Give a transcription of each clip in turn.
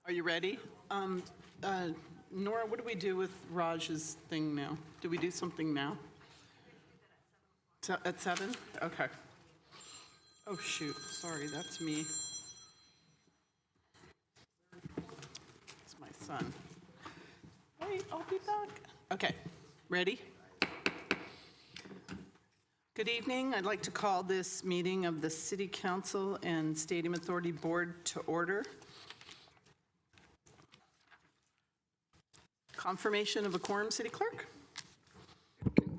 Are you ready? Nora, what do we do with Raj's thing now? Do we do something now? At 7? Okay. Oh, shoot, sorry, that's me. It's my son. Wait, I'll be back. Okay, ready? Good evening. I'd like to call this meeting of the City Council and Stadium Authority Board to order. Confirmation of a quorum, City Clerk?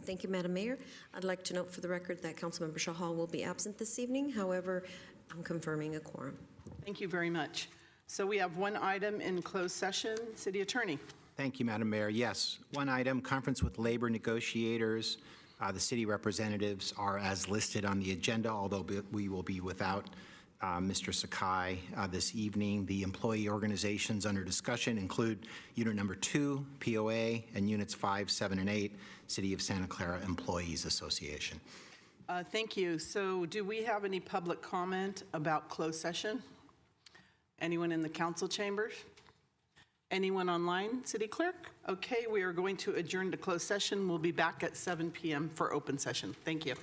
Thank you, Madam Mayor. I'd like to note for the record that Councilmember Shahal will be absent this evening. However, I'm confirming a quorum. Thank you very much. So we have one item in closed session. City Attorney. Thank you, Madam Mayor. Yes, one item, conference with labor negotiators. The city representatives are as listed on the agenda, although we will be without Mr. Sakai this evening. The employee organizations under discussion include Unit Number 2, POA, and Units 5, 7, and 8, City of Santa Clara Employees Association. Thank you. So do we have any public comment about closed session? Anyone in the council chambers? Anyone online, City Clerk? Okay, we are going to adjourn to closed session. We'll be back at 7 p.m. for open session. Thank you.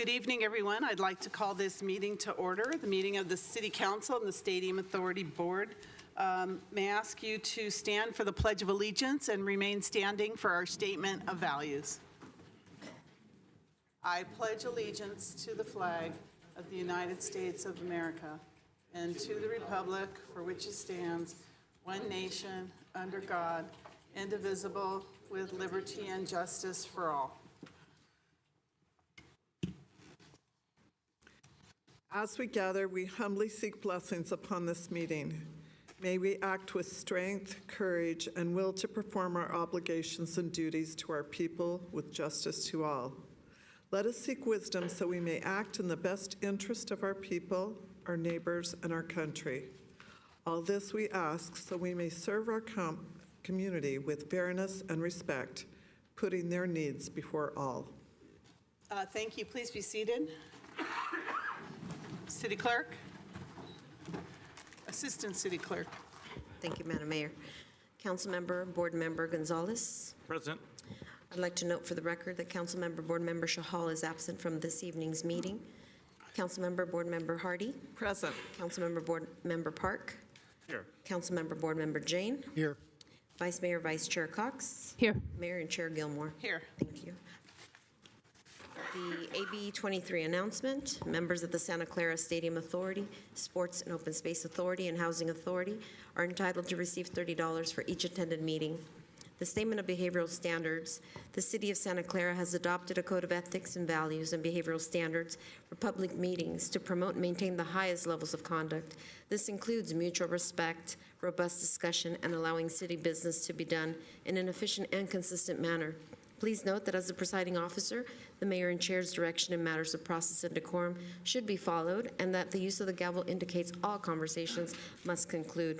Good evening, everyone. I'd like to call this meeting to order, the meeting of the City Council and the Stadium Authority Board. May I ask you to stand for the Pledge of Allegiance and remain standing for our statement of values. I pledge allegiance to the flag of the United States of America and to the republic for which it stands, one nation, under God, indivisible, with liberty and justice for all. As we gather, we humbly seek blessings upon this meeting. May we act with strength, courage, and will to perform our obligations and duties to our people with justice to all. Let us seek wisdom so we may act in the best interest of our people, our neighbors, and our country. All this we ask so we may serve our community with fairness and respect, putting their needs before all. Thank you. Please be seated. City Clerk. Assistant City Clerk. Thank you, Madam Mayor. Councilmember, Board Member Gonzalez. Present. I'd like to note for the record that Councilmember Board Member Shahal is absent from this evening's meeting. Councilmember Board Member Hardy. Present. Councilmember Board Member Park. Here. Councilmember Board Member Jane. Here. Vice Mayor, Vice Chair Cox. Here. Mayor and Chair Gilmore. Here. Thank you. The AB 23 announcement, members of the Santa Clara Stadium Authority, Sports and Open Space Authority, and Housing Authority are entitled to receive $30 for each attended meeting. The Statement of Behavioral Standards, the City of Santa Clara has adopted a code of ethics and values and behavioral standards for public meetings to promote and maintain the highest levels of conduct. This includes mutual respect, robust discussion, and allowing city business to be done in an efficient and consistent manner. Please note that as the presiding officer, the mayor and chair's direction in matters of process and decorum should be followed, and that the use of the gavel indicates all conversations must conclude,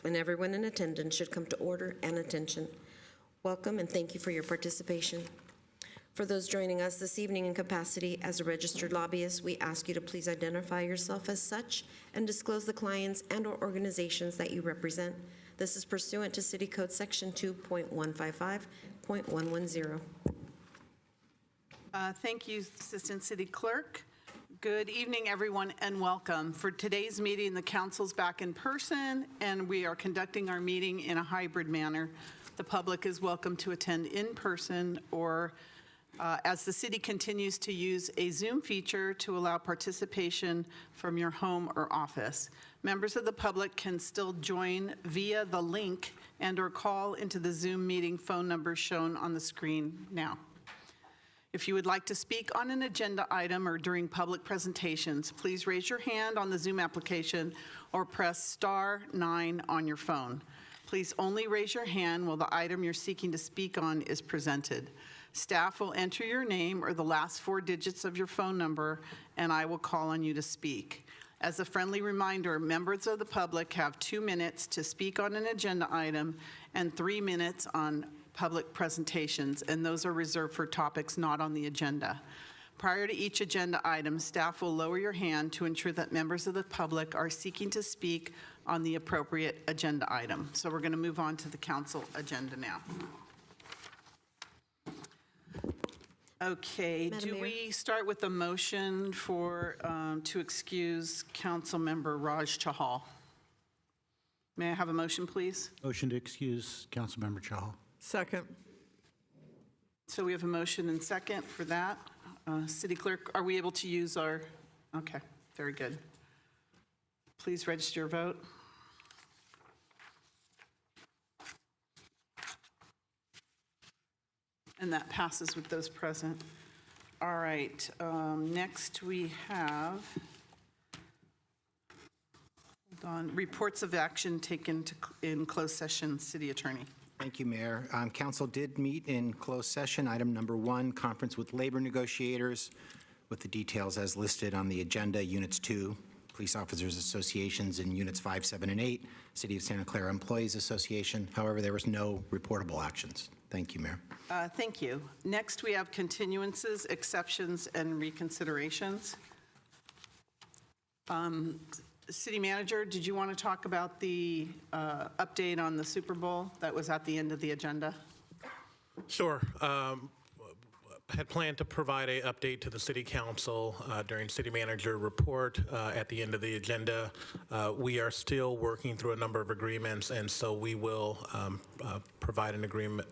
and everyone in attendance should come to order and attention. Welcome, and thank you for your participation. For those joining us this evening in capacity as a registered lobbyist, we ask you to please identify yourself as such and disclose the clients and/or organizations that you represent. This is pursuant to City Code Section 2.155.110. Thank you, Assistant City Clerk. Good evening, everyone, and welcome. For today's meeting, the council's back in person, and we are conducting our meeting in a hybrid manner. The public is welcome to attend in person or as the city continues to use a Zoom feature to allow participation from your home or office. Members of the public can still join via the link and/or call into the Zoom meeting phone numbers shown on the screen now. If you would like to speak on an agenda item or during public presentations, please raise your hand on the Zoom application or press *9 on your phone. Please only raise your hand while the item you're seeking to speak on is presented. Staff will enter your name or the last 4 digits of your phone number, and I will call on you to speak. As a friendly reminder, members of the public have 2 minutes to speak on an agenda item and 3 minutes on public presentations, and those are reserved for topics not on the agenda. Prior to each agenda item, staff will lower your hand to ensure that members of the public are seeking to speak on the appropriate agenda item. So we're going to move on to the council agenda now. Okay, Madam do Mayor? we start with a motion for, to excuse Councilmember Raj Chahal? May I have a motion, please? Motion to excuse Councilmember Chahal. Second. So we have a motion and second for that. City Clerk, are we able to use our, okay, very good. Please register your vote. And that passes with those present. All right, next we have, hold on, reports of action taken in closed session, City Attorney. Thank you, Mayor. Council did meet in closed session. Item number 1, conference with labor negotiators, with the details as listed on the agenda. Units 2, Police Officers Associations, and Units 5, 7, and 8, City of Santa Clara Employees Association. However, there was no reportable actions. Thank you, Mayor. Thank you. Next, we have continuances, exceptions, and reconsiderations. City Manager, did you want to talk about the update on the Super Bowl that was at the end of the agenda? Sure. had planned to provide an update to the city council during city manager report at the end of the agenda. We are still working through a number of agreements, and so we will provide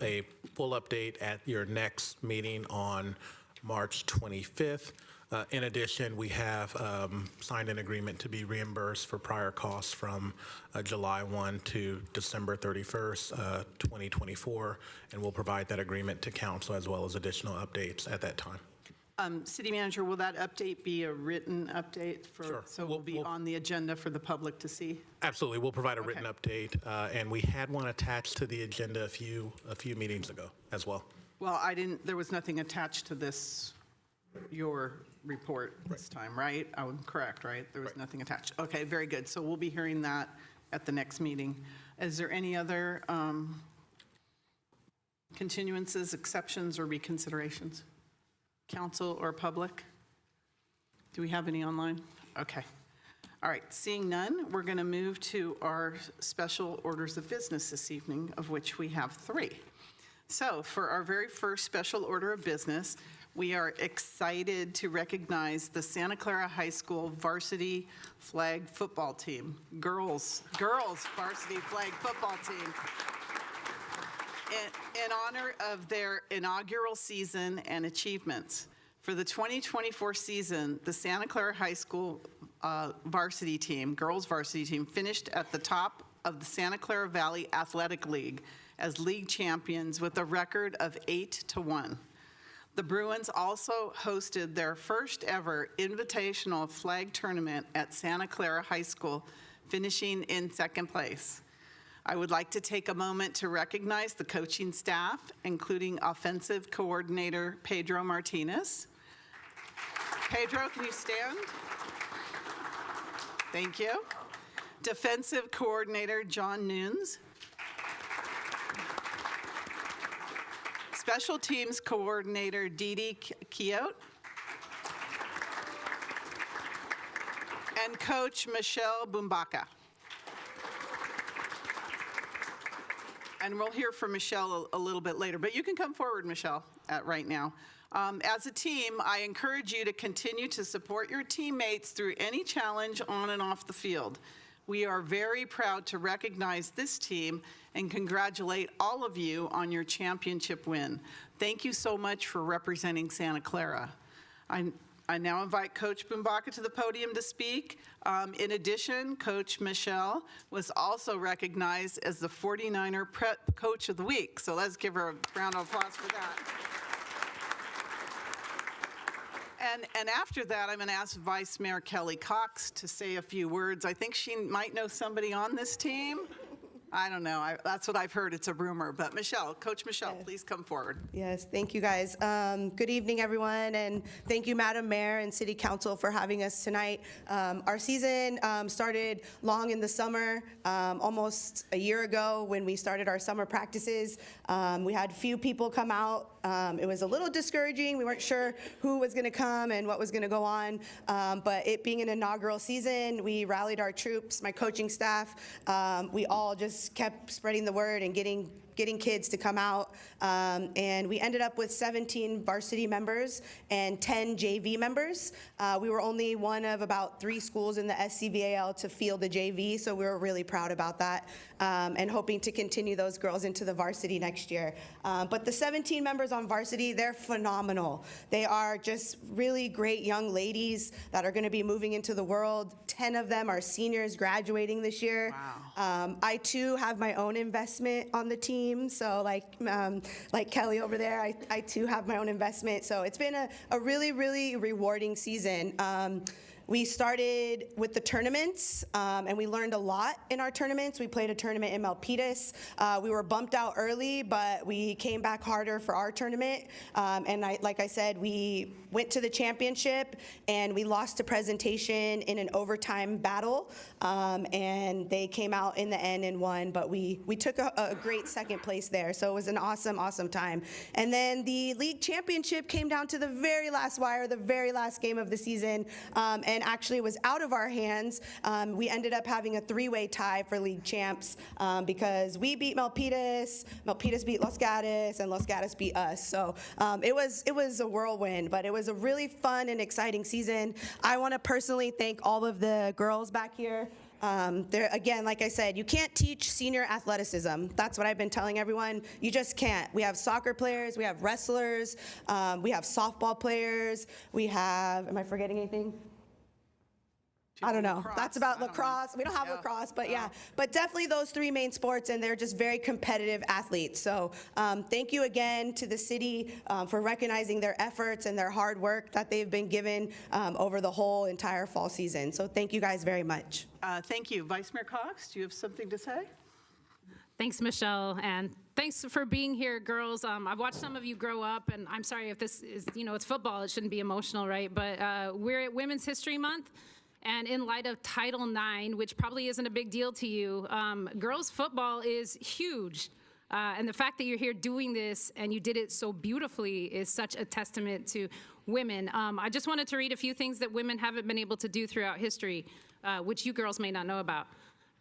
a full update at your next meeting on March 25th. In addition, we have signed an agreement to be reimbursed for prior costs from July 1 to December 31st, 2024, and we'll provide that agreement to council as well as additional updates at that time. City Manager, will that update be a written update? Sure. So it will be on the agenda for the public to see? Absolutely, we'll provide a written update, and we had one attached to the agenda a few meetings ago as well. Well, there was nothing attached to this, your report this time, right? I'm correct, right? There was nothing attached. Okay, very good. So we'll be hearing that at the next meeting. Is there any other continuances, exceptions, or reconsiderations? Council or public? Do we have any online? Okay. All right, seeing none, we're going to move to our special orders of business this evening, of which we have 3. So for our very first special order of business, we are excited to recognize the Santa Clara High School varsity flag football team, girls varsity flag football team, in honor of their inaugural season and achievements. For the 2024 season, the Santa Clara High School varsity team, girls varsity team, finished at the top of the Santa Clara Valley Athletic League as league champions with a record of 8-1. The Bruins also hosted their first ever invitational flag tournament at Santa Clara High School, finishing in 2nd place. I would like to take a moment to recognize the coaching staff, including offensive coordinator Pedro Martinez. Pedro, can you stand? Thank you. Defensive coordinator John Nunes. Special Teams Coordinator Didi Quiote, and Coach Michelle Bumbaka. And we'll hear from Michelle a little bit later, but you can come forward, Michelle, right now. As a team, I encourage you to continue to support your teammates through any challenge on and off the field. We are very proud to recognize this team and congratulate all of you on your championship win. Thank you so much for representing Santa Clara. I now invite Coach Bumbaka to the podium to speak. In addition, Coach Michelle was also recognized as the 49er Prep Coach of the Week. So let's give her a round of applause for that. And after that, I'm going to ask Vice Mayor Kelly Cox to say a few words. I think she might know somebody on this team. I don't know. That's what I've heard. It's a rumor. But Michelle, Coach Michelle, please come forward. Yes, thank you, guys. Good evening, everyone, and thank you, Madam Mayor and City Council, for having us tonight. Our season started long in the summer, almost a year ago when we started our summer practices. We had few people come out. It was a little discouraging. We weren't sure who was going to come and what was going to go on, but it being an inaugural season, we rallied our troops, my coaching staff. We all just kept spreading the word and getting kids to come out, and we ended up with 17 varsity members and 10 JV members. We were only one of about 3 schools in the SCVAL to field a JV, so we were really proud about that, and hoping to continue those girls into the varsity next year. But the 17 members on varsity, they're phenomenal. They are just really great young ladies that are going to be moving into the world. 10 of them are seniors graduating this year. Wow. I too have my own investment on the team. So like Kelly over there, I too have my own investment. So it's been a really, really rewarding season. We started with the tournaments, and we learned a lot in our tournaments. We played a tournament in Milpitas. We were bumped out early, but we came back harder for our tournament. And like I said, we went to the championship, and we lost to Presentation in an overtime battle. And they came out in the end and won, but we took a great second place there. So it was an awesome, awesome time. And then the league championship came down to the very last wire, the very last game of the season. and actually it was out of our hands. We ended up having a three-way tie for league champs because we beat Milpitas, Milpitas beat Los Gatos, and Los Gatos beat us. So it was a whirlwind, but it was a really fun and exciting season. I want to personally thank all of the girls back here. Again, like I said, you can't teach senior athleticism. That's what I've been telling everyone. You just can't. We have soccer players, we have wrestlers, we have softball players, we have, am I forgetting anything? I don't know. Lacrosse. That's about I don't know. lacrosse. We don't have Yeah. lacrosse, but yeah. But definitely those three main sports, and they're just very competitive athletes. So thank you again to the city for recognizing their efforts and their hard work that they've been given over the whole entire fall season. So thank you guys very much. Thank you. Vice Mayor Cox, do you have something to say? Thanks, Michelle, and thanks for being here, girls. I've watched some of you grow up, and I'm sorry if this is, it's football, it shouldn't be emotional, right? But we're at Women's History Month, and in light of Title IX, which probably isn't a big deal to you, girls football is huge. And the fact that you're here doing this and you did it so beautifully is such a testament to women. I just wanted to read a few things that women haven't been able to do throughout history, which you girls may not know about.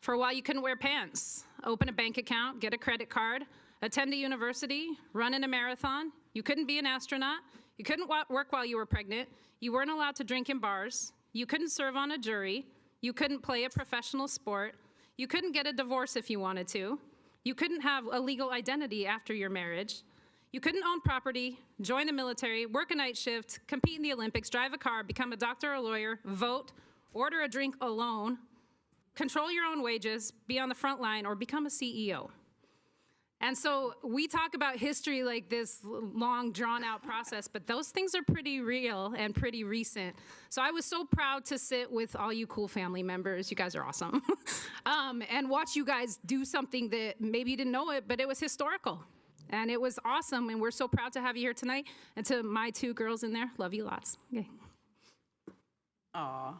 For a while, you couldn't wear pants, open a bank account, get a credit card, attend a university, run in a marathon. You couldn't be an astronaut. You couldn't work while you were pregnant. You weren't allowed to drink in bars. You couldn't serve on a jury. You couldn't play a professional sport. You couldn't get a divorce if you wanted to. You couldn't have a legal identity after your marriage. You couldn't own property, join the military, work a night shift, compete in the Olympics, drive a car, become a doctor or a lawyer, vote, order a drink alone, control your own wages, be on the front line, or become a CEO. And so we talk about history like this long, drawn-out process, but those things are pretty real and pretty recent. So I was so proud to sit with all you cool family members. You guys are awesome. And watch you guys do something that maybe you didn't know it, but it was historical. And it was awesome, and we're so proud to have you here tonight. And to my two girls in there, love you lots. Okay. Aw.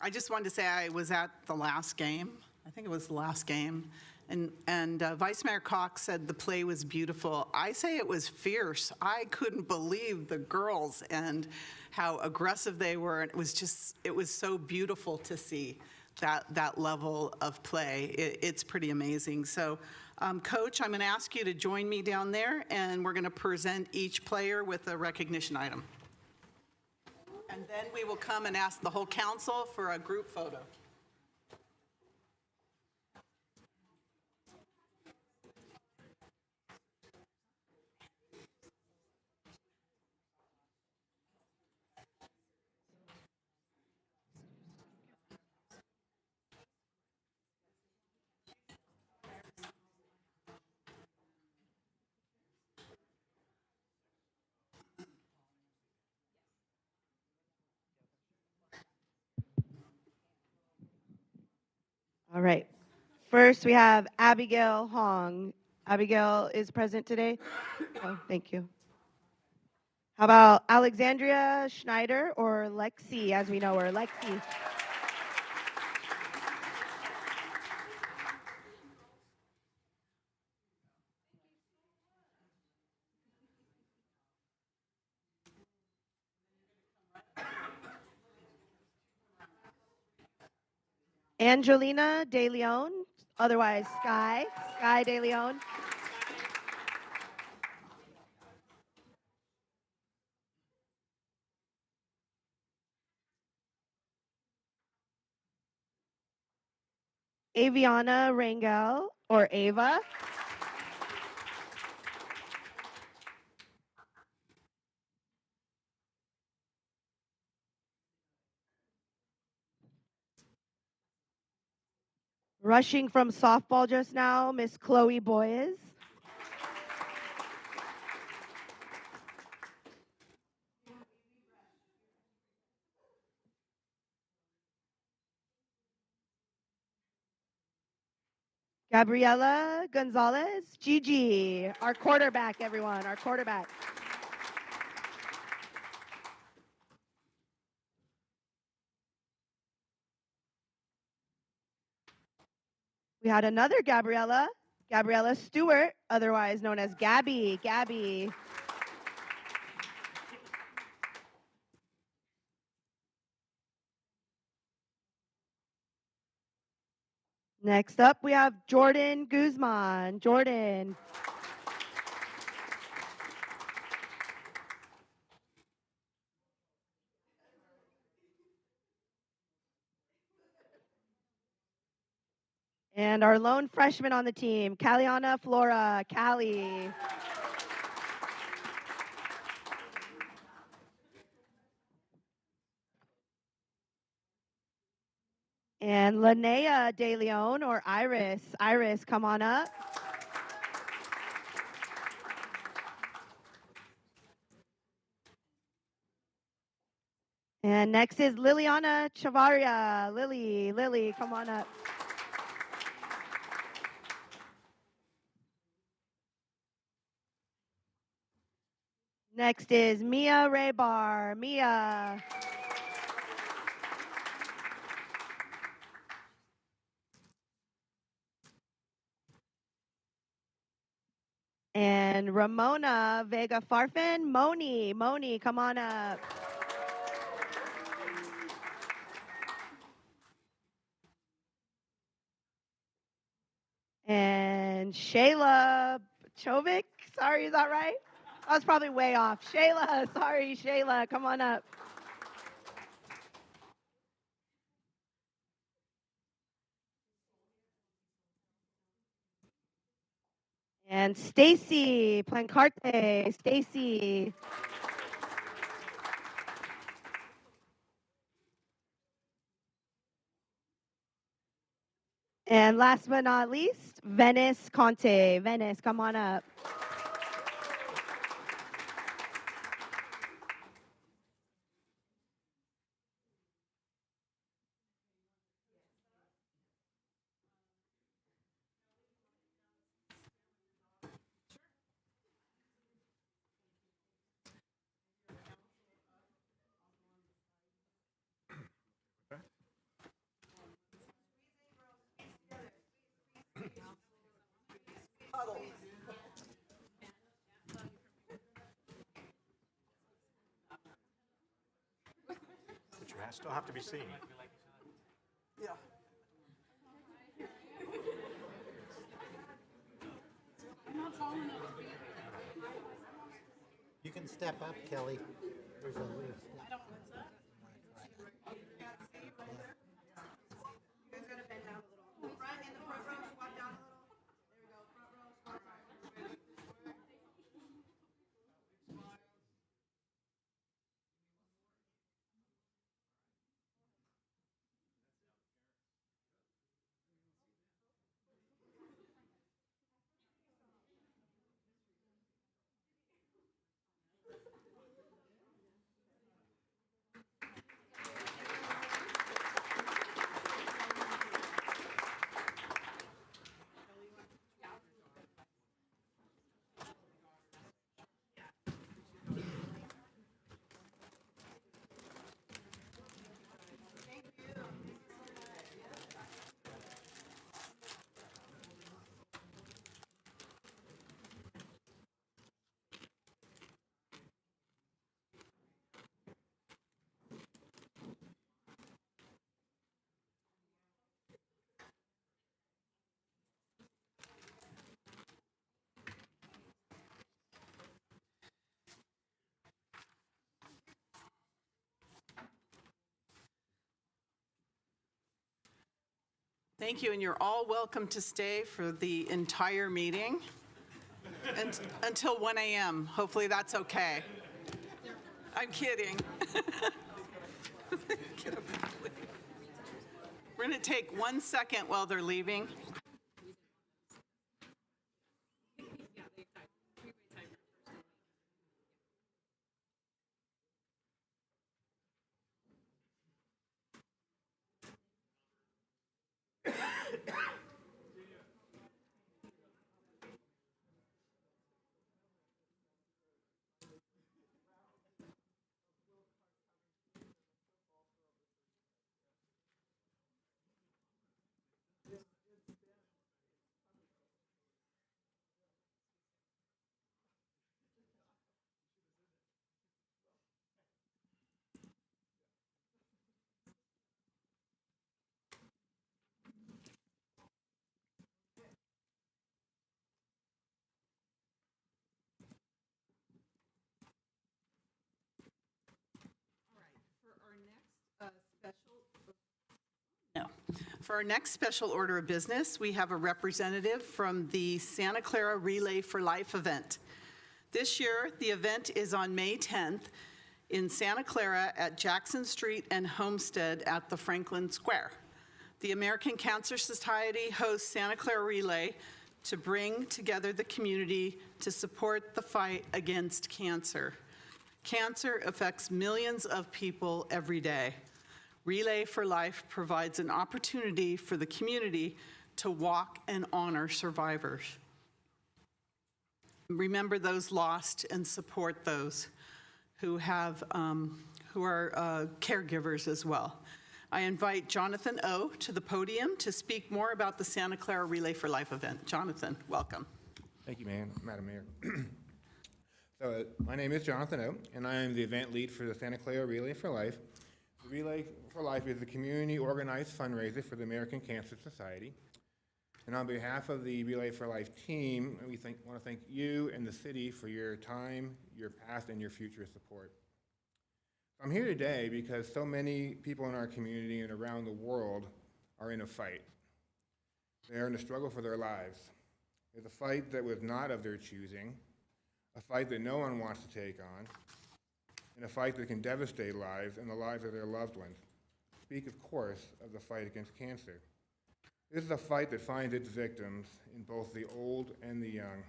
I just wanted to say I was at the last game. I think it was the last game. And Vice Mayor Cox said the play was beautiful. I say it was fierce. I couldn't believe the girls and how aggressive they were. And it was so beautiful to see that level of play. It's pretty amazing. So, Coach, I'm going to ask you to join me down there, and we're going to present each player with a recognition item. And then we will come and ask the whole council for a group photo. All right. First, we have Abigail Hong. Abigail is present today. Oh, thank you. How about Alexandria Schneider, or Lexi, as we know her, Lexi? Angelina De Leon, otherwise Sky De Leon. Aviana Rangel, or Ava. Rushing from softball just now, Miss Chloe Boyes. Gabriela Gonzalez, Gigi, our quarterback, everyone, our quarterback. We had another Gabriela, Gabriela Stewart, otherwise known as Gabby. Gabby. Next up, we have Jordan Guzman. Jordan. And our lone freshman on the team, Caliana Flora. Callie. And Linnea De Leon, or Iris. Iris, come on up. And next is Liliana Chavaria. Lily, come on up. Next is Mia Raybar. Mia. And Ramona Vega Farfan. Moni, come on up. And Shayla Chovik. Sorry, is that right? I was probably way off. Shayla, come on up. And Stacy Plancarte. Stacy. And last but not least, Venice Conte. Venice, come on up. But you still have to be seen. Yeah. You can step up, Kelly. There's a little step. Thank you, and you're all welcome to stay for the entire meeting until 1 a.m. Hopefully that's okay. I'm kidding. We're going to take 1 second while they're leaving. For our next special order of business, we have a representative from the Santa Clara Relay for Life event. This year, the event is on May 10th in Santa Clara at Jackson Street and Homestead at the Franklin Square. The American Cancer Society hosts Santa Clara Relay to bring together the community to support the fight against cancer. Cancer affects millions of people every day. Relay for Life provides an opportunity for the community to walk and honor survivors. Remember those lost and support those who are caregivers as well. I invite Jonathan O. to the podium to speak more about the Santa Clara Relay for Life event. Jonathan, welcome. Thank you, Madam Mayor. My name is Jonathan O., and I am the event lead for the Santa Clara Relay for Life. The Relay for Life is a community-organized fundraiser for the American Cancer Society. And on behalf of the Relay for Life team, we want to thank you and the city for your time, your past, and your future support. I'm here today because so many people in our community and around the world are in a fight. They are in a struggle for their lives. It's a fight that was not of their choosing, a fight that no one wants to take on, and a fight that can devastate lives and the lives of their loved ones. Speak, of course, of the fight against cancer. This is a fight that finds its victims in both the old and the young.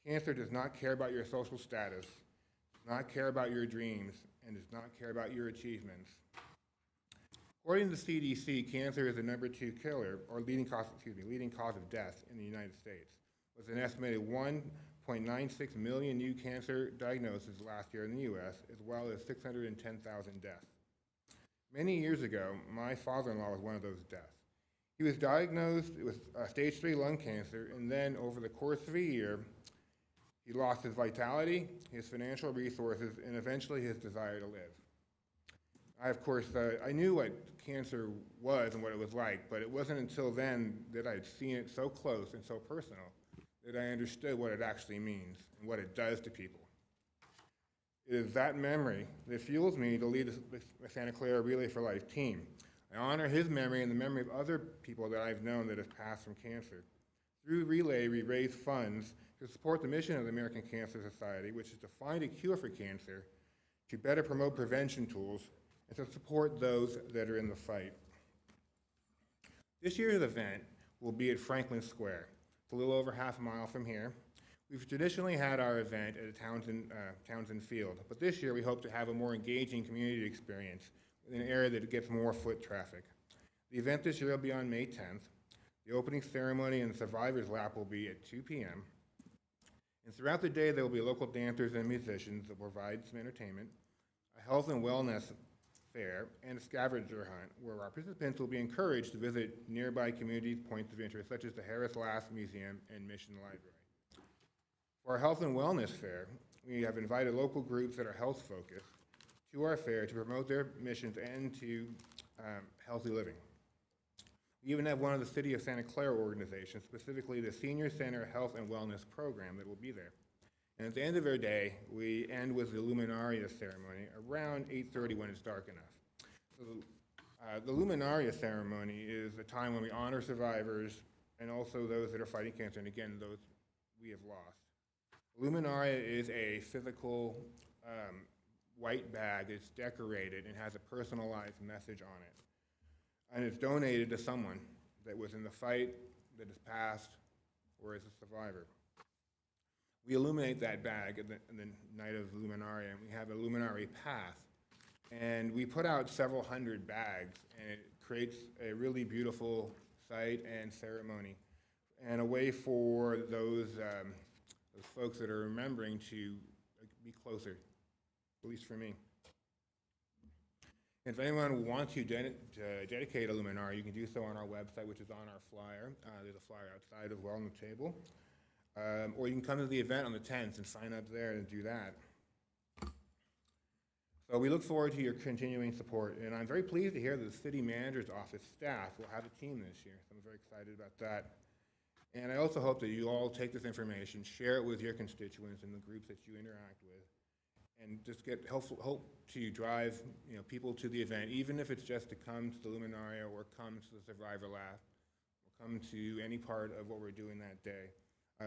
Cancer does not care about your social status, does not care about your dreams, and does not care about your achievements. According to the CDC, cancer is the #2 killer, or leading cause of death in the United States, with an estimated 1.96 million new cancer diagnoses last year in the U.S., as well as 610,000 deaths. Many years ago, my father-in-law was one of those deaths. He was diagnosed with stage 3 lung cancer, and then over the course of a year, he lost his vitality, his financial resources, and eventually his desire to live. I knew what cancer was and what it was like, but it wasn't until then that I'd seen it so close and so personal that I understood what it actually means and what it does to people. It is that memory that fuels me to lead the Santa Clara Relay for Life team. I honor his memory and the memory of other people that I've known that have passed from cancer. Through Relay, we raise funds to support the mission of the American Cancer Society, which is to find a cure for cancer, to better promote prevention tools, and to support those that are in the fight. This year's event will be at Franklin Square. It's a little over half a mile from here. We've traditionally had our event at Townsend Field, but this year we hope to have a more engaging community experience in an area that gets more foot traffic. The event this year will be on May 10th. The opening ceremony and the survivors lap will be at 2 p.m. And throughout the day, there will be local dancers and musicians that will provide some entertainment, a health and wellness fair, and a scavenger hunt where our participants will be encouraged to visit nearby community points of interest, such as the Harris Lass Museum and Mission Library. For our health and wellness fair, we have invited local groups that are health-focused to our fair to promote their missions and to healthy living. We even have one of the City of Santa Clara organizations, specifically the Senior Center Health and Wellness Program, that will be there. And at the end of our day, we end with the Luminaria ceremony around 8:30 when it's dark enough. So the Luminaria ceremony is a time when we honor survivors and also those that are fighting cancer, and again, those we have lost. Luminaria is a physical white bag that's decorated and has a personalized message on it. And it's donated to someone that was in the fight, that has passed, or is a survivor. We illuminate that bag at the night of Luminaria, and we have a Luminary path. And we put out several hundred bags, and it creates a really beautiful sight and ceremony, and a way for those folks that are remembering to be closer, at least for me. If anyone wants to dedicate a Luminaria, you can do so on our website, which is on our flyer. There's a flyer outside as well on the table. Or you can come to the event on the 10th and sign up there and do that. So we look forward to your continuing support, and I'm very pleased to hear that the city manager's office staff will have a team this year, so I'm very excited about that. And I also hope that you all take this information, share it with your constituents and the groups that you interact with, and just get hope to drive people to the event, even if it's just to come to the Luminaria or come to the Survivor Laugh or come to any part of what we're doing that day.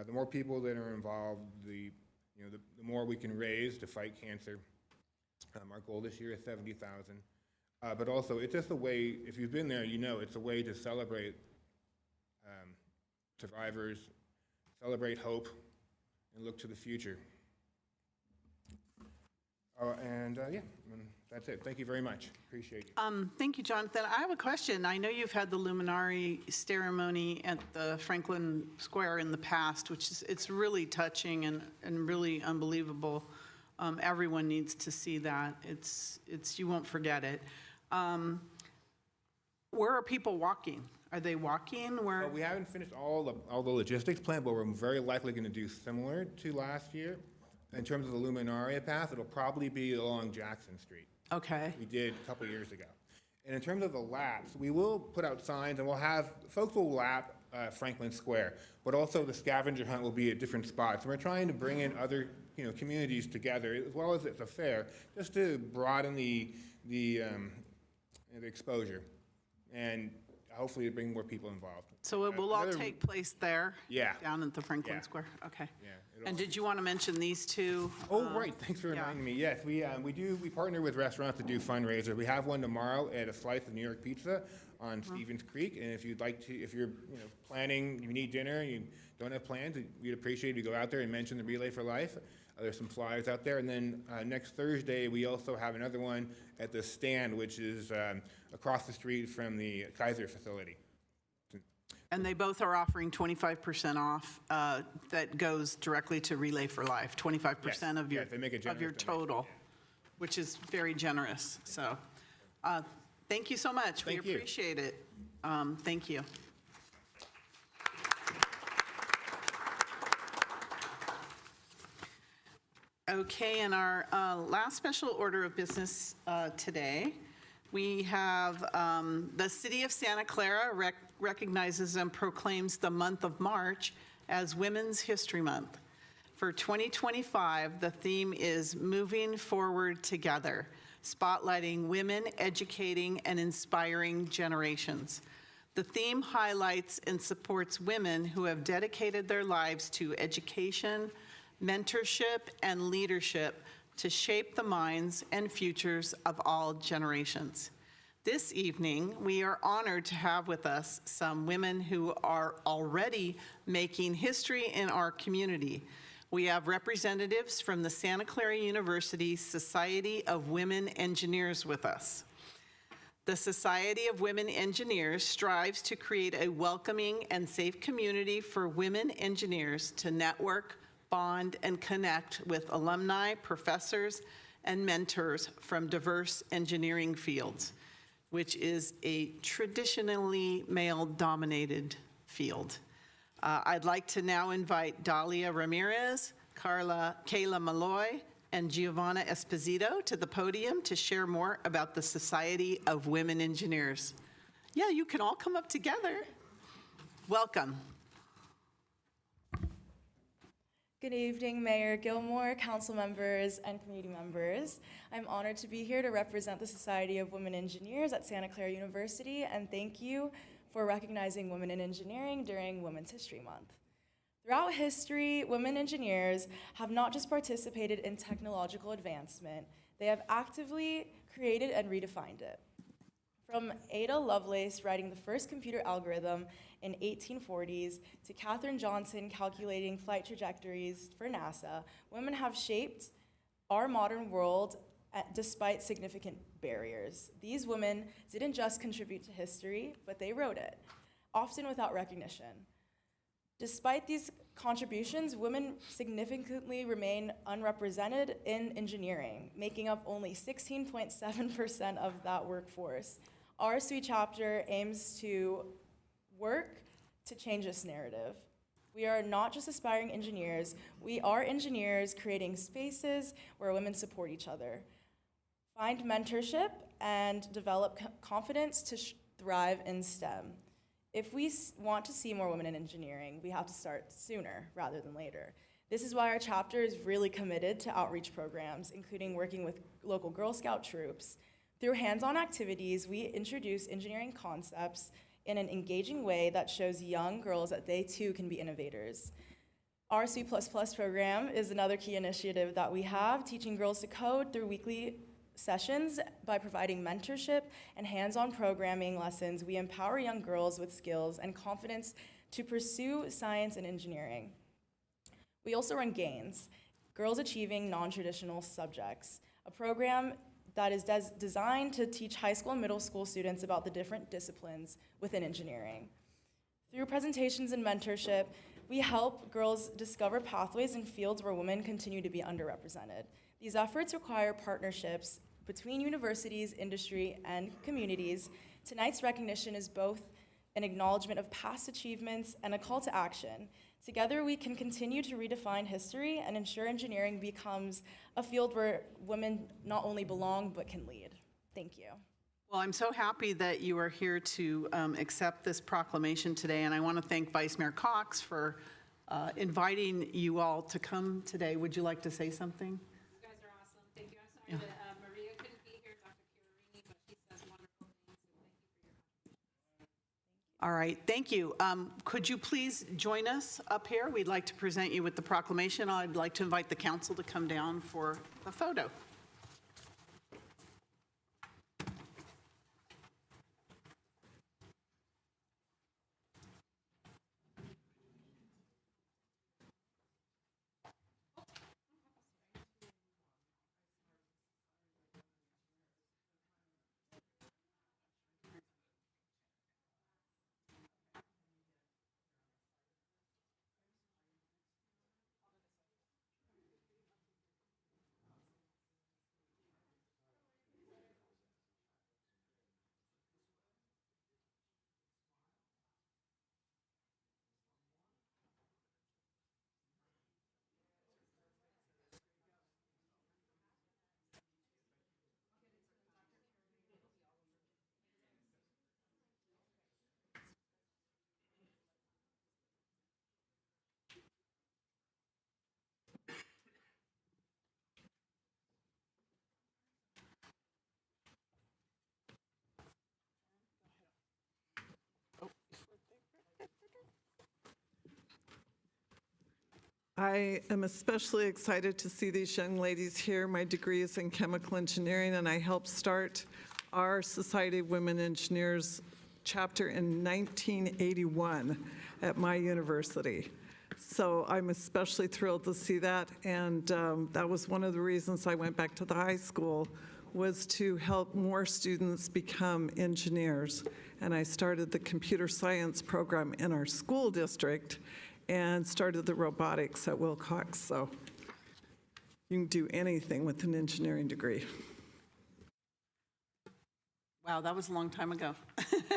The more people that are involved, the more we can raise to fight cancer. Our goal this year is 70,000. But also, it's just a way, if you've been there, it's a way to celebrate survivors, celebrate hope, and look to the future. That's it. Thank you very much. Appreciate you. Thank you, Jonathan. I have a question. I know you've had the Luminari ceremony at the Franklin Square in the past, which is, it's really touching and really unbelievable. Everyone needs to see that. It's you won't forget it. Where are people walking? Are they walking? Where? We haven't finished all the logistics plan, but we're very likely going to do similar to last year. In terms of the Luminaria path, it'll probably be along Jackson Street. Okay. We did a couple years ago. And in terms of the laps, we will put out signs and folks will lap Franklin Square, but also the scavenger hunt will be at different spots. And we're trying to bring in other communities together, as well as it's a fair, just to broaden the exposure and hopefully to bring more people involved. So it will all take place there? Yeah. Down at the Franklin Yeah. Square? Okay. Yeah, And did you want to mention these two? Oh, right, thanks for reminding me. Yes, we partner with restaurants to do fundraiser. We have one tomorrow at a Slice of New York Pizza on Stevens Creek, and if you're planning, you need dinner, and you don't have plans, we'd appreciate if you go out there and mention the Relay for Life. There's some flyers out there, and then next Thursday, we also have another one at the Stand, which is across the street from the Kaiser facility. And they both are offering 25% off that goes directly to Relay for Life, 25% of your Yes, they make a of your generous total, which is very generous. So thank you so much. Thank we you. appreciate it. Thank you. Okay, in our last special order of business today, we have the City of Santa Clara recognizes and proclaims the month of March as Women's History Month. For 2025, the theme is Moving Forward Together, spotlighting women, educating, and inspiring generations. The theme highlights and supports women who have dedicated their lives to education, mentorship, and leadership to shape the minds and futures of all generations. This evening, we are honored to have with us some women who are already making history in our community. We have representatives from the Santa Clara University Society of Women Engineers with us. The Society of Women Engineers strives to create a welcoming and safe community for women engineers to network, bond, and connect with alumni, professors, and mentors from diverse engineering fields, which is a traditionally male-dominated field. I'd like to now invite Dalia Ramirez, Kayla Malloy, and Giovanna Esposito to the podium to share more about the Society of Women Engineers. Yeah, you can all come up together. Welcome. Good evening, Mayor Gilmore, council members, and community members. I'm honored to be here to represent the Society of Women Engineers at Santa Clara University, and thank you for recognizing women in engineering during Women's History Month. Throughout history, women engineers have not just participated in technological advancement, they have actively created and redefined it. From Ada Lovelace writing the first computer algorithm in 1840s to Katherine Johnson calculating flight trajectories for NASA, women have shaped our modern world despite significant barriers. These women didn't just contribute to history, but they wrote it, often without recognition. Despite these contributions, women significantly remain unrepresented in engineering, making up only 16.7% of that workforce. Our SWE chapter aims to work to change this narrative. We are not just aspiring engineers, we are engineers creating spaces where women support each other, find mentorship, and develop confidence to thrive in STEM. If we want to see more women in engineering, we have to start sooner rather than later. This is why our chapter is really committed to outreach programs, including working with local Girl Scout troops. Through hands-on activities, we introduce engineering concepts in an engaging way that shows young girls that they too can be innovators. Our C++ program is another key initiative that we have, teaching girls to code through weekly sessions. By providing mentorship and hands-on programming lessons, we empower young girls with skills and confidence to pursue science and engineering. We also run GAINS, Girls Achieving Non-Traditional Subjects, a program that is designed to teach high school and middle school students about the different disciplines within engineering. Through presentations and mentorship, we help girls discover pathways in fields where women continue to be underrepresented. These efforts require partnerships between universities, industry, and communities. Tonight's recognition is both an acknowledgement of past achievements and a call to action. Together, we can continue to redefine history and ensure engineering becomes a field where women not only belong, but can lead. Thank you. Well, I'm so happy that you are here to accept this proclamation today, and I want to thank Vice Mayor Cox for inviting you all to come today. Would you like to say something? You guys are awesome. Thank you. I'm sorry that Maria couldn't be here, Dr. Chiarini, but she says wonderful things, so thank you for your contribution. All right, thank you. Could you please join us up here? We'd like to present you with the proclamation. I'd like to invite the council to come down for a photo. I am especially excited to see these young ladies here. My degree is in chemical engineering, and I helped start our Society of Women Engineers chapter in 1981 at my university. So I'm especially thrilled to see that, and that was one of the reasons I went back to the high school, was to help more students become engineers. And I started the computer science program in our school district and started the robotics at Wilcox. So you can do anything with an engineering degree. Wow, that was a long time ago. That's your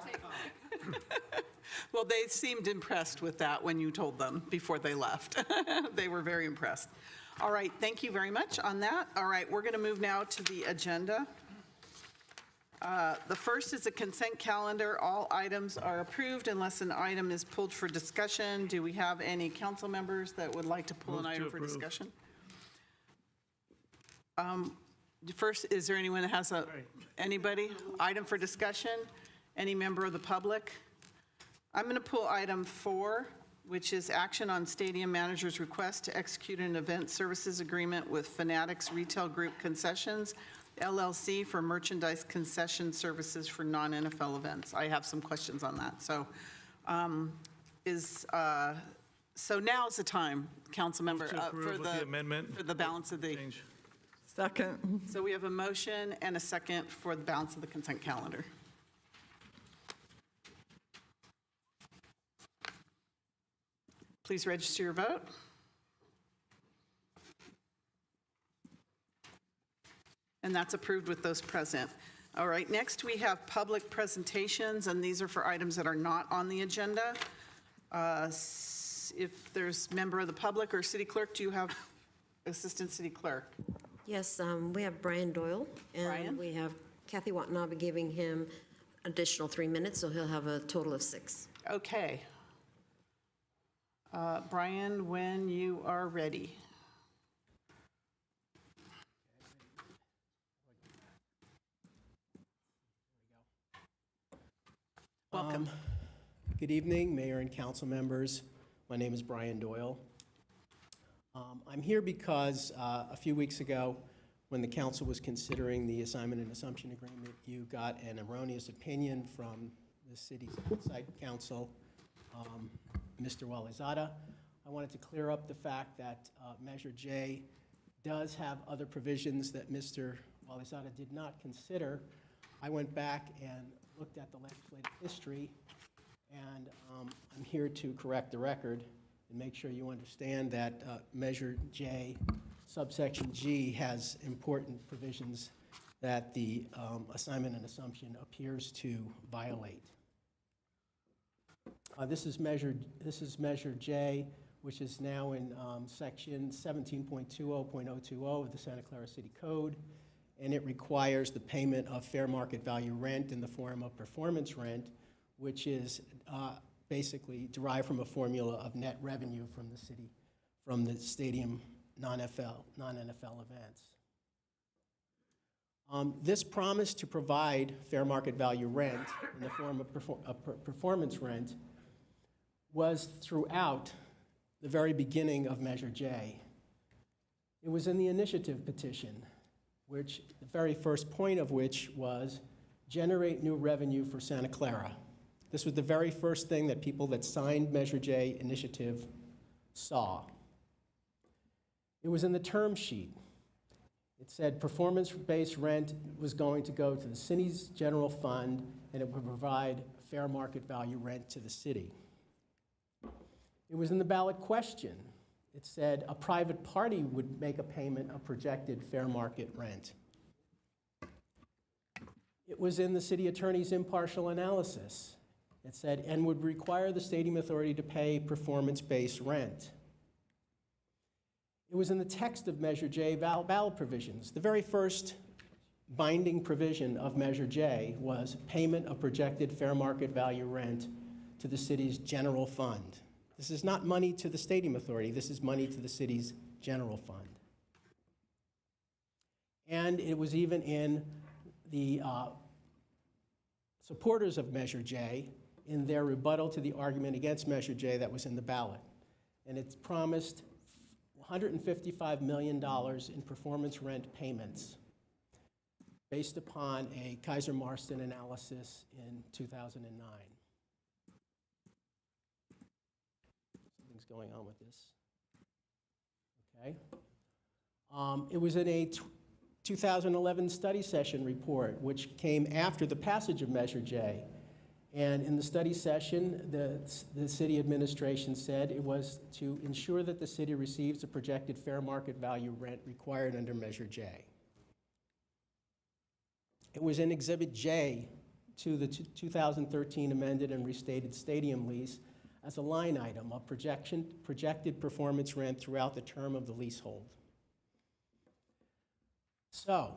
take on it. Well, they seemed impressed with that when you told them before they left. They were very impressed. All right, thank you very much on that. All right, we're going to move now to the agenda. The first is a consent calendar. All items are approved unless an item is pulled for discussion. Do we have any council members that would like to pull an item for discussion? First, is there anyone that has anybody? Item for discussion? Any member of the public? I'm going to pull item 4, which is action on stadium manager's request to execute an event services agreement with Fanatics Retail Group Concessions, LLC, for merchandise concession services for non-NFL events. I have some questions on that. So so now is the time, council member, for the amendment. for the balance of the. Change. Second. So we have a motion and a second for the balance of the consent calendar. Please register your vote. And that's approved with those present. All right, next we have public presentations, and these are for items that are not on the agenda. If there's member of the public or city clerk, do you have assistant city clerk? Yes, we have Brian Doyle, Brian? and we have Kathy Watanabe giving him additional 3 minutes, so he'll have a total of 6. Okay. Brian, when you are ready. Welcome. Good evening, Mayor and council members. My name is Brian Doyle. I'm here because a few weeks ago, when the council was considering the assignment and assumption agreement, you got an erroneous opinion from the city's outside counsel, Mr. Walizada. I wanted to clear up the fact that Measure J does have other provisions that Mr. Walizada did not consider. I went back and looked at the legislative history, and I'm here to correct the record and make sure you understand that Measure J, subsection G, has important provisions that the assignment and assumption appears to violate. This is Measure J, which is now in section 17.20.020 of the Santa Clara City Code, and it requires the payment of fair market value rent in the form of performance rent, which is basically derived from a formula of net revenue from the city, from the stadium non-NFL events. This promise to provide fair market value rent in the form of performance rent was throughout the very beginning of Measure J. It was in the initiative petition, which the very first point of which was generate new revenue for Santa Clara. This was the very first thing that people that signed Measure J initiative saw. It was in the term sheet. It said performance-based rent was going to go to the city's general fund, and it would provide fair market value rent to the city. It was in the ballot question. It said a private party would make a payment of projected fair market rent. It was in the city attorney's impartial analysis. It said, and would require the stadium authority to pay performance-based rent. It was in the text of Measure J ballot provisions. The very first binding provision of Measure J was payment of projected fair market value rent to the city's general fund. This is not money to the stadium authority. This is money to the city's general fund. And it was even in the supporters of Measure J in their rebuttal to the argument against Measure J that was in the ballot. And it's promised $155 million in performance rent payments based upon a Kaiser Marston analysis in 2009. Something's going on with this. Okay. It was in a 2011 study session report, which came after the passage of Measure J. And in the study session, the city administration said it was to ensure that the city receives the projected fair market value rent required under Measure J. It was in Exhibit J to the 2013 amended and restated stadium lease as a line item of projected performance rent throughout the term of the leasehold. So,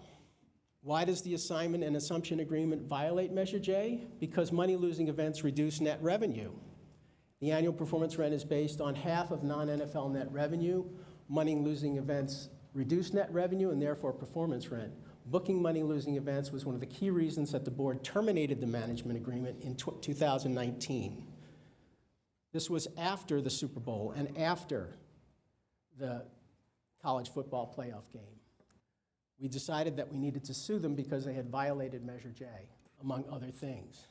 why does the assignment and assumption agreement violate Measure J? Because money-losing events reduce net revenue. The annual performance rent is based on half of non-NFL net revenue. Money-losing events reduce net revenue and therefore performance rent. Booking money-losing events was one of the key reasons that the board terminated the management agreement in 2019. This was after the Super Bowl and after the college football playoff game. We decided that we needed to sue them because they had violated Measure J, among other things.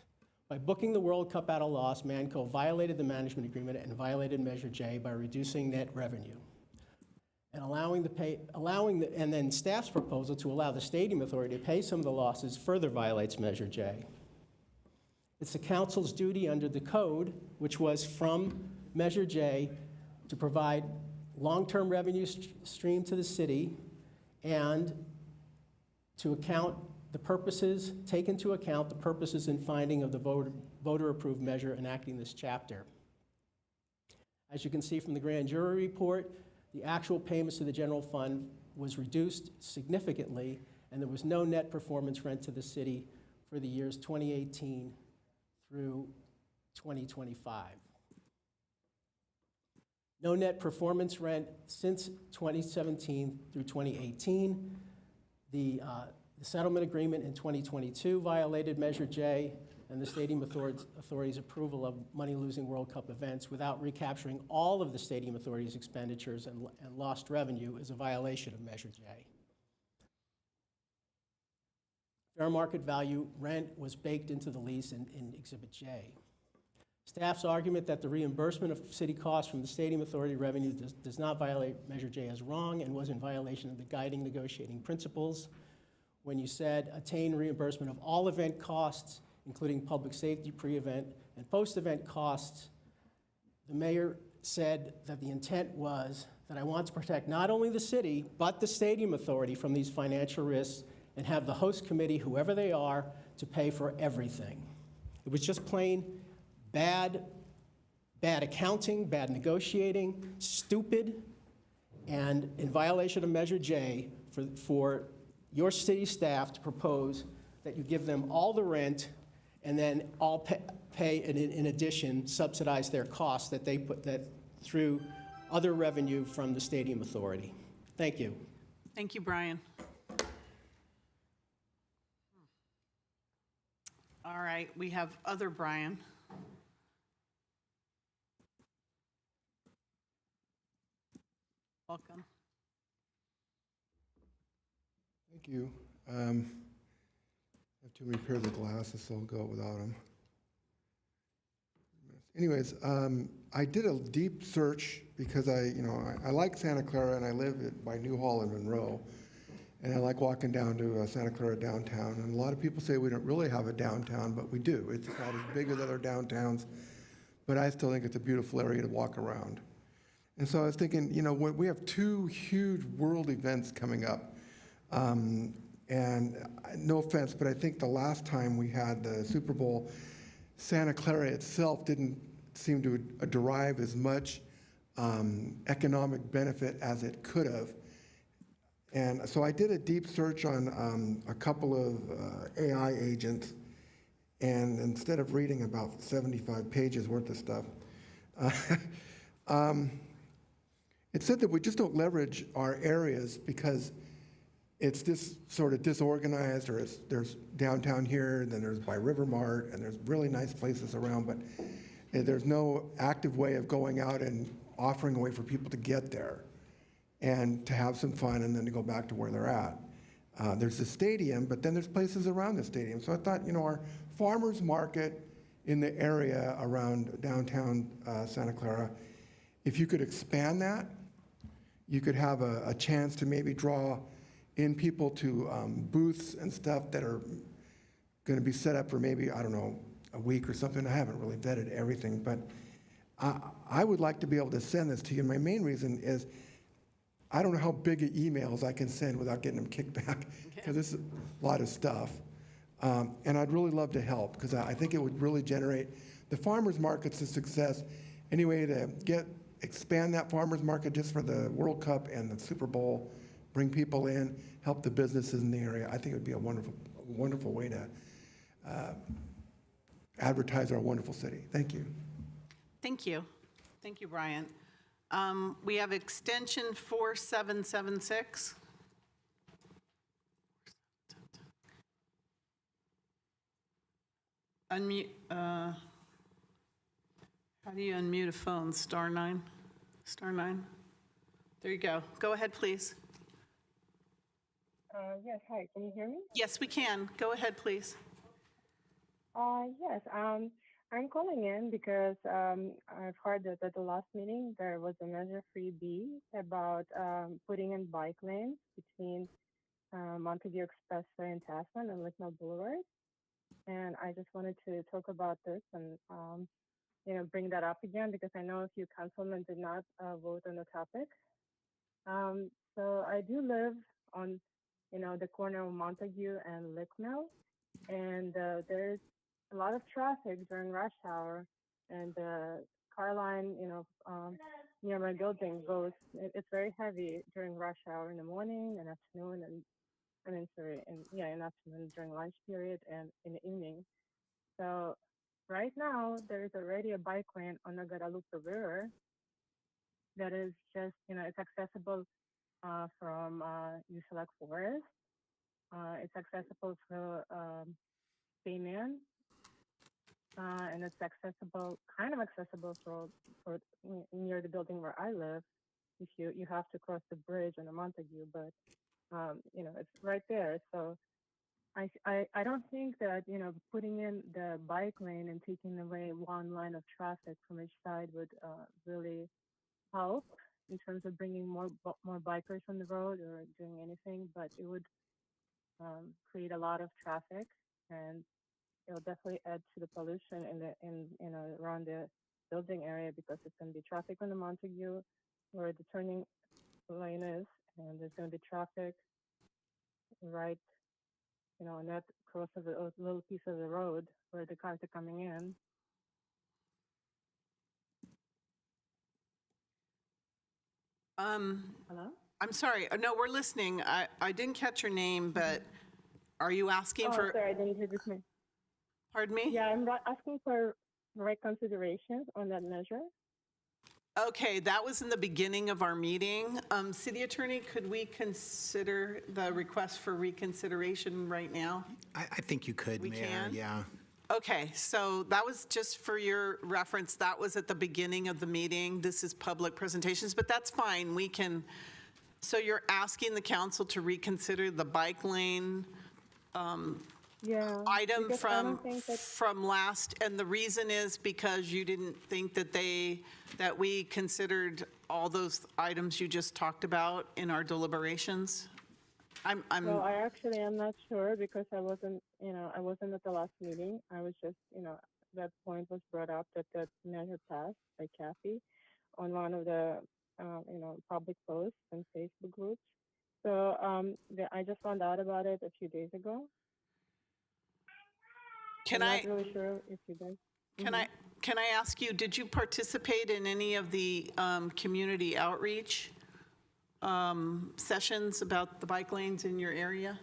By booking the World Cup at a loss, Manco violated the management agreement and violated Measure J by reducing net revenue. And and then staff's proposal to allow the stadium authority to pay some of the losses further violates Measure J. It's the council's duty under the code, which was from Measure J, to provide long-term revenue stream to the city and to take into account the purposes and finding of the voter-approved measure enacting this chapter. As you can see from the grand jury report, the actual payments to the general fund was reduced significantly, and there was no net performance rent to the city for the years 2018 through 2025. No net performance rent since 2017 through 2018. The settlement agreement in 2022 violated Measure J and the Stadium Authority's approval of money-losing World Cup events without recapturing all of the Stadium Authority's expenditures and lost revenue is a violation of Measure J. Fair market value rent was baked into the lease in Exhibit J. Staff's argument that the reimbursement of city costs from the Stadium Authority revenue does not violate Measure J is wrong and was in violation of the guiding negotiating principles when you said attain reimbursement of all event costs, including public safety pre-event and post-event costs. The mayor said that the intent was that I want to protect not only the city, but the Stadium Authority from these financial risks and have the host committee, whoever they are, to pay for everything. It was just plain bad accounting, bad negotiating, stupid, and in violation of Measure J for your city staff to propose that you give them all the rent and then all pay in addition, subsidize their costs that they put that through other revenue from the Stadium Authority. Thank you. Thank you, Brian. All right, we have other Brian. Welcome. Thank you. I have too many pairs of glasses, so I'll go without them. Anyways, I did a deep search because I like Santa Clara and I live by New Hall and Monroe, and I like walking down to Santa Clara downtown. And a lot of people say we don't really have a downtown, but we do. It's not as big as other downtowns, but I still think it's a beautiful area to walk around. And so I was thinking, we have two huge world events coming up. And no offense, but I think the last time we had the Super Bowl, Santa Clara itself didn't seem to derive as much economic benefit as it could have. And so I did a deep search on a couple of AI agents, and instead of reading about 75 pages worth of stuff, it said that we just don't leverage our areas because it's this sort of disorganized, or there's downtown here, and then there's by River Mart, and there's really nice places around, but there's no active way of going out and offering a way for people to get there and to have some fun and then to go back to where they're at. There's the stadium, but then there's places around the stadium. So I thought, our farmers market in the area around downtown Santa Clara, if you could expand that, you could have a chance to maybe draw in people to booths and stuff that are going to be set up for maybe, I don't know, a week or something. I haven't really vetted everything, but I would like to be able to send this to you. My main reason is I don't know how big of emails I can send without getting them kicked back, because this is a lot of stuff. And I'd really love to help, because I think it would really generate the farmers market's a success. Anyway, to expand that farmers market just for the World Cup and the Super Bowl, bring people in, help the businesses in the area. I think it would be a wonderful way to advertise our wonderful city. Thank you. Thank you. Thank you, Brian. We have extension 4776. Unmute. How do you unmute a phone? Star 9? Star 9? There you go. Go ahead, please. Yes, hi, can you hear me? Yes, we can. Go ahead, please. Yes, I'm calling in because I've heard that at the last meeting there was a Measure 3B about putting in bike lanes between Montague Expressway and Tasman and Licknell Boulevard. And I just wanted to talk about this and bring that up again, because I know a few councilmen did not vote on the topic. So I do live on the corner of Montague and Licknell, and there's a lot of traffic during rush hour, and the car line, near my building it's very heavy during rush hour in the morning and afternoon, and in afternoon during lunch period and in the evening. So right now, there is already a bike lane on the Guadalupe River, that is just, it's accessible from Usalak Forest. It's accessible to Bayman, and it's kind of accessible for near the building where I live. If you have to cross the bridge on the Montague, but it's right there. So I don't think that putting in the bike lane and taking away one line of traffic from each side would really help in terms of bringing more bikers on the road or doing anything, but it would create a lot of traffic, and it'll definitely add to the pollution around the building area, because it's going to be traffic on the Montague where the turning lane is, and there's going to be traffic right on that cross of a little piece of the road where the cars are coming in. Hello? I'm sorry. No, we're listening. I didn't catch your name, but are you asking for? Sorry, I didn't hear this name. Pardon me? Yeah, I'm asking for right considerations on that measure. Okay, that was in the beginning of our meeting. City Attorney, could we consider the request for reconsideration right now? I think you could, We Mayor. can? Yeah. Okay, so that was just for your reference. That was at the beginning of the meeting. This is public presentations, but that's fine. We can, so you're asking the council to reconsider the bike lane Yeah. item because I don't think that from last, and the reason is because you didn't think that we considered all those items you just talked about in our deliberations? Well, I actually am not sure, because I wasn't at the last meeting. I was just, that point was brought up that measure passed by Kathy on one of the, public posts and Facebook groups. So I just found out about it a few days ago. I'm not really sure if you guys. Can I ask you, did you participate in any of the community outreach sessions about the bike lanes in your area?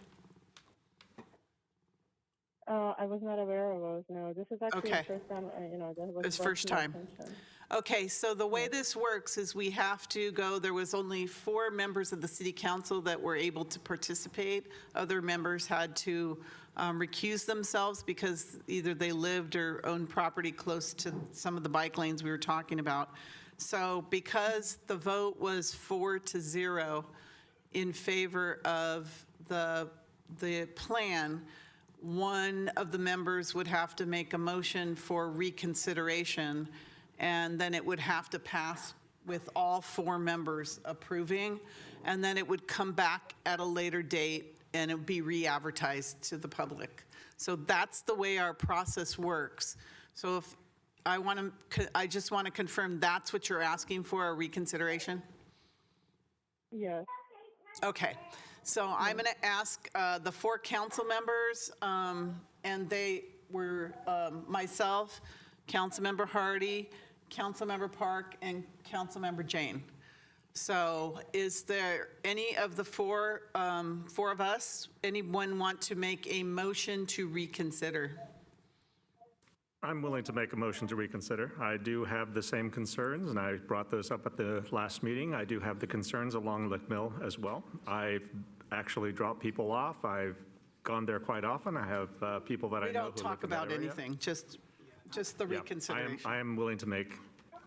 I was not aware of those. No, this is actually Okay. the first time. That was It's brought first to my time. attention. Okay, so the way this works is we have to go, there was only 4 members of the city council that were able to participate. Other members had to recuse themselves because either they lived or owned property close to some of the bike lanes we were talking about. So because the vote was 4-0 in favor of the plan, one of the members would have to make a motion for reconsideration, and then it would have to pass with all 4 members approving, and then it would come back at a later date and it would be re-advertised to the public. So that's the way our process works. So if I just want to confirm that's what you're asking for, a reconsideration? Yes. Okay, so I'm going to ask the 4 council members, and they were myself, Councilmember Hardy, Councilmember Park, and Councilmember Jane. So is there any of the four of us, anyone want to make a motion to reconsider? I'm willing to make a motion to reconsider. I do have the same concerns, and I brought those up at the last meeting. I do have the concerns along Lick Mill as well. I've actually dropped people off. I've gone there quite often. I have people that I know who live in that area. We don't talk about anything, just the Yeah, reconsideration. I am willing to make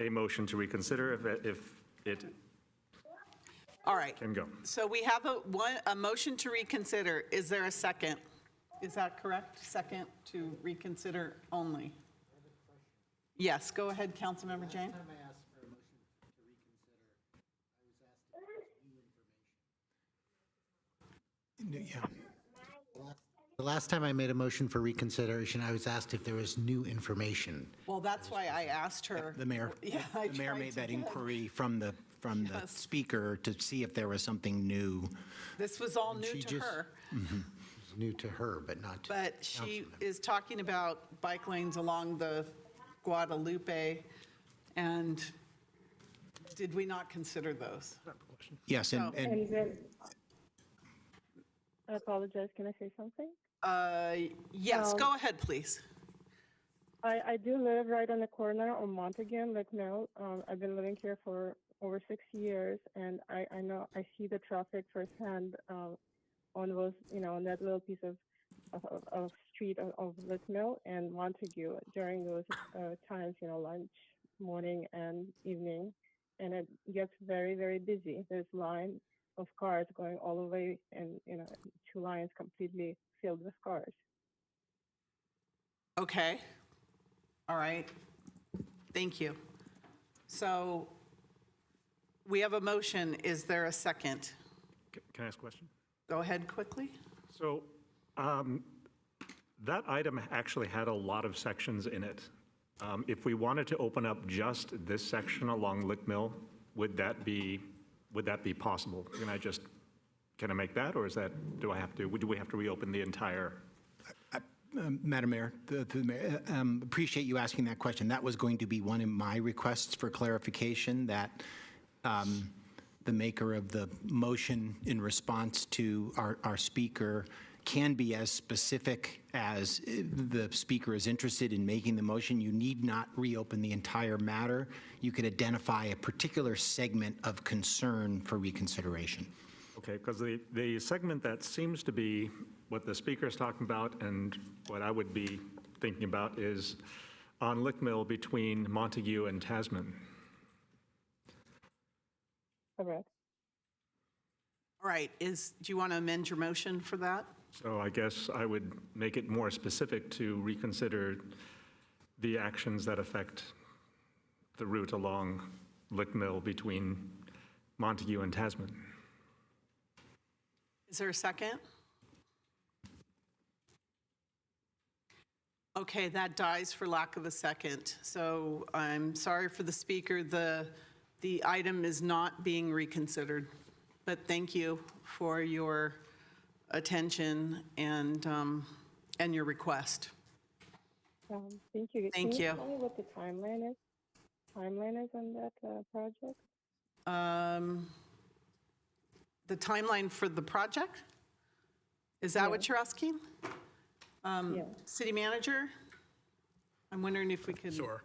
a motion to reconsider if it All right. can go. So we have a motion to reconsider. Is there a second? Is that correct? Second to reconsider only? Yes, go ahead, Councilmember Jane. Yeah. The last time I made a motion for reconsideration, I was asked if there was new information. Well, that's why I asked her. The mayor, Yeah, the mayor made that inquiry from the Yes. speaker to see if there was something new. This was all new She to just- her. New to her, but not to But she councilmembers. is talking about bike lanes along the Guadalupe, and did we not consider those? Yes, and And then, I apologize. Can I say something? Yes, go ahead, please. I do live right on the corner of Montague and Lick Mill. I've been living here for over 6 years, and I know I see the traffic firsthand on those, on that little piece of street of Litmill and Montague during those times, lunch, morning, and evening, and it gets very, very busy. There's line of cars going all the way, and 2 lines completely filled with cars. Okay. All right. Thank you. So we have a motion. Is there a second? Can I ask a question? Go ahead quickly. So that item actually had a lot of sections in it. If we wanted to open up just this section along Lick Mill, would that be possible? Can I make that, or do we have to reopen the entire? Madam Mayor, appreciate you asking that question. That was going to be one of my requests for clarification, that the maker of the motion in response to our speaker can be as specific as the speaker is interested in making the motion. You need not reopen the entire matter. You could identify a particular segment of concern for reconsideration. Okay, because the segment that seems to be what the speaker is talking about and what I would be thinking about is on Lick Mill between Montague and Tasman. Correct. All right. Do you want to amend your motion for that? So I guess I would make it more specific to reconsider the actions that affect the route along Lick Mill between Montague and Tasman. Is there a second? Okay, that dies for lack of a second. So I'm sorry for the speaker. The item is not being reconsidered. But thank you for your attention and your request. Thank you. Thank Can you. you tell me what the timeline is? Timeline is on that project? The timeline for the project? Is that what you're asking? Yeah. City manager? I'm wondering if we could. Sure.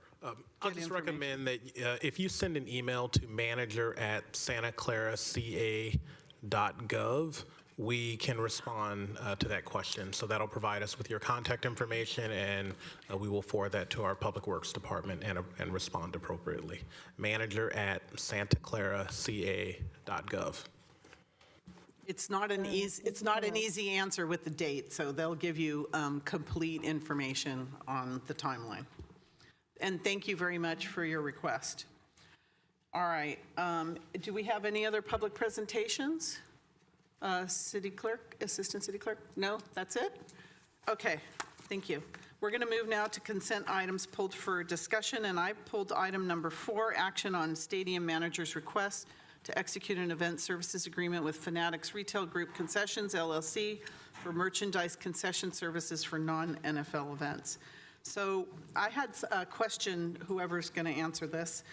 I'll just recommend that if you send an email to manager@santaclaraca.gov, we can respond to that question. So that'll provide us with your contact information, and we will forward that to our Public Works Department and respond appropriately. Manager@santaclaraca.gov. It's not an easy answer with the date, so they'll give you complete information on the timeline. And thank you very much for your request. All right, do we have any other public presentations? City Clerk, Assistant City Clerk? No, that's it? Okay, thank you. We're going to move now to consent items pulled for discussion, and I pulled item number 4, action on stadium manager's request to execute an event services agreement with Fanatics Retail Group Concessions, LLC, for merchandise concession services for non-NFL events. So I had a question, whoever's going to answer this.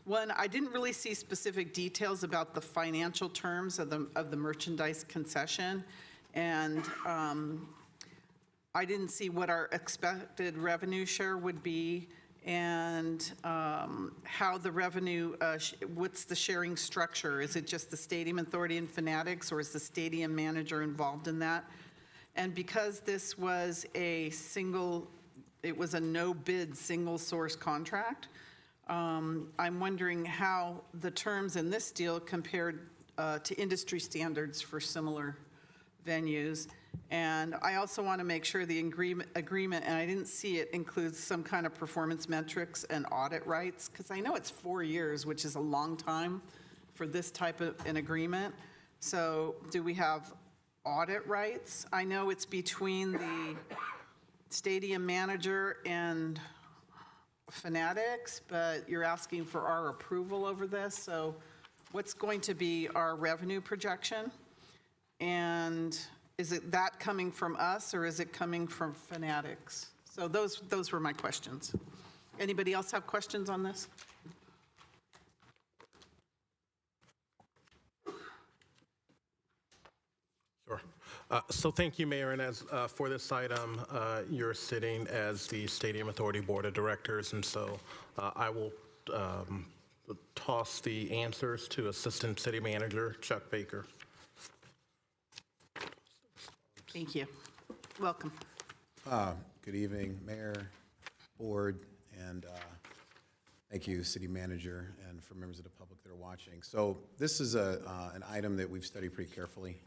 One, I didn't really see specific details about the financial terms of the merchandise concession, and I didn't see what our expected revenue share would be, and how the revenue, what's the sharing structure? Is it just the Stadium Authority and Fanatics, or is the stadium manager involved in that? And because this was it was a no-bid, single-source contract, I'm wondering how the terms in this deal compared to industry standards for similar venues. And I also want to make sure the agreement, and I didn't see it, includes some kind of performance metrics and audit rights, because I know it's 4 years, which is a long time for this type of an agreement. So do we have audit rights? I know it's between the stadium manager and Fanatics, but you're asking for our approval over this. So what's going to be our revenue projection? And is it that coming from us, or is it coming from Fanatics? So those were my questions. Anybody else have questions on this? Sure. So thank you, Mayor. And as for this item, you're sitting as the Stadium Authority Board of Directors, and so I will toss the answers to Assistant City Manager Chuck Baker. Thank you. Welcome. Good evening, Mayor, Board, and thank you, City Manager, and for members of the public that are watching. So this is an item that we've studied pretty carefully.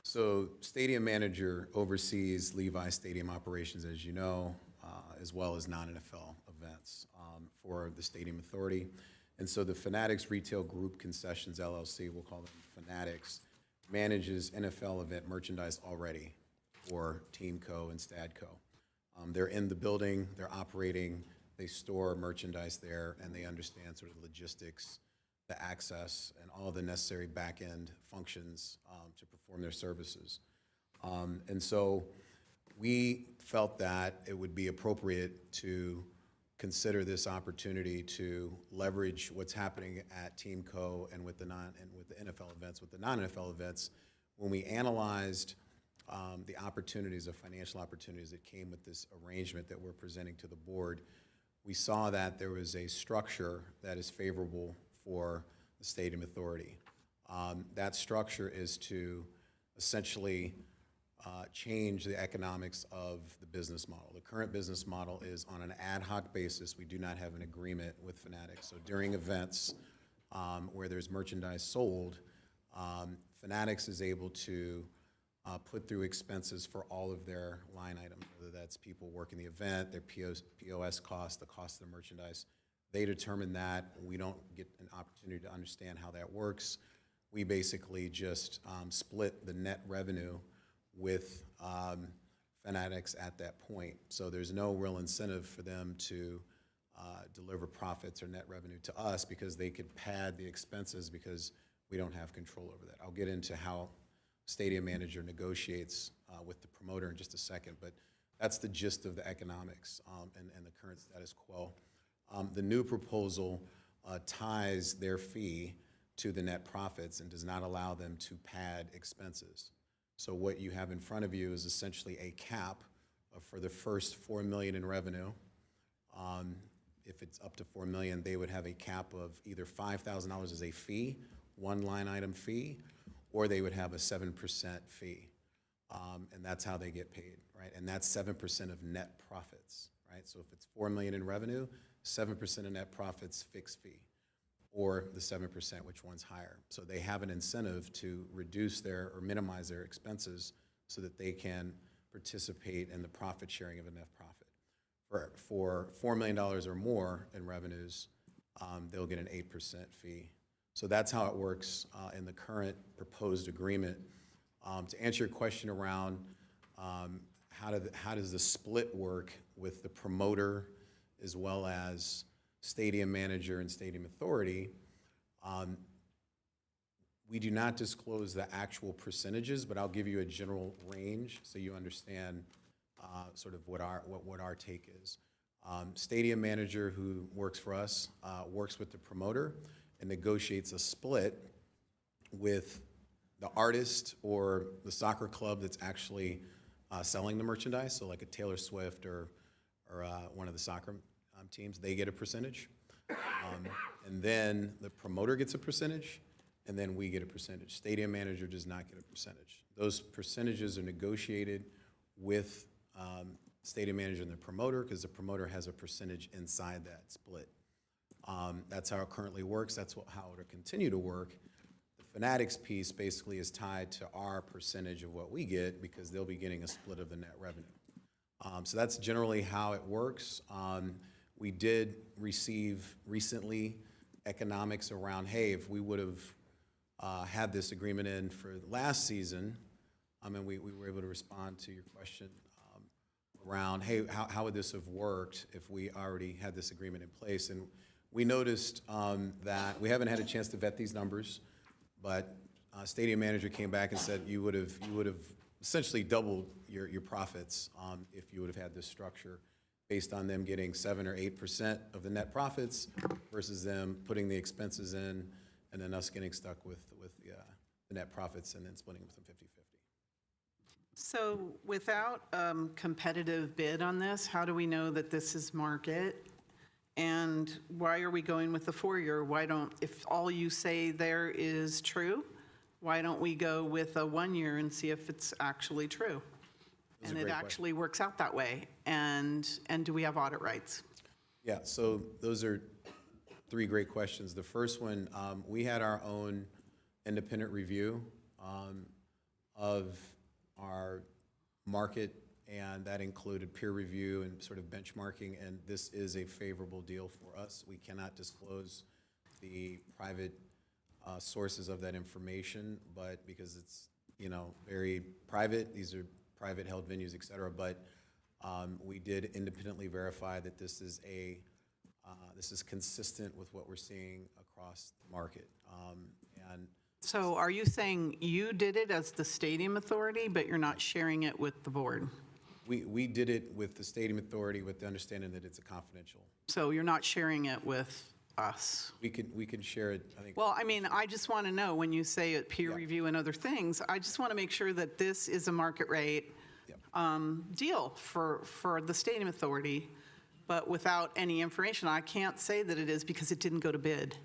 So Stadium Manager oversees Levi Stadium operations, as you know, as well as non-NFL events for the Stadium Authority. And so the Fanatics Retail Group Concessions LLC, we'll call them Fanatics, manages NFL event merchandise already for Team Co. and Stad Co. They're in the building, they're operating, they store merchandise there, and they understand sort of logistics, the access, and all the necessary back-end functions to perform their services. And so we felt that it would be appropriate to consider this opportunity to leverage what's happening at Team Co. and with the NFL events, with the non-NFL events, when we analyzed the opportunities, the financial opportunities that came with this arrangement that we're presenting to the board. We saw that there was a structure that is favorable for the Stadium Authority. That structure is to essentially change the economics of the business model. The current business model is on an ad hoc basis. We do not have an agreement with Fanatics. So during events where there's merchandise sold, Fanatics is able to put through expenses for all of their line items, whether that's people working the event, their POS costs, the cost of the merchandise. They determine that. We don't get an opportunity to understand how that works. We basically just split the net revenue with Fanatics at that point. So there's no real incentive for them to deliver profits or net revenue to us because they could pad the expenses because we don't have control over that. I'll get into how Stadium Manager negotiates with the promoter in just a second, but that's the gist of the economics and the current status quo. The new proposal ties their fee to the net profits and does not allow them to pad expenses. So what you have in front of you is essentially a cap for the first $4 million in revenue. If it's up to $4 million, they would have a cap of either $5,000 as a fee, one line item fee, or they would have a 7% fee. And that's how they get paid, right? And that's 7% of net profits, right? So if it's $4 million in revenue, 7% of net profits fixed fee, or the 7%, which one's higher. So they have an incentive to reduce their or minimize their expenses so that they can participate in the profit sharing of a net profit. For $4 million or more in revenues, they'll get an 8% fee. So that's how it works in the current proposed agreement. To answer your question around how does the split work with the promoter as well as Stadium Manager and Stadium Authority, we do not disclose the actual percentages, but I'll give you a general range so you understand sort of what our take is. Stadium Manager, who works for us, works with the promoter and negotiates a split with the artist or the soccer club that's actually selling the merchandise, so like a Taylor Swift or one of the soccer teams, they get a percentage. And then the promoter gets a percentage, and then we get a percentage. Stadium Manager does not get a percentage. Those percentages are negotiated with Stadium Manager and the promoter because the promoter has a percentage inside that split. That's how it currently works. That's how it'll continue to work. The Fanatics piece basically is tied to our percentage of what we get because they'll be getting a split of the net revenue. So that's generally how it works. We did receive recently economics around, hey, if we would have had this agreement in for last season, we were able to respond to your question around, hey, how would this have worked if we already had this agreement in place? And we noticed that we haven't had a chance to vet these numbers, but Stadium Manager came back and said you would have essentially doubled your profits if you would have had this structure based on them getting 7 or 8% of the net profits versus them putting the expenses in and then us getting stuck with the net profits and then splitting with them 50-50. So without competitive bid on this, how do we know that this is market? And why are we going with the 4-year? Why don't, if all you say there is true, why don't we go with a 1-year and see if it's actually true? And it actually works out that way. And do we have audit rights? Yeah, so those are 3 great questions. The first one, we had our own independent review of our market, and that included peer review and sort of benchmarking, and this is a favorable deal for us. We cannot disclose the private sources of that information, but because it's, you know, very private, these are private held venues, et cetera, but we did independently verify that this is consistent with what we're seeing across the market. And So are you saying you did it as the stadium authority, but you're not sharing it with the board? we did it with the stadium authority with the understanding that it's a confidential. So you're not sharing it with us? We can share it, I think. Well, I mean, I just want to know, when you say peer review and other things, I just want to make sure that this is a market rate deal for the stadium authority, but without any information. I can't say that it is because it didn't go to bid.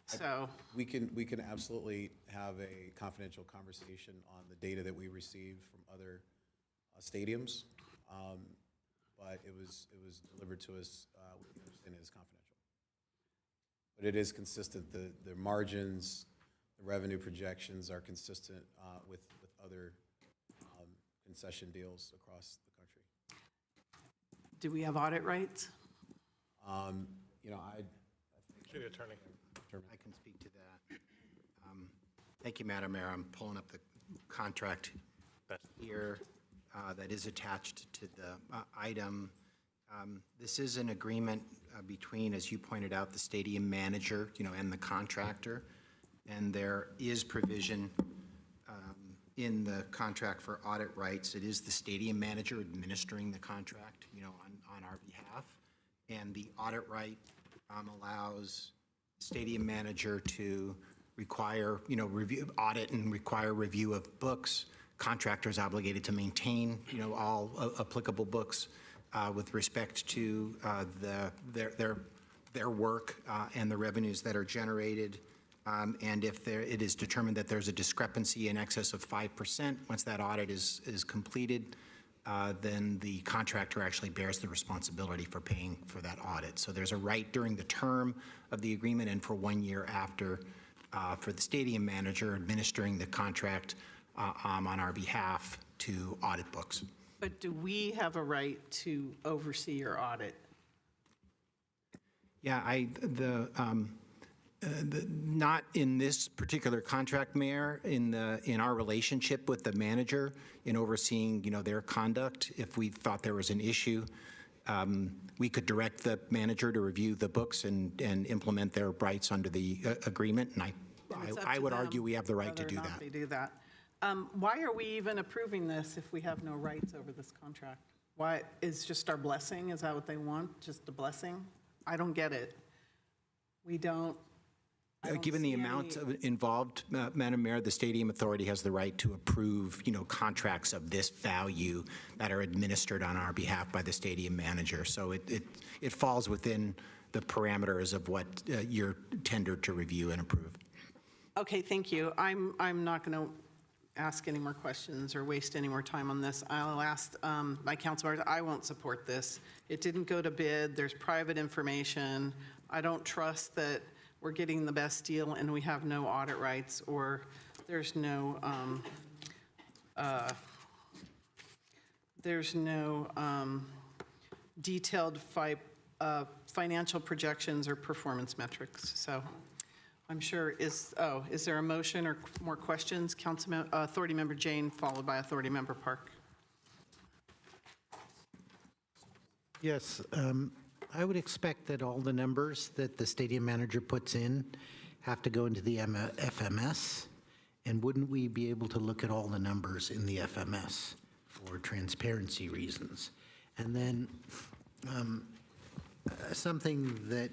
So We can absolutely have a confidential conversation on the data that we received from other stadiums, but it was delivered to us with the understanding it's confidential. But it is consistent. The margins, the revenue projections are consistent with other concession deals across the country. do we have audit rights? You know, I think City Attorney. I can speak to that. Thank you, Madam Mayor. I'm pulling up the contract here that is attached to the item. This is an agreement between, as you pointed out, the stadium manager, and the contractor. And there is provision in the contract for audit rights. It is the stadium manager administering the contract, on our behalf. And the audit right allows stadium manager to require, audit and require review of books. Contractors obligated to maintain, all applicable books with respect to their work and the revenues that are generated. And if it is determined that there's a discrepancy in excess of 5%, once that audit is completed, then the contractor actually bears the responsibility for paying for that audit. So there's a right during the term of the agreement and for 1 year after for the stadium manager administering the contract on our behalf to audit books. But do we have a right to oversee your audit? Yeah, not in this particular contract, Mayor, in our relationship with the manager in overseeing, their conduct. If we thought there was an issue, we could direct the manager to review the books and implement their rights under the agreement. And I would argue we have the right to do that. They do that. Why are we even approving this if we have no rights over this contract? Why is just our blessing? Is that what they want? Just a blessing? I don't get it. We don't. Given the amount involved, Madam Mayor, the Stadium Authority has the right to approve, contracts of this value that are administered on our behalf by the stadium manager. So it falls within the parameters of what you're tendered to review and approve. Okay, thank you. I'm not going to ask any more questions or waste any more time on this. I'll ask my council members. I won't support this. It didn't go to bid. There's private information. I don't trust that we're getting the best deal and we have no audit rights, or there's no detailed financial projections or performance metrics. So I'm sure, is there a motion or more questions? Authority Member Jane, followed by Authority Member Park. Yes, I would expect that all the numbers that the stadium manager puts in have to go into the FMS. And wouldn't we be able to look at all the numbers in the FMS for transparency reasons? And then something that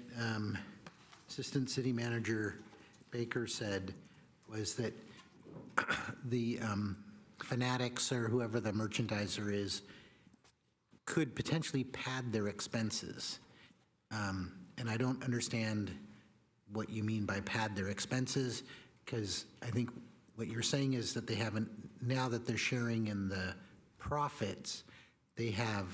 Assistant City Manager Baker said was that the Fanatics or whoever the merchandiser is could potentially pad their expenses. And I don't understand what you mean by pad their expenses, because I think what you're saying is that they haven't, now that they're sharing in the profits, they have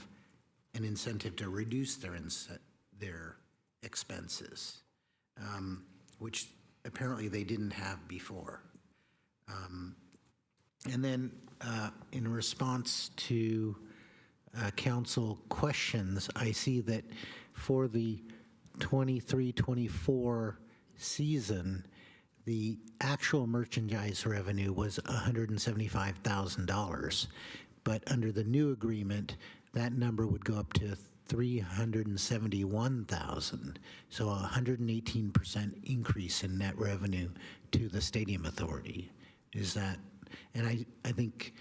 an incentive to reduce their expenses, which apparently they didn't have before. And then in response to council questions, I see that for the 23-24 season, the actual merchandise revenue was $175,000. But under the new agreement, that number would go up to $371,000. So a 118% increase in net revenue to the Stadium Authority. Is that, and I think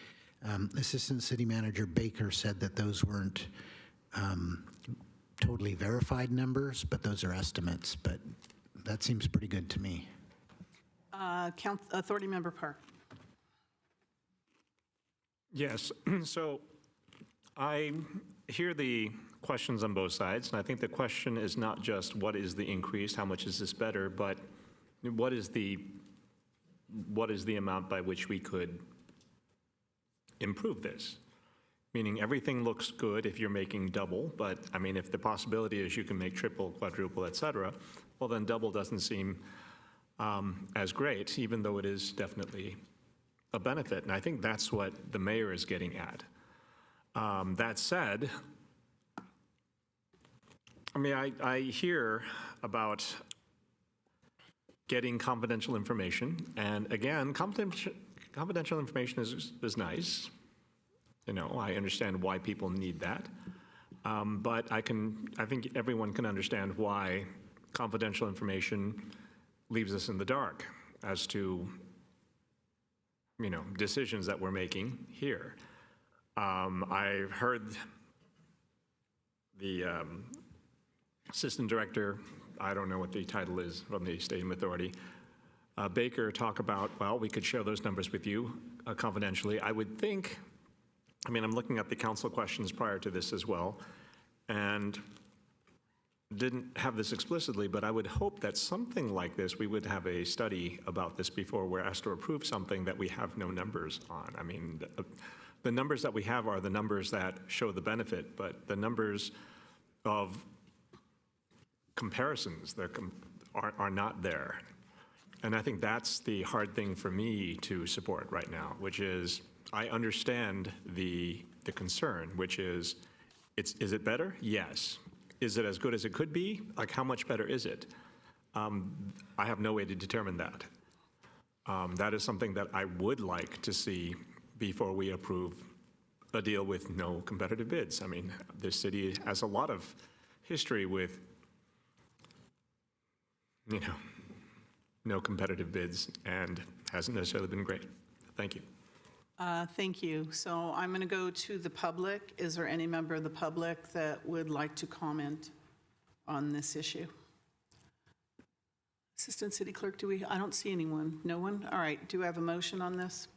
Assistant City Manager Baker said that those weren't totally verified numbers, but those are estimates. But that seems pretty good to me. Authority Member Park. Yes, so I hear the questions on both sides, and I think the question is not just what is the increase, how much is this better, but what is the amount by which we could improve this? Meaning everything looks good if you're making double, but I mean, if the possibility is you can make triple, quadruple, et cetera, well then double doesn't seem as great, even though it is definitely a benefit. And I think that's what the mayor is getting at. That said, I mean, I hear about getting confidential information, and again, confidential information is nice. You know, I understand why people need that, but I think everyone can understand why confidential information leaves us in the dark as to, you know, decisions that we're making here. I heard the assistant director, I don't know what the title is from the Stadium Authority, Baker talk about, well, we could share those numbers with you confidentially. I would think, I mean, I'm looking at the council questions prior to this as well, and didn't have this explicitly, but I would hope that something like this, we would have a study about this before we're asked to approve something that we have no numbers on. I mean, the numbers that we have are the numbers that show the benefit, but the numbers of comparisons that are not there. And I think that's the hard thing for me to support right now, which is I understand the concern, which is it better? Yes. Is it as good as it could be? Like, how much better is it? I have no way to determine that. That is something that I would like to see before we approve a deal with no competitive bids. I mean, this city has a lot of history with, you know, no competitive bids and hasn't necessarily been great. Thank you. Thank you. So I'm going to go to the public. Is there any member of the public that would like to comment on this issue? Assistant City Clerk, I don't see anyone. No one? All right. Do I have a motion on this?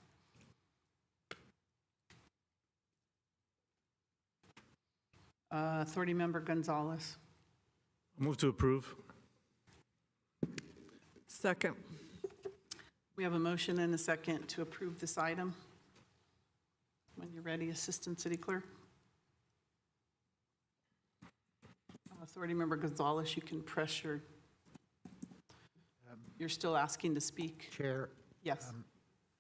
Authority Member Gonzalez. Move to approve. Second. We have a motion and a second to approve this item. When you're ready, Assistant City Clerk. Authority Member Gonzalez, you can press you're still asking to speak. Chair? Yes.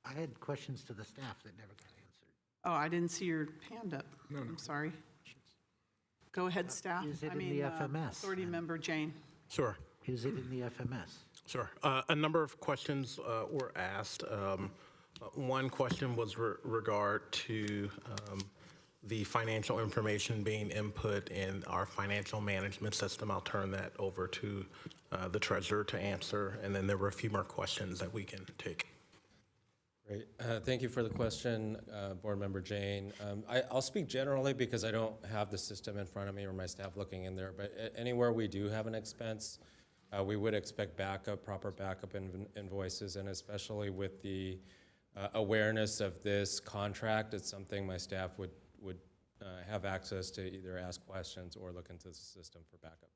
I had questions to the staff that never got answered. Oh, I didn't see your hand up. No. I'm sorry. Go ahead, staff. Is it in the FMS? Authority Member Jane. Sure. Is it in the FMS? Sure. A number of questions were asked. One question was regard to the financial information being input in our financial management system. I'll turn that over to the treasurer to answer, and then there were a few more questions that we can take. Great. Thank you for the question, Board Member Jane. I'll speak generally because I don't have the system in front of me or my staff looking in there, but anywhere we do have an expense, we would expect proper backup invoices, and especially with the awareness of this contract, it's something my staff would have access to either ask questions or look into the system for backup.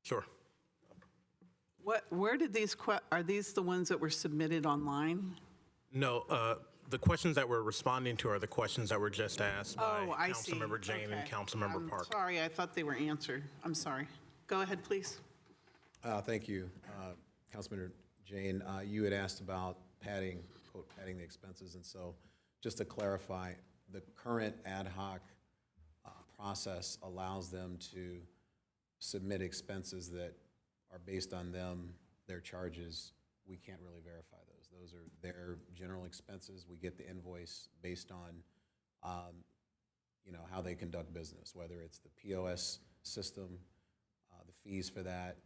Sure. Where did these, are these the ones that were submitted online? No, the questions that we're responding to are the questions that were just asked by Oh, I see. Councilmember Jane and Okay. Councilmember I'm Park. sorry, I thought they were answered. I'm sorry. Go ahead, please. Thank you, Councilmember Jane. You had asked about padding, quote, padding the expenses, and so just to clarify, the current ad hoc process allows them to submit expenses that are based on them, their charges. We can't really verify those. Those are their general expenses. We get the invoice based on, how they conduct business, whether it's the POS system, the fees for that,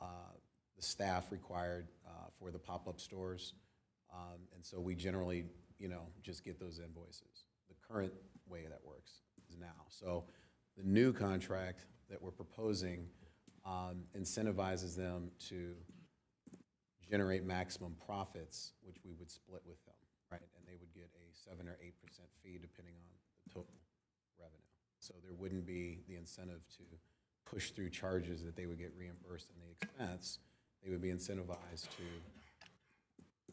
the staff required for the pop-up stores. And so we generally, just get those invoices. The current way that works is now. So the new contract that we're proposing incentivizes them to generate maximum profits, which we would split with them, right? And they would get a 7 or 8% fee depending on the total revenue. So there wouldn't be the incentive to push through charges that they would get reimbursed in the expense. They would be incentivized to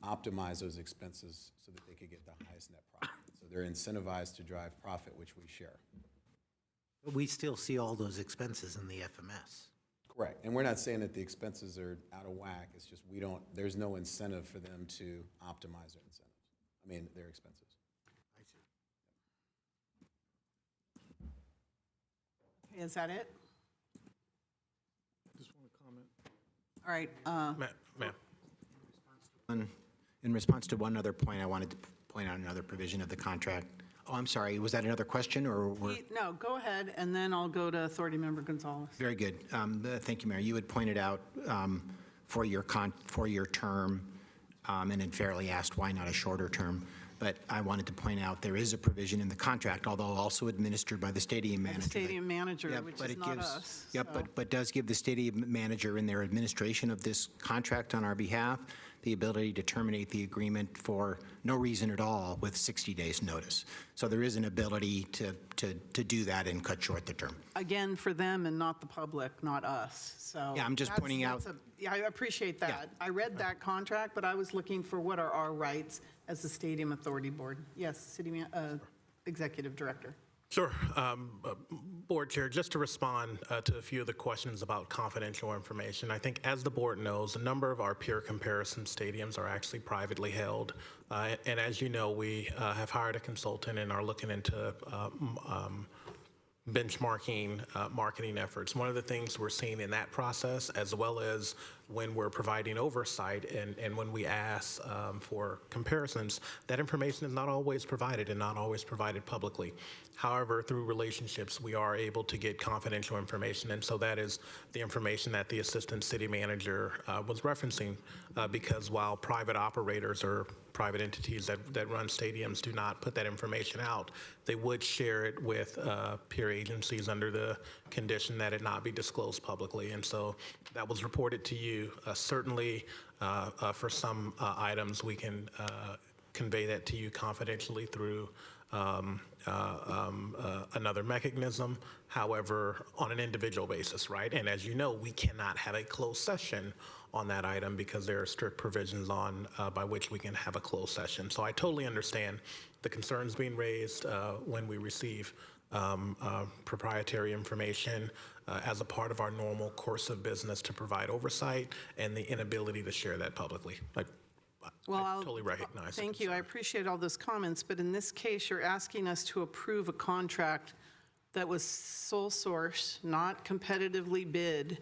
optimize those expenses so that they could get the highest net profit. So they're incentivized to drive profit, which we share. But we still see all those expenses in the FMS. Correct. And we're not saying that the expenses are out of whack. It's just there's no incentive for them to optimize their expenses. I see. Okay, is that it? Just want to comment. All right. Ma'am. In response to one other point, I wanted to point out another provision of the contract. Oh, I'm sorry, was that another question, or were? No, go ahead, and then I'll go to Authority Member Gonzalez. Very good. Thank you, Mayor. You had pointed out for your term, and had fairly asked why not a shorter term. But I wanted to point out there is a provision in the contract, although also administered by the stadium manager. The stadium manager, Yeah, which but is it not gives- us. Yep, so. but does give the stadium manager in their administration of this contract on our behalf the ability to terminate the agreement for no reason at all with 60 days' notice. So there is an ability to do that and cut short the term. Again, for them and not the public, not us, so. Yeah, I'm just pointing out- Yeah, I appreciate that. Yeah. I read that contract, but I was looking for what are our rights as the Stadium Authority Board. Yes, Executive Director. Sure. Board Chair, just to respond to a few of the questions about confidential information, I think as the board knows, a number of our peer comparison stadiums are actually privately held. And as you know, we have hired a consultant and are looking into benchmarking marketing efforts. One of the things we're seeing in that process, as well as when we're providing oversight and when we ask for comparisons, that information is not always provided and not always provided publicly. However, through relationships, we are able to get confidential information, and so that is the information that the Assistant City Manager was referencing, because while private operators or private entities that run stadiums do not put that information out, they would share it with peer agencies under the condition that it not be disclosed publicly. And so that was reported to you. Certainly, for some items, we can convey that to you confidentially through another mechanism, however, on an individual basis, right? And as you know, we cannot have a closed session on that item because there are strict provisions on by which we can have a closed session. So I totally understand the concerns being raised when we receive proprietary information as a part of our normal course of business to provide oversight and the inability to share that publicly. Well, I totally recognize the Thank you. I appreciate all those comments, but in this case, you're asking us to approve a contract that was sole source, not competitively bid.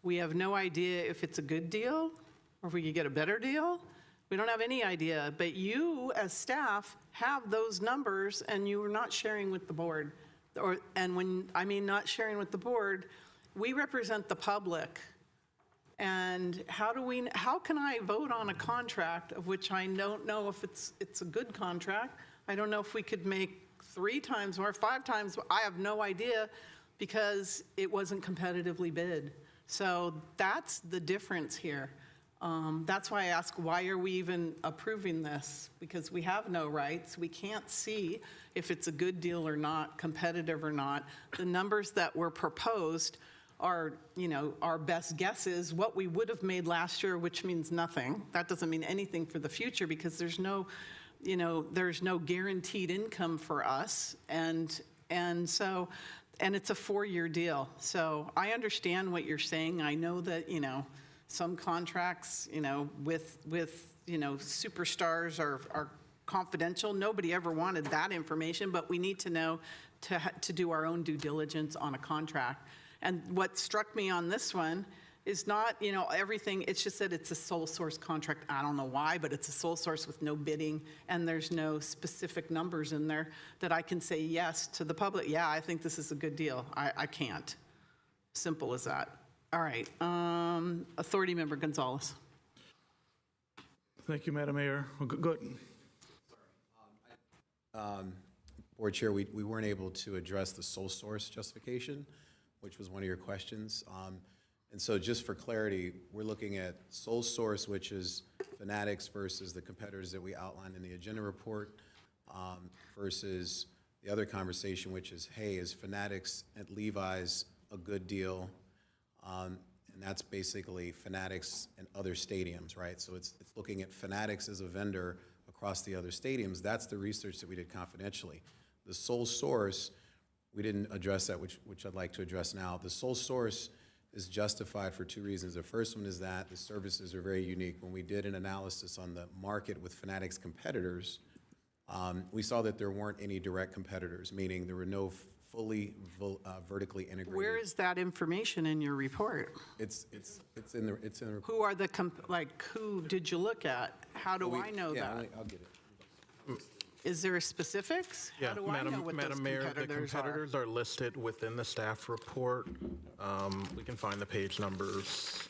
We have no idea if it's a good deal or if we could get a better deal. We don't have any idea, but you as staff have those numbers and you are not sharing with the board. And when I mean not sharing with the board, we represent the public. And how can I vote on a contract of which I don't know if it's a good contract? I don't know if we could make 3 times or 5 times. I have no idea because it wasn't competitively bid. So that's the difference here. That's why I ask, why are we even approving this? Because we have no rights. We can't see if it's a good deal or not, competitive or not. The numbers that were proposed our best guess is what we would have made last year, which means nothing. That doesn't mean anything for the future because there's no guaranteed income for us. And so, and it's a 4-year deal. So I understand what you're saying. I know that, some contracts, with superstars are confidential. Nobody ever wanted that information, but we need to know to do our own due diligence on a contract. And what struck me on this one is not, everything, it's just that it's a sole source contract. I don't know why, but it's a sole source with no bidding, and there's no specific numbers in there that I can say yes to the public. Yeah, I think this is a good deal. I can't. Simple as that. All right. Authority Member Gonzalez. Thank you, Madam Mayor. Good. Board Chair, we weren't able to address the sole source justification, which was one of your questions. And so just for clarity, we're looking at sole source, which is Fanatics versus the competitors that we outlined in the agenda report, versus the other conversation, which is, hey, is Fanatics at Levi's a good deal? And that's basically Fanatics and other stadiums, right? So it's looking at Fanatics as a vendor across the other stadiums. That's the research that we did confidentially. The sole source, we didn't address that, which I'd like to address now. The sole source is justified for 2 reasons. The first one is that the services are very unique. When we did an analysis on the market with Fanatics competitors, we saw that there weren't any direct competitors, meaning there were no fully vertically integrated. Where is that information in your report? It's in the report. Who are the, who did you look at? How do I know that? I'll get it. Is there specifics? Yeah, How do I know what Madam those Mayor, the competitors competitors are listed within the staff report. We can find the page numbers.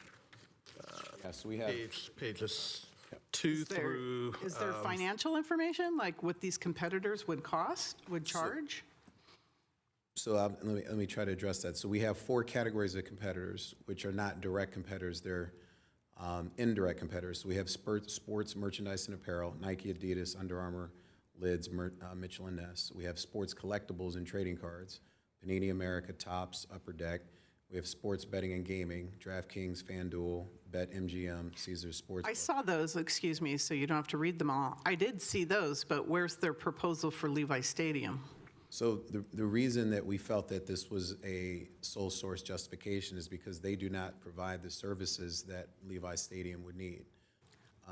Yes, we have. Pages 2 through. Is there financial information, like what these competitors would cost, would charge? So let me try to address that. So we have 4 categories of competitors, which are not direct competitors. They're indirect competitors. So we have sports merchandise and apparel, Nike, Adidas, Under Armour, Lids, Mitchell & Ness. We have sports collectibles and trading cards, Panini America, Topps, Upper Deck. We have sports betting and gaming, DraftKings, FanDuel, BetMGM, Caesars Sports. I saw those, excuse me, so you don't have to read them all. I did see those, but where's their proposal for Levi Stadium? So the reason that we felt that this was a sole source justification is because they do not provide the services that Levi Stadium would need.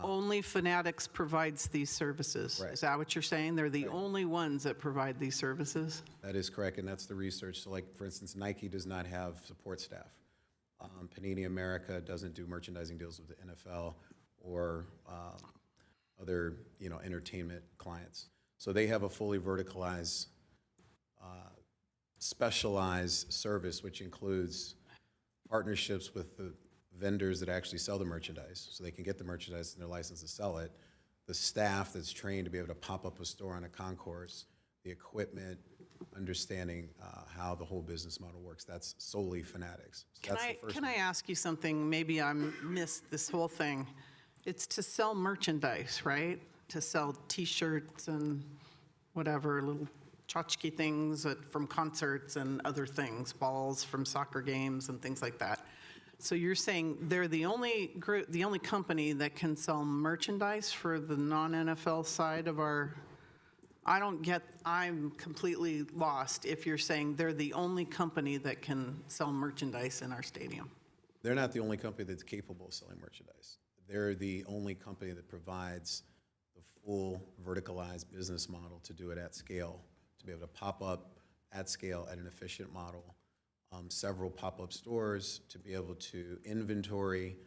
Only Fanatics provides these services. Right. Is that what you're saying? They're the only ones that provide these services? That is correct, and that's the research. So like, for instance, Nike does not have support staff. Panini America doesn't do merchandising deals with the NFL or other, entertainment clients. So they have a fully verticalized, specialized service, which includes partnerships with the vendors that actually sell the merchandise, so they can get the merchandise and they're licensed to sell it, the staff that's trained to be able to pop up a store on a concourse, the equipment, understanding how the whole business model works. That's solely Fanatics. So that's the first Can I ask you something? Maybe I missed this whole thing. It's to sell merchandise, right? To sell T-shirts and whatever, little tchotchke things from concerts and other things, balls from soccer games and things like that. So you're saying they're the only group, the only company that can sell merchandise for the non-NFL side of our, I'm completely lost if you're saying they're the only company that can sell merchandise in our stadium. They're not the only company that's capable of selling merchandise. They're the only company that provides the full verticalized business model to do it at scale, to be able to pop up at scale at an efficient model. Several pop-up stores, to be able to inventory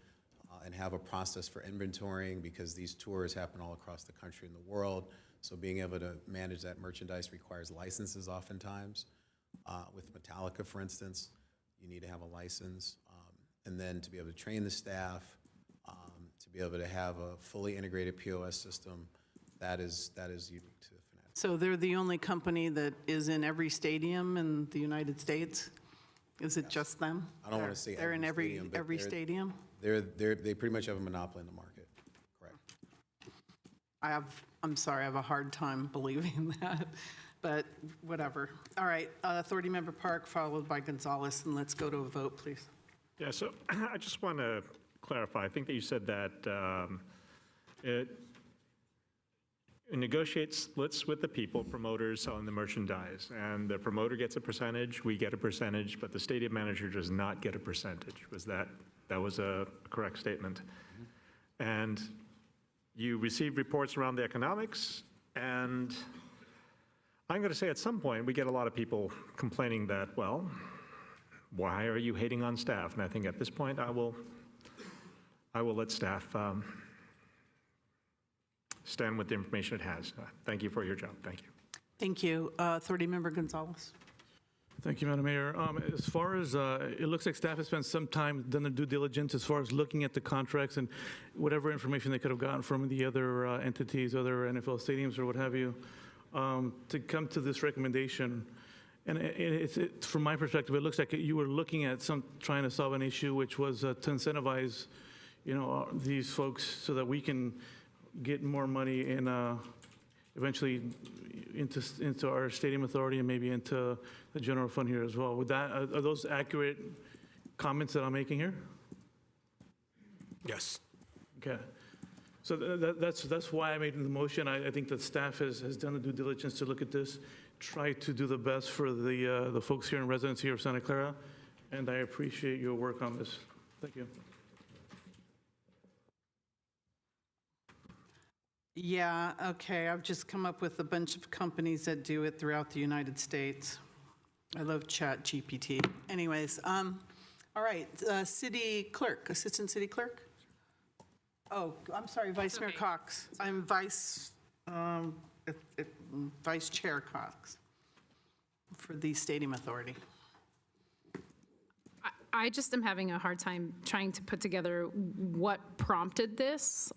and have a process for inventorying, because these tours happen all across the country and the world. So being able to manage that merchandise requires licenses oftentimes. With Metallica, for instance, you need to have a license. And then to be able to train the staff, to be able to have a fully integrated POS system, that is unique to Fanatics. So they're the only company that is in every stadium in the United States? Is it just them? I don't want to say they're in every stadium, but stadium? They pretty much have a monopoly in the market. Correct. I'm sorry, I have a hard time believing that. but whatever. All right, Authority Member Park, followed by Gonzalez, and let's go to a vote, please. Yeah, so I just want to clarify. I think that you said that it negotiates splits with the people, promoters selling the merchandise, and the promoter gets a percentage, we get a percentage, but the stadium manager does not get a percentage. That was a correct statement? And you received reports around the economics, and I'm going to say at some point, we get a lot of people complaining that, well, why are you hating on staff? And I think at this point, I will let staff stand with the information it has. Thank you for your job. Thank you. Thank you. Authority Member Gonzalez. Thank you, Madam Mayor. As far as, it looks like staff has spent some time, done their due diligence as far as looking at the contracts and whatever information they could have gotten from the other entities, other NFL stadiums or what have you, to come to this recommendation. And from my perspective, it looks like you were looking at trying to solve an issue, which was to incentivize, these folks so that we can get more money in eventually into our stadium authority and maybe into the general fund here as well. Are those accurate comments that I'm making here? Yes. Okay. So that's why I made the motion. I think that staff has done the due diligence to look at this, try to do the best for the folks here in residence here of Santa Clara, and I appreciate your work on this. Thank you. Yeah, okay, I've just come up with a bunch of companies that do it throughout the United States. I love ChatGPT. Anyways, all right, City Clerk, Assistant City Clerk? Oh, I'm sorry, Vice Mayor Cox. I'm Vice Chair Cox for the Stadium Authority. I just am having a hard time trying to put together what prompted this.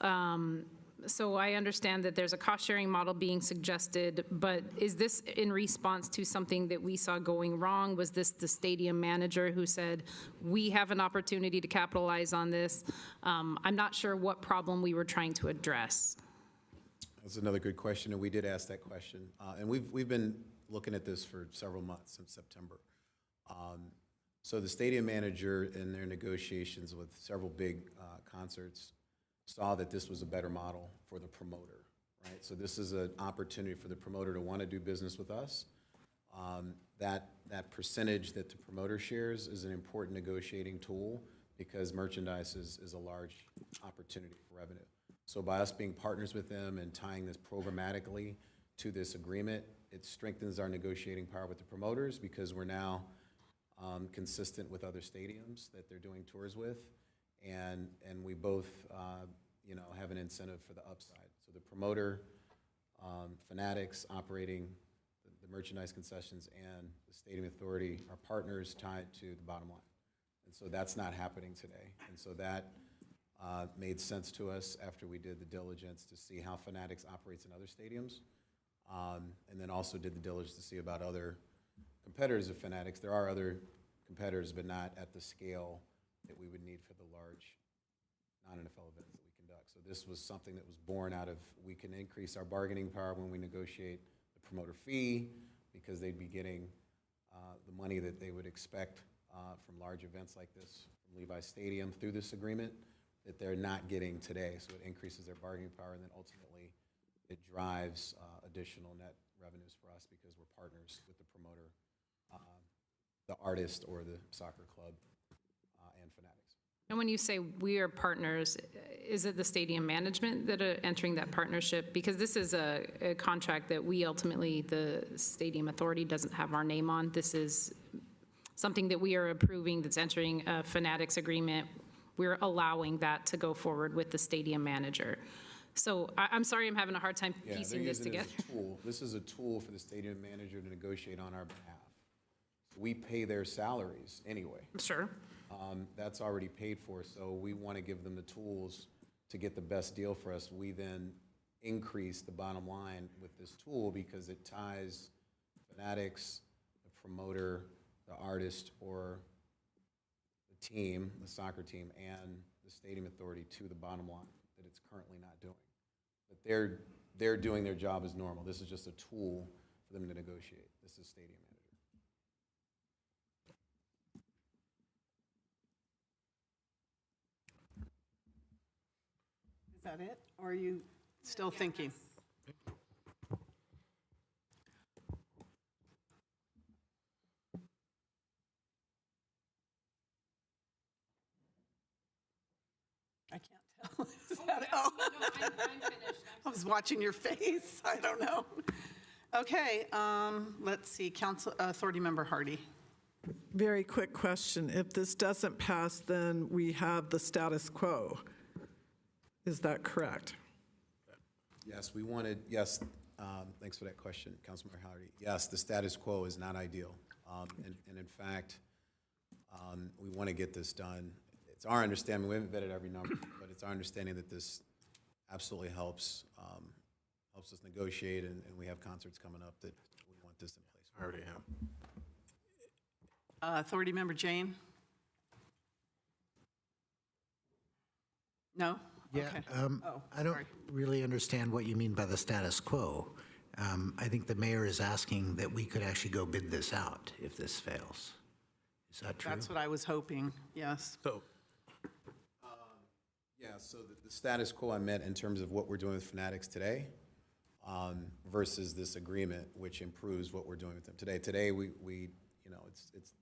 So I understand that there's a cost-sharing model being suggested, but is this in response to something that we saw going wrong? Was this the stadium manager who said, we have an opportunity to capitalize on this? I'm not sure what problem we were trying to address. That's another good question, and we did ask that question. And we've been looking at this for several months, since September. So the stadium manager in their negotiations with several big concerts saw that this was a better model for the promoter, right? So this is an opportunity for the promoter to want to do business with us. That percentage that the promoter shares is an important negotiating tool because merchandise is a large opportunity for revenue. So by us being partners with them and tying this programmatically to this agreement, it strengthens our negotiating power with the promoters because we're now consistent with other stadiums that they're doing tours with. And we both, have an incentive for the upside. So the promoter, Fanatics operating the merchandise concessions, and the Stadium Authority are partners tied to the bottom line. And so that's not happening today. And so that made sense to us after we did the diligence to see how Fanatics operates in other stadiums, and then also did the diligence to see about other competitors of Fanatics. There are other competitors, but not at the scale that we would need for the large non-NFL events that we conduct. So this was something that was born out of, we can increase our bargaining power when we negotiate the promoter fee because they'd be getting the money that they would expect from large events like this from Levi Stadium through this agreement that they're not getting today. So it increases their bargaining power, and then ultimately it drives additional net revenues for us because we're partners with the promoter, the artist, or the soccer club, and Fanatics. And when you say we are partners, is it the stadium management that are entering that partnership? Because this is a contract that we ultimately, the Stadium Authority, doesn't have our name on. This is something that we are approving that's entering a Fanatics agreement. We're allowing that to go forward with the stadium manager. So I'm sorry, I'm having a hard time piecing this together. It as a tool. This is a tool for the stadium manager to negotiate on our behalf. We pay their salaries anyway. Sure. That's already paid for, so we want to give them the tools to get the best deal for us. We then increase the bottom line with this tool because it ties Fanatics, the promoter, the artist, or the team, the soccer team, and the Stadium Authority to the bottom line that it's currently not doing. But they're doing their job as normal. This is just a tool for them to negotiate. This is stadium manager. Is that it? Or are you still thinking? I can't tell. Is that all? I'm finished. I was watching your face. I don't know. Okay, let's see. Council Authority Member Hardy. Very quick question. If this doesn't pass, then we have the status quo. Is that correct? Yes, we wanted, yes, thanks for that question, Councilmember Hardy. Yes, the status quo is not ideal. And in fact, we want to get this done. It's our understanding, we haven't vetted every number, but it's our understanding that this absolutely helps us negotiate, and we have concerts coming up that we want this in place. I already have. Authority Member Jane? No? Yeah, Okay. I don't sorry. really understand what you mean by the status quo. I think the mayor is asking that we could actually go bid this out if this fails. Is that true? That's what I was hoping, yes. So, Yeah, so the status quo I meant in terms of what we're doing with Fanatics today versus this agreement, which improves what we're doing with them today. Today, we you know, it's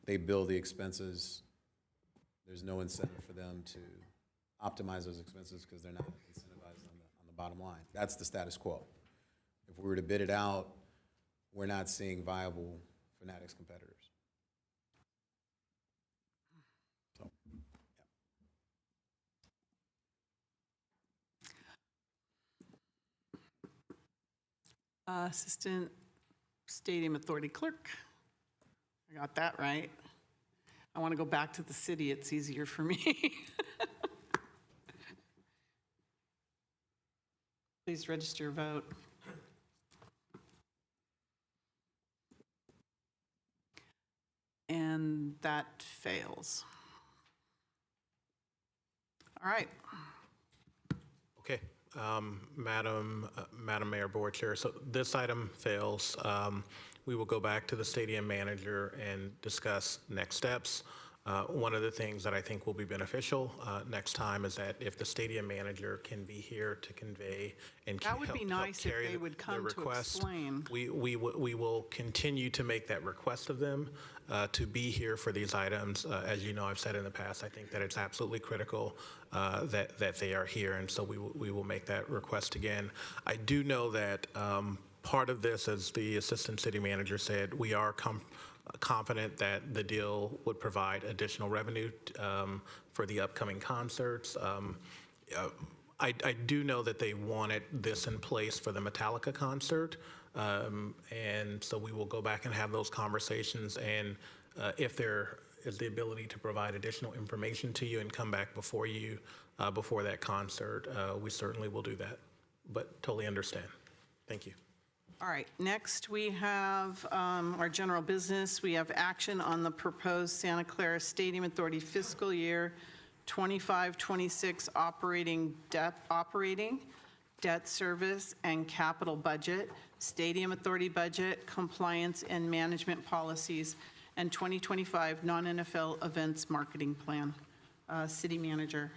they bill the expenses. There's no incentive for them to optimize those expenses because they're not incentivized on the bottom line. That's the status quo. If we were to bid it out, we're not seeing viable Fanatics competitors. So, Assistant Stadium Authority Clerk. I got that right. I want to go back to the city. It's easier for me. Please register your vote. And that fails. All right. okay, Madam Mayor, Board Chair, so this item fails. We will go back to the stadium manager and discuss next steps. One of the things that I think will be beneficial next time is that if the stadium manager can be here to convey and That would be help nice if carry they would the come to request. explain. We will continue to make that request of them to be here for these items. As you know, I've said in the past, I think that it's absolutely critical that they are here, and so we will make that request again. I do know that part of this, as the assistant city manager said, we are confident that the deal would provide additional revenue for the upcoming concerts. I do know that they wanted this in place for the Metallica concert, and so we will go back and have those conversations, and if there is the ability to provide additional information to you and come back before you, before that concert, we certainly will do that, but totally understand. Thank you. All right, next we have our general business. We have action on the proposed Santa Clara Stadium Authority fiscal year 25-26 operating, debt service, and capital budget, Stadium Authority budget, compliance and management policies, and 2025 non-NFL events marketing plan. City Manager,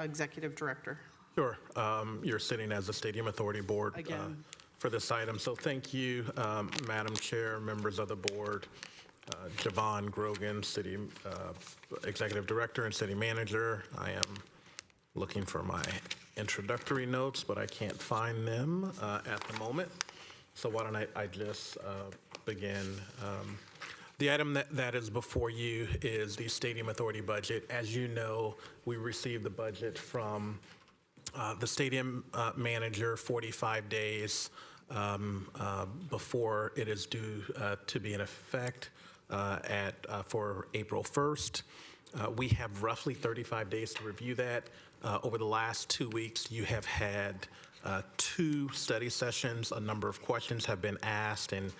Executive Director. Sure. You're sitting as the Stadium Authority Board Again. For this item. So thank you, Madam Chair, members of the board, Javon Grogan, City Executive Director and City Manager. I am looking for my introductory notes, but I can't find them at the moment. So why don't I just begin. The item that is before you is the Stadium Authority budget. As you know, we received the budget from the stadium manager 45 days before it is due to be in effect for April 1st. We have roughly 35 days to review that. Over the last 2 weeks, you have had 2 study sessions. A number of questions have been asked and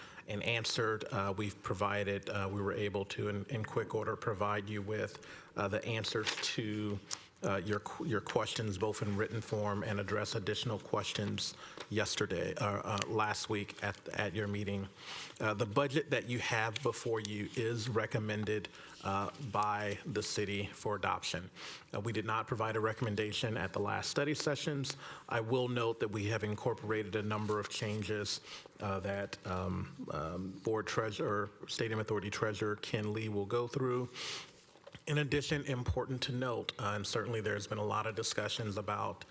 answered. We've provided, we were able to, in quick order, provide you with the answers to your questions both in written form and address additional questions last week at your meeting. The budget that you have before you is recommended by the city for adoption. We did not provide a recommendation at the last study sessions. I will note that we have incorporated a number of changes that Board Treasurer, Stadium Authority Treasurer Ken Lee will go through. In addition, important to note, and certainly there's been a lot of discussions about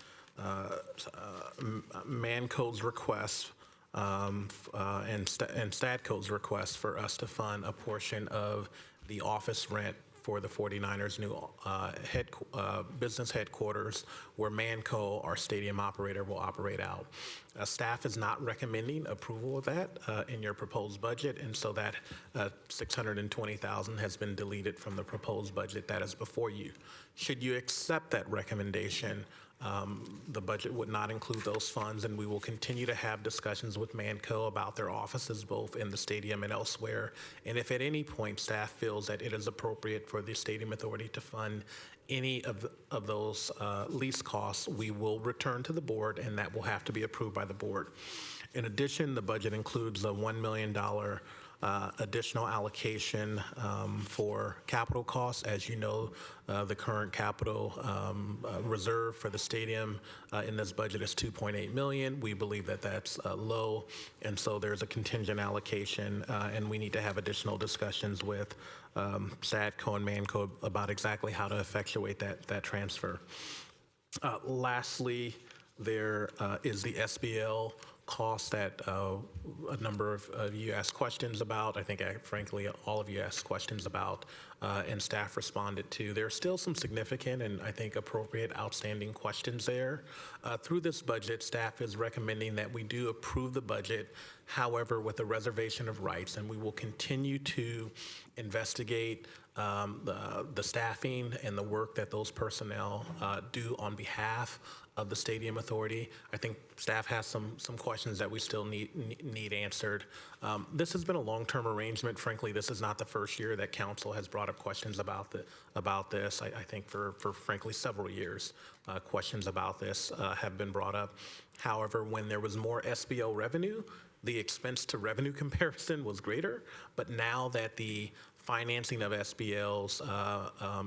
ManCo's request and STADCo's request for us to fund a portion of the office rent for the 49ers' new business headquarters, where ManCo, our stadium operator, will operate out. Staff is not recommending approval of that in your proposed budget, and so that $620,000 has been deleted from the proposed budget that is before you. Should you accept that recommendation, the budget would not include those funds, and we will continue to have discussions with ManCo about their offices both in the stadium and elsewhere. And if at any point staff feels that it is appropriate for the Stadium Authority to fund any of those lease costs, we will return to the board, and that will have to be approved by the board. In addition, the budget includes a $1 million additional allocation for capital costs. As you know, the current capital reserve for the stadium in this budget is $2.8 million. We believe that that's low, and so there's a contingent allocation, and we need to have additional discussions with STADCo and ManCo about exactly how to effectuate that transfer. Lastly, there is the SBL cost that a number of you asked questions about. I think, frankly, all of you asked questions about, and staff responded to. There are still some significant and I think appropriate outstanding questions there. Through this budget, staff is recommending that we do approve the budget, however, with a reservation of rights, and we will continue to investigate the staffing and the work that those personnel do on behalf of the Stadium Authority. I think staff has some questions that we still need answered. This has been a long-term arrangement. Frankly, this is not the first year that council has brought up questions about this. I think for frankly several years, questions about this have been brought up. However, when there was more SBO revenue, the expense to revenue comparison was greater. But now that the financing of SBLs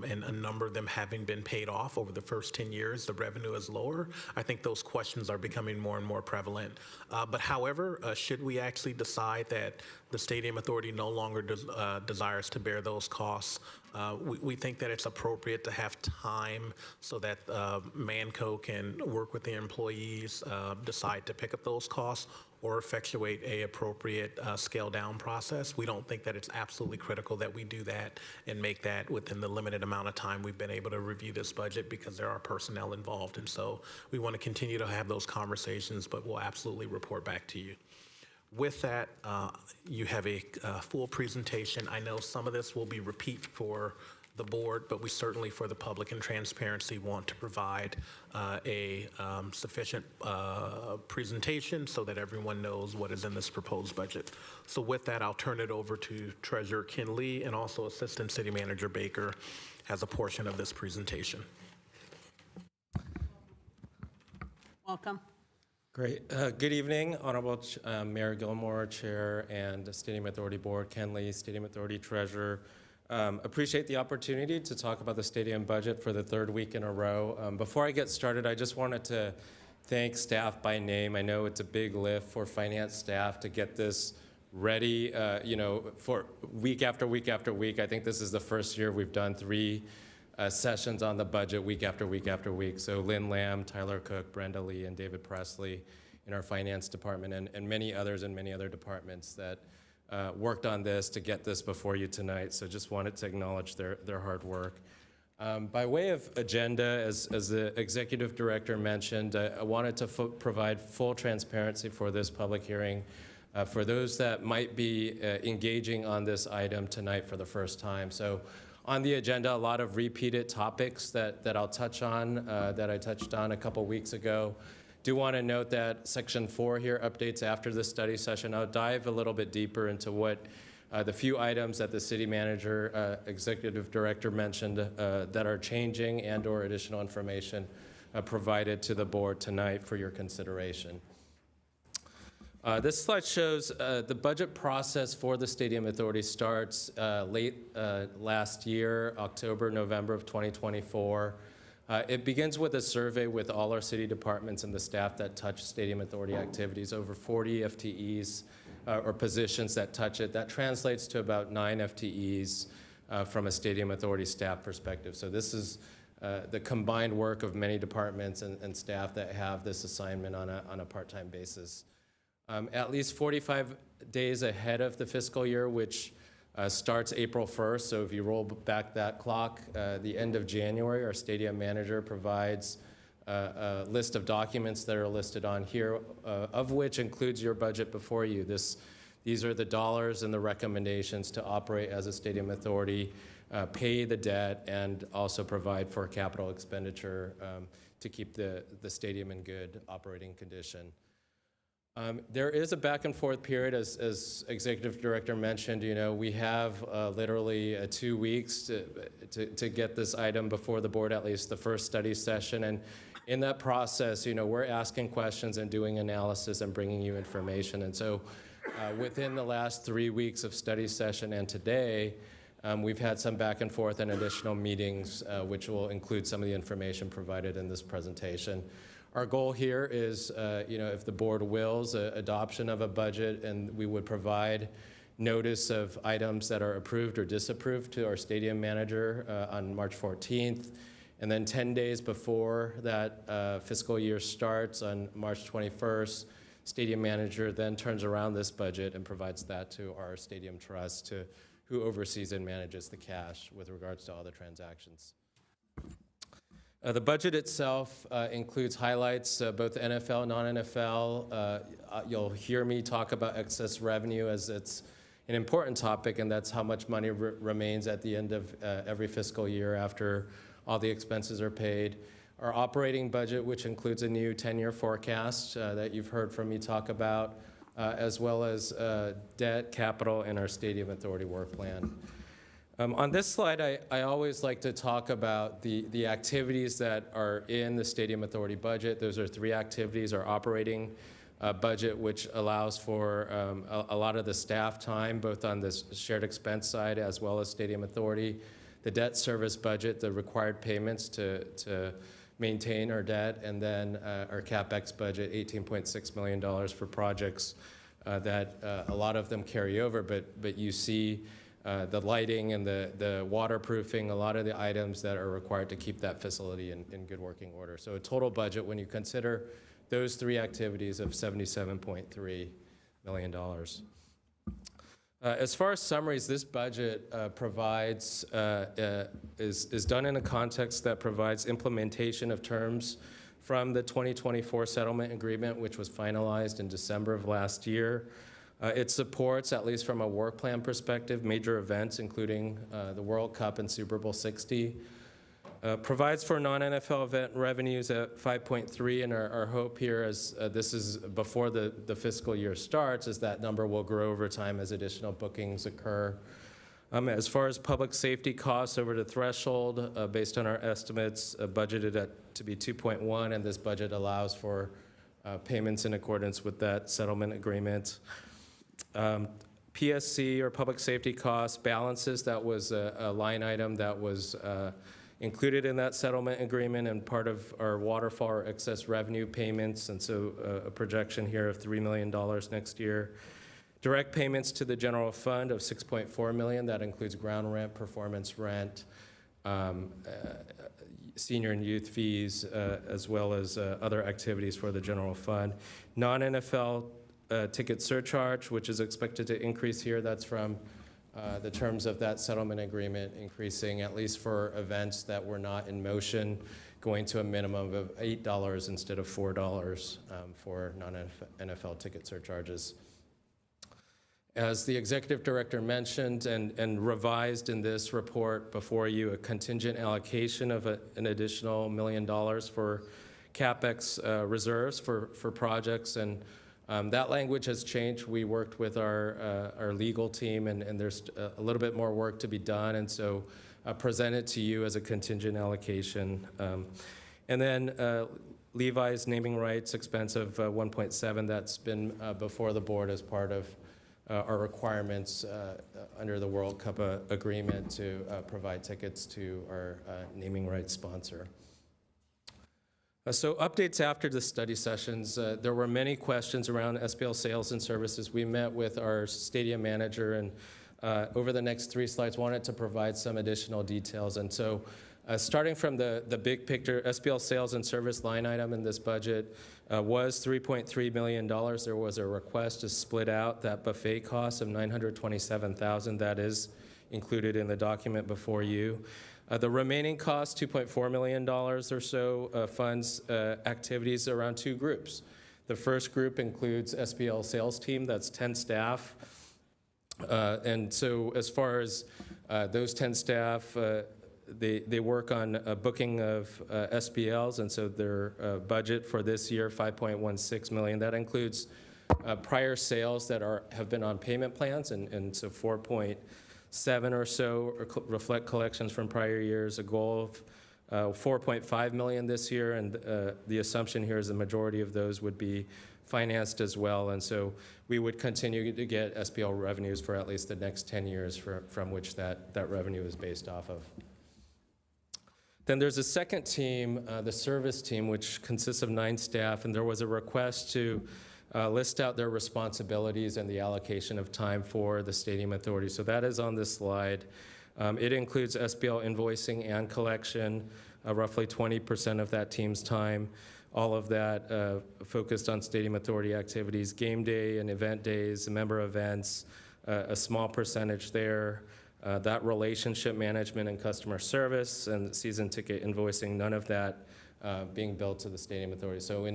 and a number of them having been paid off over the first 10 years, the revenue is lower. I think those questions are becoming more and more prevalent. But however, should we actually decide that the Stadium Authority no longer desires to bear those costs, we think that it's appropriate to have time so that ManCo can work with the employees, decide to pick up those costs, or effectuate a appropriate scale down process. We don't think that it's absolutely critical that we do that and make that within the limited amount of time we've been able to review this budget, because there are personnel involved. And so we want to continue to have those conversations, but we'll absolutely report back to you. With that, you have a full presentation. I know some of this will be repeat for the board, but we certainly, for the public and transparency, want to provide a sufficient presentation so that everyone knows what is in this proposed budget. So with that, I'll turn it over to Treasurer Ken Lee, and also Assistant City Manager Baker has a portion of this presentation. Welcome. Great. Good evening, Honorable Mayor Gilmore, Chair, and Stadium Authority Board. Ken Lee, Stadium Authority Treasurer. Appreciate the opportunity to talk about the stadium budget for the third week in a row. Before I get started, I just wanted to thank staff by name. I know it's a big lift for finance staff to get this ready, for week after week after week. I think this is the first year we've done 3 sessions on the budget week after week after week. So Lynn Lamb, Tyler Cook, Brenda Lee, and David Presley in our finance department, and many others in many other departments that worked on this to get this before you tonight. So just wanted to acknowledge their hard work. By way of agenda, as the executive director mentioned, I wanted to provide full transparency for this public hearing for those that might be engaging on this item tonight for the first time. So on the agenda, a lot of repeated topics that I'll touch on, that I touched on a couple weeks ago. Do want to note that Section 4 here, updates after the study session. I'll dive a little bit deeper into what the few items that the city manager, executive director mentioned that are changing and/or additional information provided to the board tonight for your consideration. This slide shows the budget process for the Stadium Authority starts late last year, October, November of 2024. It begins with a survey with all our city departments and the staff that touch Stadium Authority activities, over 40 FTEs or positions that touch it. That translates to about 9 FTEs from a Stadium Authority staff perspective. So this is the combined work of many departments and staff that have this assignment on a part-time basis. At least 45 days ahead of the fiscal year, which starts April 1st. So if you roll back that clock, the end of January, our stadium manager provides a list of documents that are listed on here, of which includes your budget before you. These are the dollars and the recommendations to operate as a stadium authority, pay the debt, and also provide for capital expenditure to keep the stadium in good operating condition. There is a back and forth period, as Executive Director mentioned. We have literally 2 weeks to get this item before the board, at least the first study session. And in that process, we're asking questions and doing analysis and bringing you information. And so within the last 3 weeks of study session and today, we've had some back and forth and additional meetings, which will include some of the information provided in this presentation. Our goal here is, if the board wills, adoption of a budget, and we would provide notice of items that are approved or disapproved to our stadium manager on March 14th. And then 10 days before that fiscal year starts on March 21st, stadium manager then turns around this budget and provides that to our stadium trust, who oversees and manages the cash with regards to all the transactions. The budget itself includes highlights, both NFL and non-NFL. You'll hear me talk about excess revenue as it's an important topic, and that's how much money remains at the end of every fiscal year after all the expenses are paid. Our operating budget, which includes a new 10-year forecast that you've heard from me talk about, as well as debt, capital, and our Stadium Authority work plan. On this slide, I always like to talk about the activities that are in the Stadium Authority budget. Those are 3 activities: our operating budget, which allows for a lot of the staff time, both on the shared expense side as well as Stadium Authority; the debt service budget, the required payments to maintain our debt; and then our CapEx budget, $18.6 million for projects that a lot of them carry over, but you see the lighting and the waterproofing, a lot of the items that are required to keep that facility in good working order. So a total budget, when you consider those 3 activities, of $77.3 million. As far as summaries, this budget provides, is done in a context that provides implementation of terms from the 2024 settlement agreement, which was finalized in December of last year. It supports, at least from a work plan perspective, major events, including the World Cup and Super Bowl 60. Provides for non-NFL event revenues at 5.3, and our hope here, as this is before the fiscal year starts, is that number will grow over time as additional bookings occur. As far as public safety costs over the threshold, based on our estimates, budgeted to be 2.1, and this budget allows for payments in accordance with that settlement agreement. PSC, or public safety costs, balances, that was a line item that was included in that settlement agreement and part of our waterfall or excess revenue payments, and so a projection here of $3 million next year. Direct payments to the general fund of $6.4 million. That includes ground rent, performance rent, senior and youth fees, as well as other activities for the general fund. Non-NFL ticket surcharge, which is expected to increase here. That's from the terms of that settlement agreement increasing, at least for events that were not in motion, going to a minimum of $8 instead of $4 for non-NFL ticket surcharges. As the executive director mentioned and revised in this report before you, a contingent allocation of an additional $1 million for CapEx reserves for projects and That language has changed. We worked with our legal team, and there's a little bit more work to be done, and so present it to you as a contingent allocation. And then Levi's naming rights expense of 1.7, that's been before the board as part of our requirements under the World Cup agreement to provide tickets to our naming rights sponsor. So updates after the study sessions. There were many questions around SPL sales and services. We met with our stadium manager, and over the next 3 slides wanted to provide some additional details. And so starting from the big picture, SPL sales and service line item in this budget was $3.3 million. There was a request to split out that buffet cost of $927,000. That is included in the document before you. The remaining cost, $2.4 million or so, funds activities around 2 groups. The first group includes SPL sales team, that's 10 staff. And so as far as those 10 staff, they work on booking of SPLs, and so their budget for this year, $5.16 million. That includes prior sales that have been on payment plans, and so 4.7 or so reflect collections from prior years, a goal of 4.5 million this year, and the assumption here is the majority of those would be financed as well, and so we would continue to get SPL revenues for at least the next 10 years from which that revenue is based off of. Then there's a second team, the service team, which consists of 9 staff, and there was a request to list out their responsibilities and the allocation of time for the Stadium Authority. So that is on this slide. It includes SPL invoicing and collection, roughly 20% of that team's time. All of that focused on Stadium Authority activities, game day and event days, member events, a small percentage there. That relationship management and customer service and season ticket invoicing, none of that being billed to the Stadium Authority. So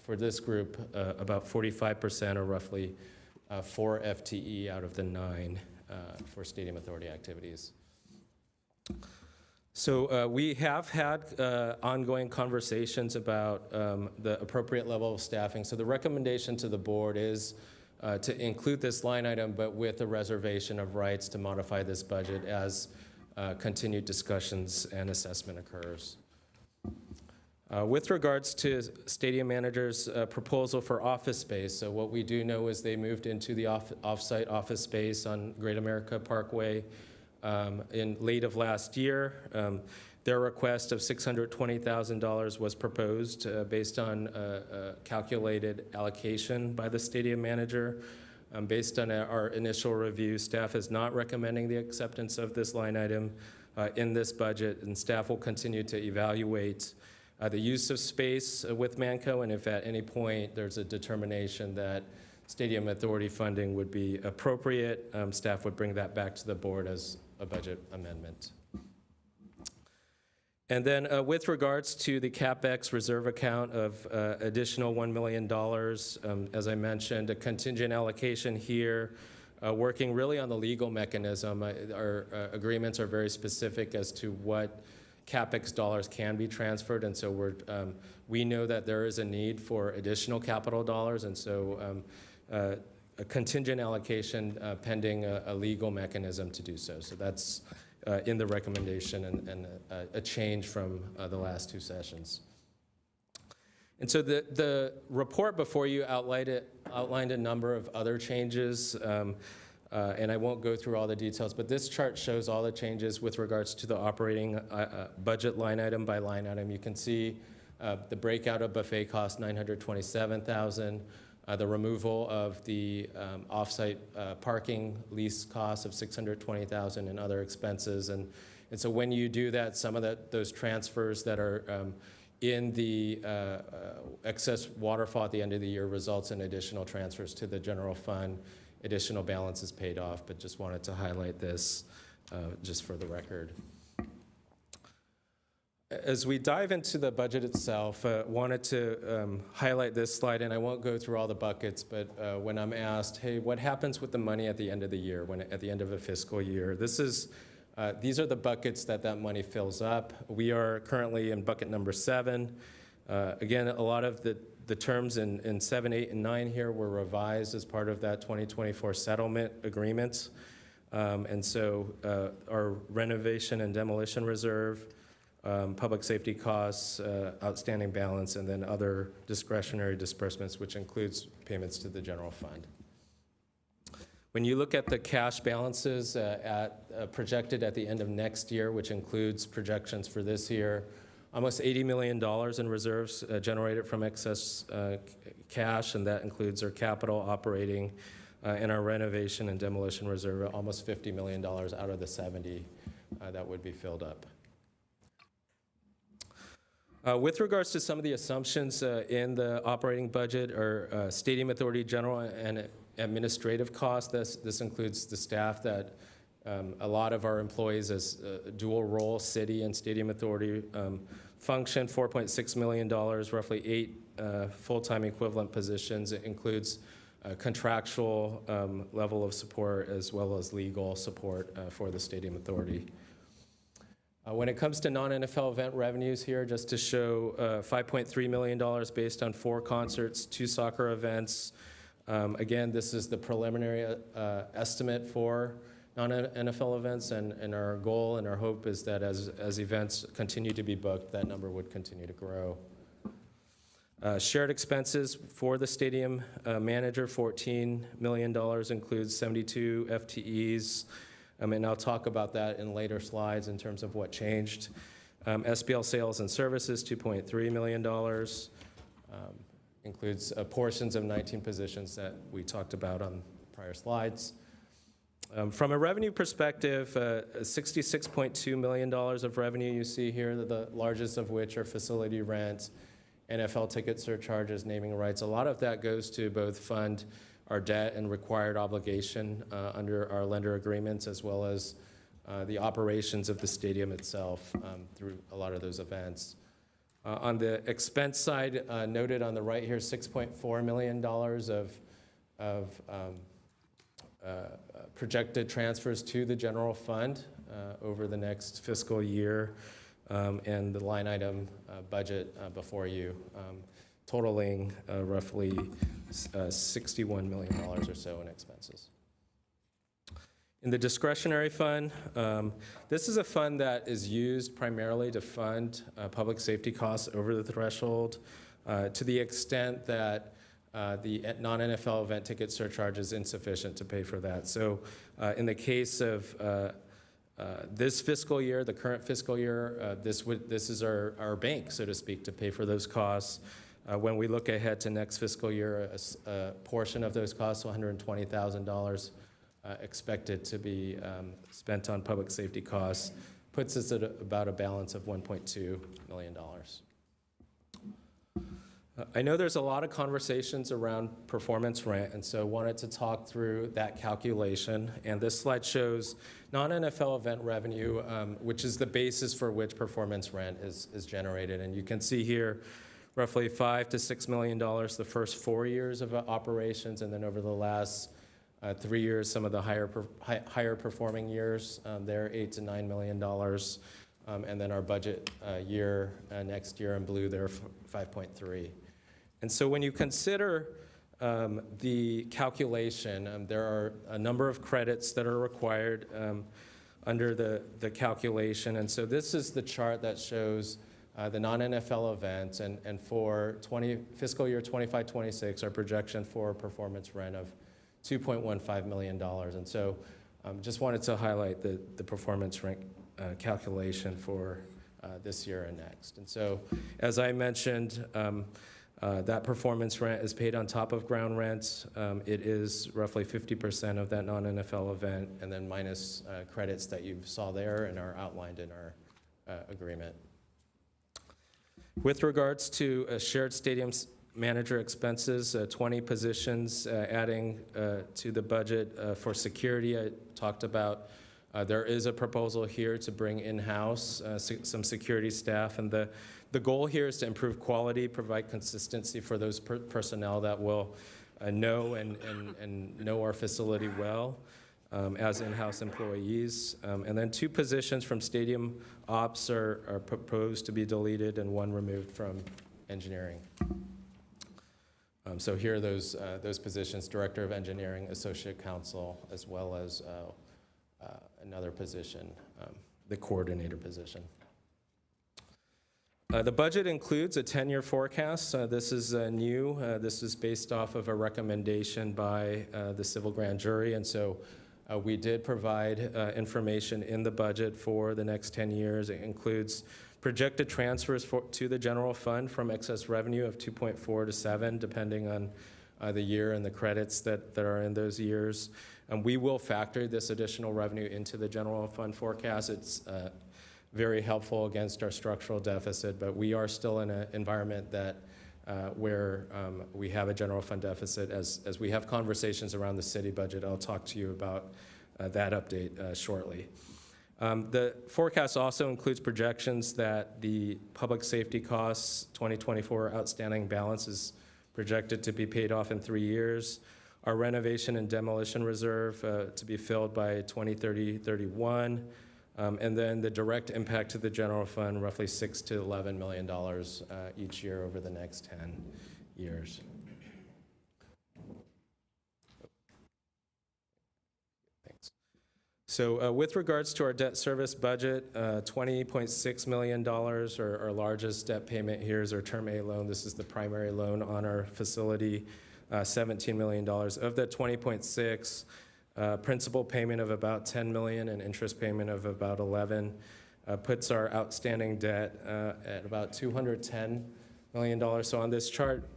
for this group, about 45% or roughly 4 FTE out of the 9 for Stadium Authority activities. So we have had ongoing conversations about the appropriate level of staffing. So the recommendation to the board is to include this line item, but with a reservation of rights to modify this budget as continued discussions and assessment occurs. With regards to stadium manager's proposal for office space, so what we do know is they moved into the off-site office space on Great America Parkway in late of last year. Their request of $620,000 was proposed based on a calculated allocation by the stadium manager. Based on our initial review, staff is not recommending the acceptance of this line item in this budget, and staff will continue to evaluate the use of space with Manco, and if at any point there's a determination that Stadium Authority funding would be appropriate, staff would bring that back to the board as a budget amendment. And then with regards to the CapEx reserve account of additional $1 million, as I mentioned, a contingent allocation here, working really on the legal mechanism. Our agreements are very specific as to what CapEx dollars can be transferred, and so we know that there is a need for additional capital dollars, and so a contingent allocation pending a legal mechanism to do so. So that's in the recommendation and a change from the last 2 sessions. And so the report before you outlined a number of other changes, and I won't go through all the details, but this chart shows all the changes with regards to the operating budget line item by line item. You can see the breakout of buffet cost, $927,000, the removal of the off-site parking lease cost of $620,000 and other expenses. And so when you do that, some of those transfers that are in the excess waterfall at the end of the year results in additional transfers to the general fund. Additional balance is paid off, but just wanted to highlight this just for the record. As we dive into the budget itself, wanted to highlight this slide, and I won't go through all the buckets, but when I'm asked, hey, what happens with the money at the end of the year, at the end of a fiscal year? These are the buckets that money fills up. We are currently in bucket number 7. Again, a lot of The terms in 7, 8, and 9 here were revised as part of that 2024 settlement agreement. And so our renovation and demolition reserve, public safety costs, outstanding balance, and then other discretionary disbursements, which includes payments to the general fund. When you look at the cash balances projected at the end of next year, which includes projections for this year, almost $80 million in reserves generated from excess cash, and that includes our capital operating and our renovation and demolition reserve, almost $50 million out of the 70 that would be filled up. With regards to some of the assumptions in the operating budget or Stadium Authority general and administrative costs, this includes the staff that a lot of our employees as dual role city and Stadium Authority function, $4.6 million, roughly 8 full-time equivalent positions. It includes contractual level of support as well as legal support for the Stadium Authority. When it comes to non-NFL event revenues here, just to show $5.3 million based on 4 concerts, 2 soccer events. Again, this is the preliminary estimate for non-NFL events, and our goal and our hope is that as events continue to be booked, that number would continue to grow. Shared expenses for the stadium manager, $14 million, includes 72 FTEs. And I'll talk about that in later slides in terms of what changed. SBL sales and services, $2.3 million. Includes portions of 19 positions that we talked about on prior slides. From a revenue perspective, $66.2 million of revenue you see here, the largest of which are facility rent, NFL ticket surcharges, naming rights. A lot of that goes to both fund our debt and required obligation under our lender agreements, as well as the operations of the stadium itself through a lot of those events. On the expense side, noted on the right here, $6.4 million of projected transfers to the general fund over the next fiscal year, and the line item budget before you, totaling roughly $61 million or so in expenses. In the discretionary fund, this is a fund that is used primarily to fund public safety costs over the threshold to the extent that the non-NFL event ticket surcharge is insufficient to pay for that. So in the case of this fiscal year, the current fiscal year, this is our bank, so to speak, to pay for those costs. When we look ahead to next fiscal year, a portion of those costs, $120,000, expected to be spent on public safety costs, puts us at about a balance of $1.2 million. I know there's a lot of conversations around performance rent, and so wanted to talk through that calculation. And this slide shows non-NFL event revenue, which is the basis for which performance rent is generated. And you can see here, roughly $5 to $6 million the first 4 years of operations, and then over the last 3 years, some of the higher performing years, they're $8 to $9 million. And then our budget year next year in blue, they're 5.3. And so when you consider the calculation, there are a number of credits that are required under the calculation. And so this is the chart that shows the non-NFL events, and for fiscal year 25-26, our projection for performance rent of $2.15 million. And so just wanted to highlight the performance rent calculation for this year and next. And so, as I mentioned, that performance rent is paid on top of ground rent. It is roughly 50% of that non-NFL event, and then minus credits that you saw there and are outlined in our agreement. With regards to shared stadiums manager expenses, 20 positions adding to the budget for security. I talked about there is a proposal here to bring in-house some security staff, and the goal here is to improve quality, provide consistency for those personnel that will know and know our facility well as in-house employees. And then 2 positions from stadium ops are proposed to be deleted, and 1 removed from engineering. So here are those positions: Director of Engineering, Associate Counsel, as well as another position, the coordinator position. The budget includes a 10-year forecast. This is new. This is based off of a recommendation by the civil grand jury, and so we did provide information in the budget for the next 10 years. It includes projected transfers to the general fund from excess revenue of 2.4 to 7, depending on the year and the credits that are in those years. And we will factor this additional revenue into the general fund forecast. It's very helpful against our structural deficit, but we are still in an environment that where we have a general fund deficit. As we have conversations around the city budget, I'll talk to you about that update shortly. The forecast also includes projections that the public safety costs 2024 outstanding balance is projected to be paid off in 3 years. Our renovation and demolition reserve to be filled by 2030-31. And then the direct impact to the general fund, roughly $6 to $11 million each year over the next 10 years. Thanks. So with regards to our debt service budget, $20.6 million, our largest debt payment here is our Term A loan. This is the primary loan on our facility, $17 million. Of that 20.6, principal payment of about $10 million and interest payment of about $11 puts our outstanding debt at about $210 million. So on this chart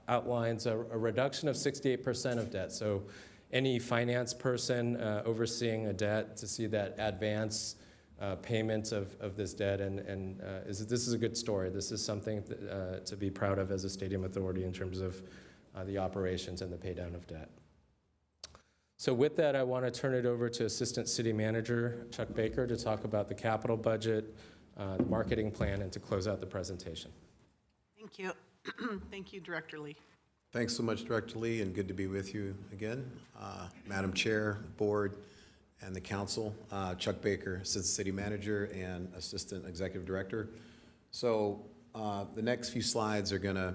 outlines a reduction of 68% of debt. So any finance person overseeing a debt to see that advance payment of this debt, and this is a good story. This is something to be proud of as a stadium authority in terms of the operations and the pay down of debt. So with that, I want to turn it over to Assistant City Manager Chuck Baker to talk about the capital budget, the marketing plan, and to close out the presentation. Thank you. Thank you, Director Lee. Thanks so much, Director Lee, and good to be with you again. Madam Chair, Board, and the Council. Chuck Baker, Assistant City Manager and Assistant Executive Director. So the next few slides are going to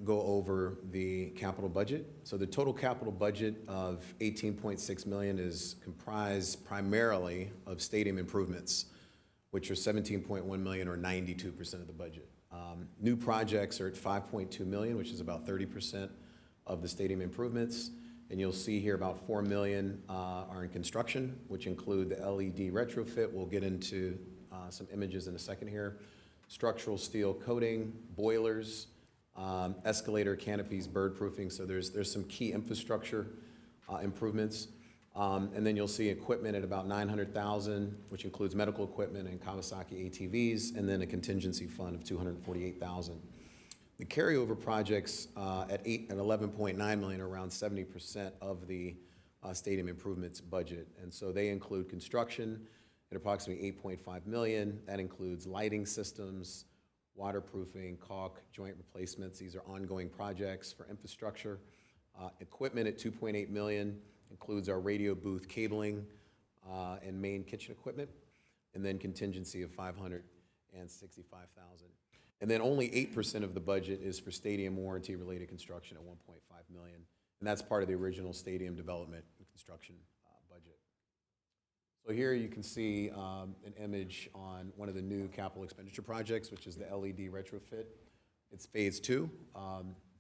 go over the capital budget. So the total capital budget of $18.6 million is comprised primarily of stadium improvements, which are $17.1 million or 92% of the budget. New projects are at $5.2 million, which is about 30% of the stadium improvements. And you'll see here about $4 million are in construction, which include the LED retrofit. We'll get into some images in a second here. Structural steel coating, boilers, escalator canopies, bird proofing. So there's some key infrastructure improvements. And then you'll see equipment at about $900,000, which includes medical equipment and Kawasaki ATVs, and then a contingency fund of $248,000. The carryover projects at $11.9 million are around 70% of the stadium improvements budget. And so they include construction at approximately $8.5 million. That includes lighting systems, waterproofing, caulk, joint replacements. These are ongoing projects for infrastructure. Equipment at $2.8 million includes our radio booth cabling and main kitchen equipment, and then contingency of $565,000. And then only 8% of the budget is for stadium warranty-related construction at $1.5 million, and that's part of the original stadium development and construction budget. So here you can see an image on one of the new capital expenditure projects, which is the LED retrofit. It's phase 2,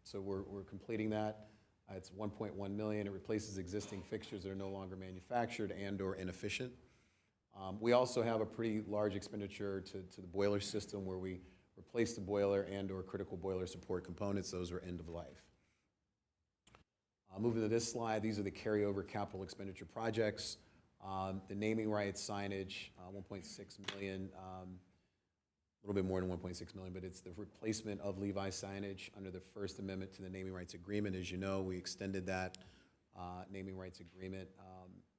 so we're completing that. It's $1.1 million. It replaces existing fixtures that are no longer manufactured and/or inefficient. We also have a pretty large expenditure to the boiler system, where we replace the boiler and/or critical boiler support components. Those are end of life. Moving to this slide, these are the carryover capital expenditure projects. The naming rights signage, $1.6 million, a little bit more than $1.6 million, but it's the replacement of Levi signage under the First Amendment to the Naming Rights Agreement. As you know, we extended that naming rights agreement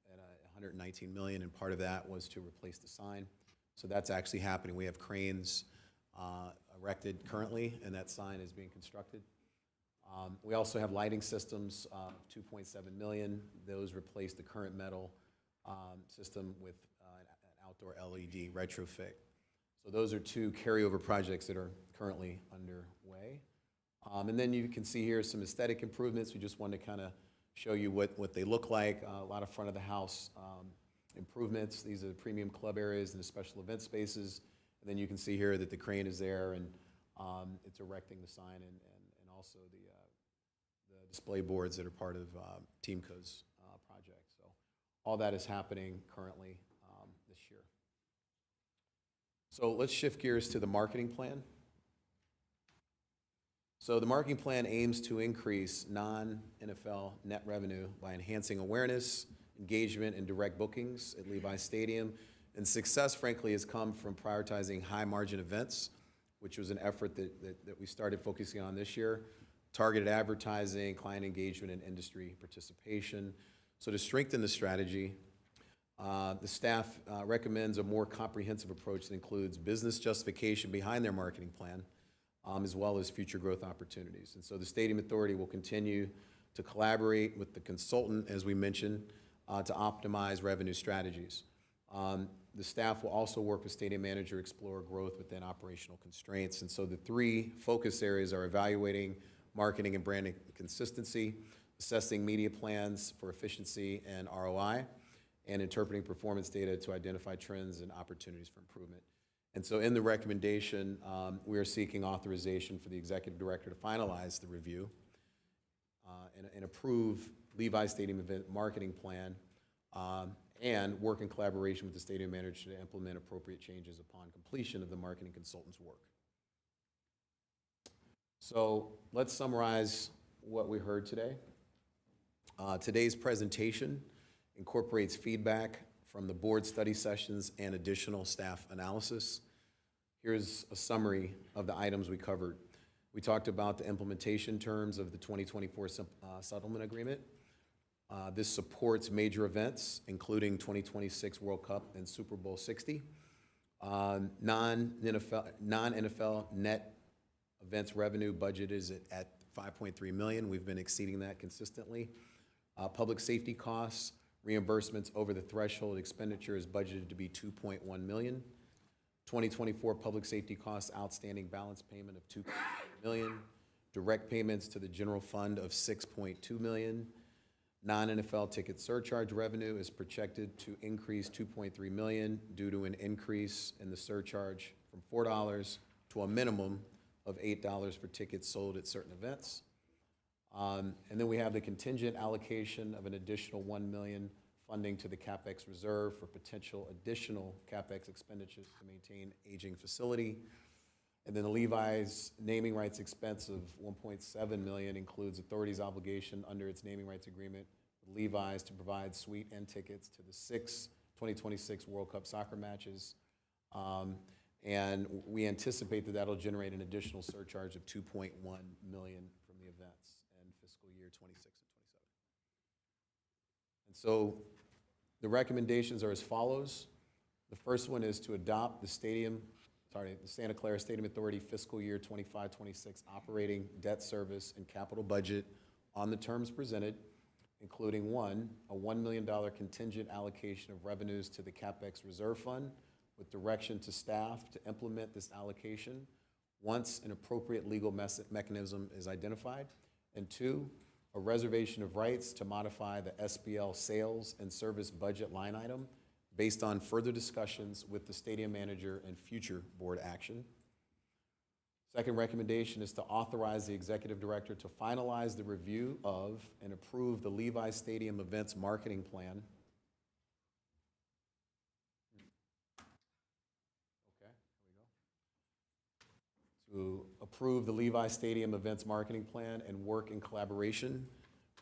at $119 million, and part of that was to replace the sign. So that's actually happening. We have cranes erected currently, and that sign is being constructed. We also have lighting systems, $2.7 million. Those replace the current metal system with an outdoor LED retrofit. So those are two carryover projects that are currently underway. And then you can see here some aesthetic improvements. We just wanted to kind of show you what they look like. A lot of front of the house improvements. These are the premium club areas and the special event spaces. And then you can see here that the crane is there, and it's erecting the sign and also the display boards that are part of TeamCo's project. So all that is happening currently this year. So let's shift gears to the marketing plan. So the marketing plan aims to increase non-NFL net revenue by enhancing awareness, engagement, and direct bookings at Levi's Stadium. And success, frankly, has come from prioritizing high-margin events, which was an effort that we started focusing on this year, targeted advertising, client engagement, and industry participation. So to strengthen the strategy, the staff recommends a more comprehensive approach that includes business justification behind their marketing plan, as well as future growth opportunities. And so the Stadium Authority will continue to collaborate with the consultant, as we mentioned, to optimize revenue strategies. The staff will also work with Stadium Manager to explore growth within operational constraints. And so the three focus areas are evaluating marketing and branding consistency, assessing media plans for efficiency and ROI, and interpreting performance data to identify trends and opportunities for improvement. And so in the recommendation, we are seeking authorization for the executive director to finalize the review and approve Levi's Stadium event marketing plan and work in collaboration with the stadium manager to implement appropriate changes upon completion of the marketing consultant's work. So let's summarize what we heard today. Today's presentation incorporates feedback from the board study sessions and additional staff analysis. Here's a summary of the items we covered. We talked about the implementation terms of the 2024 settlement agreement. This supports major events, including 2026 World Cup and Super Bowl 60. Non-NFL net events revenue budget is at $5.3 million. We've been exceeding that consistently. Public safety costs, reimbursements over the threshold expenditure is budgeted to be $2.1 million. 2024 public safety costs outstanding balance payment of $2.8 million. Direct payments to the general fund of $6.2 million. Non-NFL ticket surcharge revenue is projected to increase $2.3 million due to an increase in the surcharge from $4 to a minimum of $8 for tickets sold at certain events. And then we have the contingent allocation of an additional $1 million funding to the CapEx reserve for potential additional CapEx expenditures to maintain aging facility. And then the Levi's naming rights expense of $1.7 million includes authority's obligation under its naming rights agreement with Levi's to provide suite and tickets to the 2026 World Cup soccer matches. And we anticipate that that'll generate an additional surcharge of $2.1 million from the events in fiscal year 26 and 27. And so the recommendations are as follows. The first one is to adopt the Santa Clara Stadium Authority fiscal year 25-26 operating debt service and capital budget on the terms presented, including one, a $1 million contingent allocation of revenues to the CapEx reserve fund with direction to staff to implement this allocation once an appropriate legal mechanism is identified. And two, a reservation of rights to modify the SBL sales and service budget line item based on further discussions with the stadium manager and future board action. Second recommendation is to authorize the executive director to finalize the review of and approve the Levi's Stadium events marketing plan. Okay, here we go. To approve the Levi's Stadium events marketing plan and work in collaboration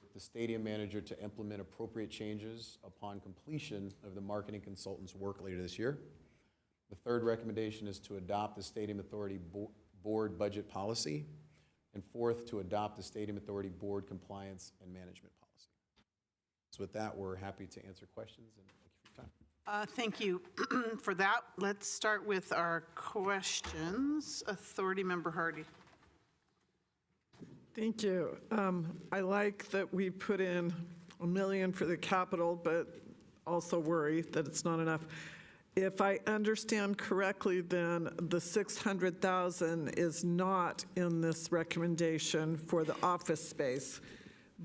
with the stadium manager to implement appropriate changes upon completion of the marketing consultant's work later this year. The third recommendation is to adopt the Stadium Authority Board budget policy. And fourth, to adopt the Stadium Authority Board compliance and management policy. So with that, we're happy to answer questions, and thank you for your time. Thank you for that. Let's start with our questions. Authority Member Hardy. Thank you. I like that we put in $1 million for the capital, but also worry that it's not enough. If I understand correctly, then the 600,000 is not in this recommendation for the office space.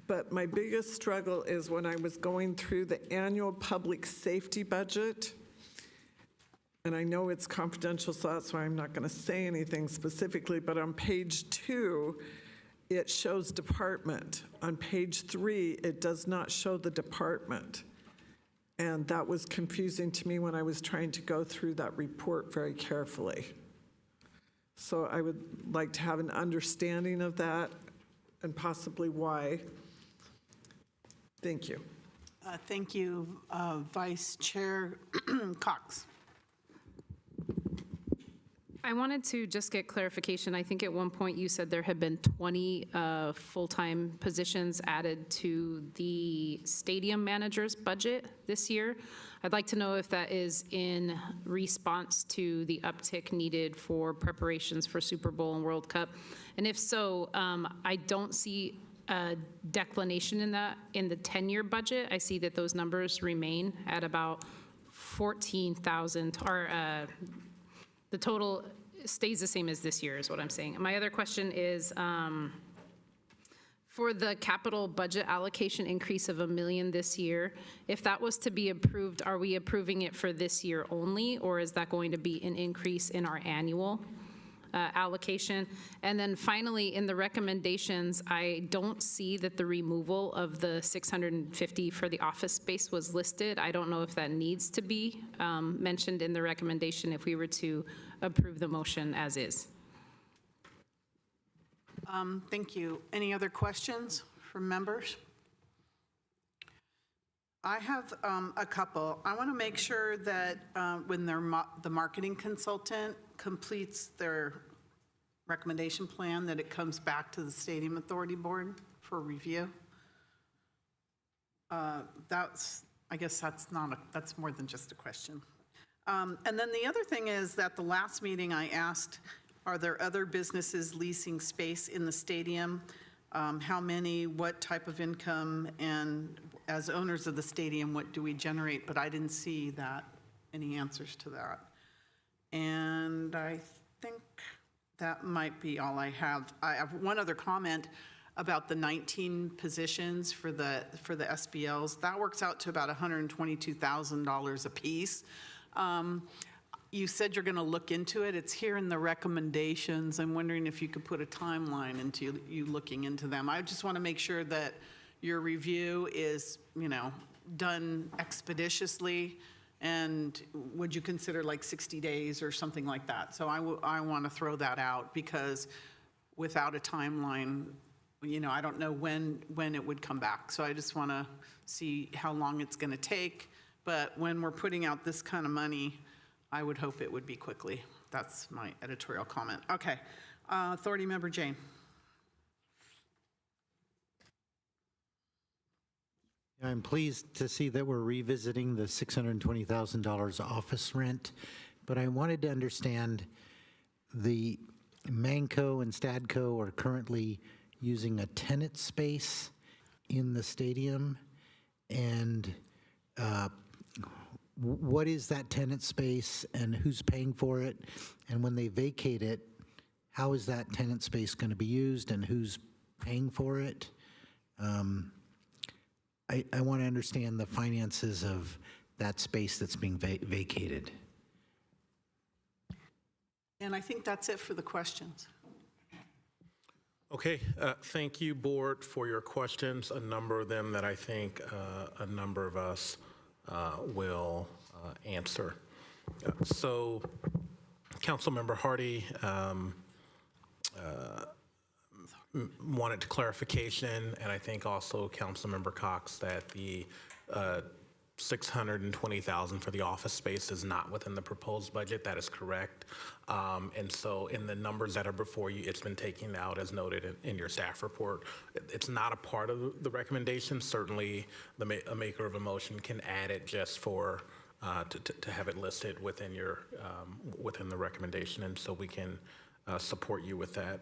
But my biggest struggle is when I was going through the annual public safety budget, and I know it's confidential, so that's why I'm not going to say anything specifically, but on page 2, it shows department. On page 3, it does not show the department. And that was confusing to me when I was trying to go through that report very carefully. So I would like to have an understanding of that and possibly why. Thank you. Thank you, Vice Chair Cox. I wanted to just get clarification. I think at one point you said there had been 20 full-time positions added to the stadium manager's budget this year. I'd like to know if that is in response to the uptick needed for preparations for Super Bowl and World Cup. And if so, I don't see a declination in that in the 10-year budget. I see that those numbers remain at about 14,000, or the total stays the same as this year is what I'm saying. My other question is, for the capital budget allocation increase of $1 million this year, if that was to be approved, are we approving it for this year only, or is that going to be an increase in our annual allocation? And then finally, in the recommendations, I don't see that the removal of the 650 for the office space was listed. I don't know if that needs to be mentioned in the recommendation if we were to approve the motion as is. Thank you. Any other questions from members? I have a couple. I want to make sure that when the marketing consultant completes their recommendation plan, that it comes back to the Stadium Authority Board for review. I guess that's more than just a question. And then the other thing is that the last meeting I asked, are there other businesses leasing space in the stadium? How many, what type of income, and as owners of the stadium, what do we generate? But I didn't see any answers to that. And I think that might be all I have. I have one other comment about the 19 positions for the SBLs. That works out to about $122,000 a piece. You said you're going to look into it. It's here in the recommendations. I'm wondering if you could put a timeline into you looking into them. I just want to make sure that your review is, done expeditiously. And would you consider like 60 days or something like that? So I want to throw that out, because without a timeline, I don't know when it would come back. So I just want to see how long it's going to take. But when we're putting out this kind of money, I would hope it would be quickly. That's my editorial comment. Okay. Authority Member Jane. I'm pleased to see that we're revisiting the $620,000 office rent, but I wanted to understand the Manco and Stadco are currently using a tenant space in the stadium, and what is that tenant space and who's paying for it? And when they vacate it, how is that tenant space going to be used and who's paying for it? I want to understand the finances of that space that's being vacated. And I think that's it for the questions. Okay, thank you, Board, for your questions. A number of them that I think a number of us will answer. So, Councilmember Hardy wanted clarification, and I think also Councilmember Cox, that the $620,000 for the office space is not within the proposed budget. That is correct. And so in the numbers that are before you, it's been taken out as noted in your staff report. It's not a part of the recommendation. Certainly, a maker of a motion can add it just for to have it listed within your within the recommendation, and so we can support you with that.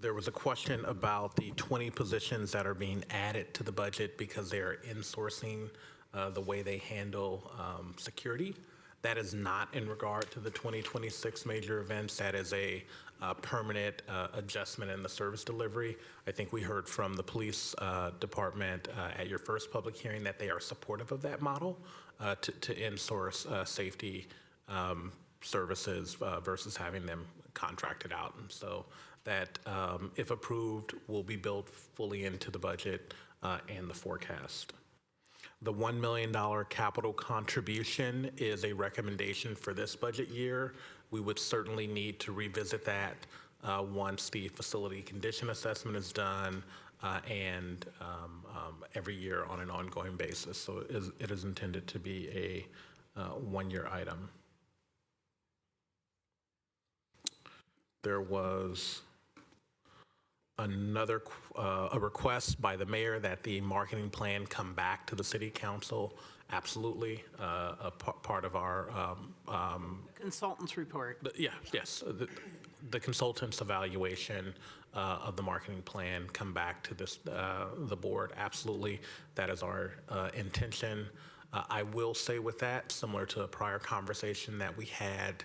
There was a question about the 20 positions that are being added to the budget because they are insourcing the way they handle security. That is not in regard to the 2026 major events. That is a permanent adjustment in the service delivery. I think we heard from the police department at your first public hearing that they are supportive of that model to in-source safety services versus having them contracted out. And so that, if approved, will be built fully into the budget and the forecast. The $1 million capital contribution is a recommendation for this budget year. We would certainly need to revisit that once the facility condition assessment is done and every year on an ongoing basis. So it is intended to be a one-year item. There was another a request by the mayor that the marketing plan come back to the city council. Absolutely, a part of our Consultants report. yes, the consultants' evaluation of the marketing plan come back to this the board. Absolutely, that is our intention. I will say with that, similar to a prior conversation that we had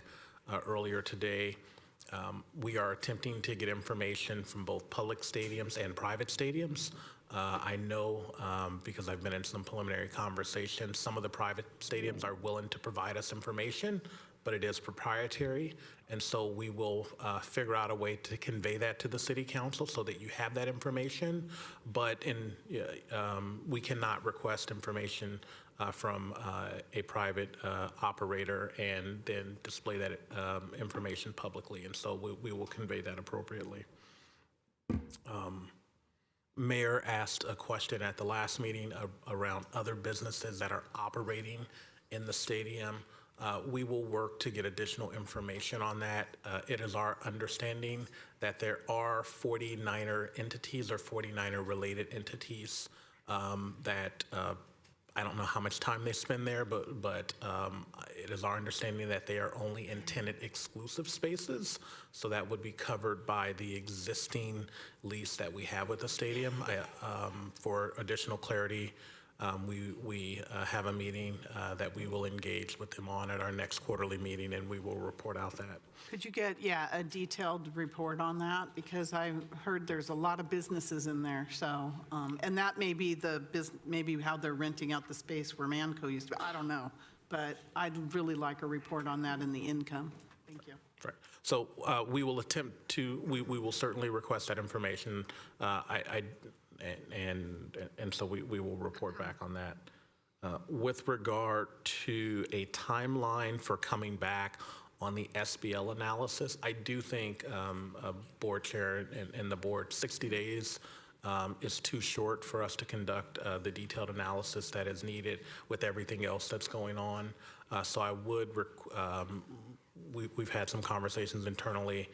earlier today, we are attempting to get information from both public stadiums and private stadiums. I know, because I've been in some preliminary conversations, some of the private stadiums are willing to provide us information, but it is proprietary. And so we will figure out a way to convey that to the city council so that you have that information. But we cannot request information from a private operator and then display that information publicly. And so we will convey that appropriately. Mayor asked a question at the last meeting around other businesses that are operating in the stadium. We will work to get additional information on that. It is our understanding that there are 49er entities or 49er related entities that I don't know how much time they spend there, but it is our understanding that they are only in tenant exclusive spaces. So that would be covered by the existing lease that we have with the stadium. For additional clarity, we have a meeting that we will engage with them on at our next quarterly meeting, and we will report out that. Could you get, a detailed report on that? Because I heard there's a lot of businesses in there, so, and that may be maybe how they're renting out the space where Manco used to be. I don't know, but I'd really like a report on that and the income. Thank you. Right. So we will attempt to, we will certainly request that information. And so we will report back on that. With regard to a timeline for coming back on the SBL analysis, I do think board chair and the board, 60 days is too short for us to conduct the detailed analysis that is needed with everything else that's going on. So I would, we've had some conversations internally.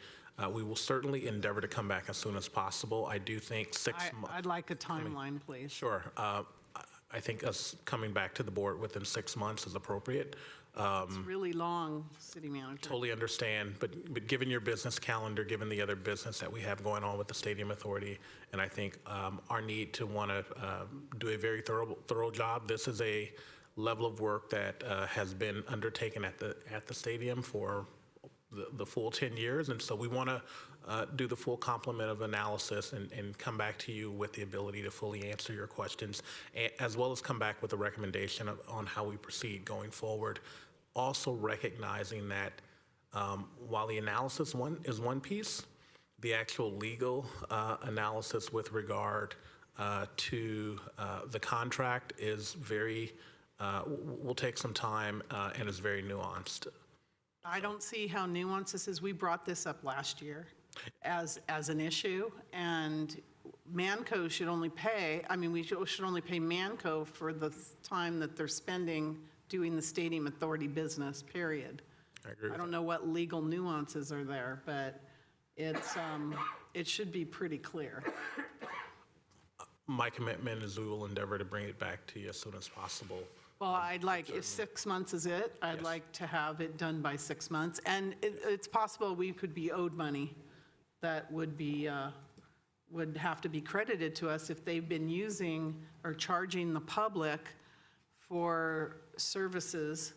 We will certainly endeavor to come back as soon as possible. I do think 6 months. I'd like a timeline, please. Sure. I think us coming back to the board within 6 months is appropriate. It's really long, city manager. Totally understand, but given your business calendar, given the other business that we have going on with the Stadium Authority, and I think our need to want to do a very thorough job. This is a level of work that has been undertaken at the stadium for the full 10 years, and so we want to do the full complement of analysis and come back to you with the ability to fully answer your questions, as well as come back with a recommendation on how we proceed going forward. Also recognizing that while the analysis is one piece, the actual legal analysis with regard to the contract is will take some time and is very nuanced. I don't see how nuanced this is. We brought this up last year as an issue, and Manco should only pay, we should only pay Manco for the time that they're spending doing the Stadium Authority business, period. I agree. I don't know what legal nuances are there, but it should be pretty clear. My commitment is we will endeavor to bring it back to you as soon as possible. Well, I'd like, if 6 months is it, I'd like to have it done by 6 months. And it's possible we could be owed money that would have to be credited to us if they've been using or charging the public for services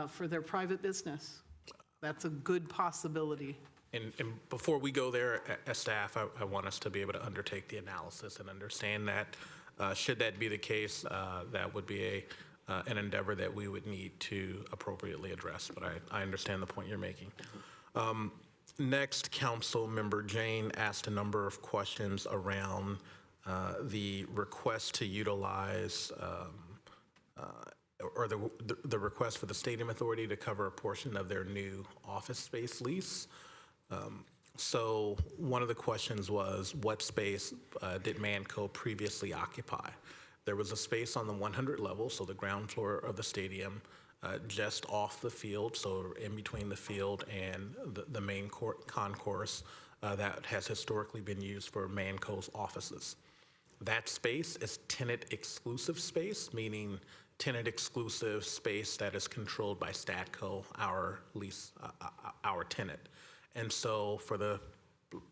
for their private business. That's a good possibility. And before we go there, as staff, I want us to be able to undertake the analysis and understand that, should that be the case, that would be an endeavor that we would need to appropriately address. But I understand the point you're making. Next, Council Member Jane asked a number of questions around the request to utilize or the request for the Stadium Authority to cover a portion of their new office space lease. So one of the questions was, what space did Manco previously occupy? There was a space on the 100 level, so the ground floor of the stadium, just off the field, so in between the field and the main concourse that has historically been used for Manco's offices. That space is tenant exclusive space, meaning tenant exclusive space that is controlled by Statco, our lease, our tenant. And so for the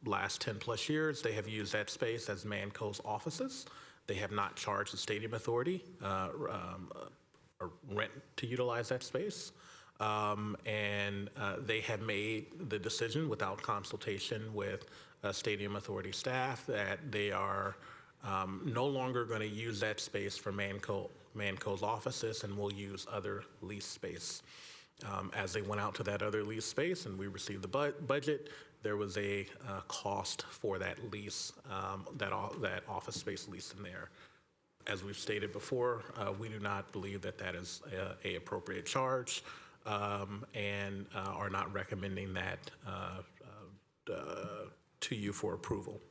last 10 plus years, they have used that space as Manco's offices. They have not charged the Stadium Authority or rent to utilize that space. And they have made the decision without consultation with Stadium Authority staff that they are no longer going to use that space for Manco's offices and will use other lease space. As they went out to that other lease space and we received the budget, there was a cost for that lease, that office space lease in there. As we've stated before, we do not believe that that is a appropriate charge and are not recommending that to you for approval.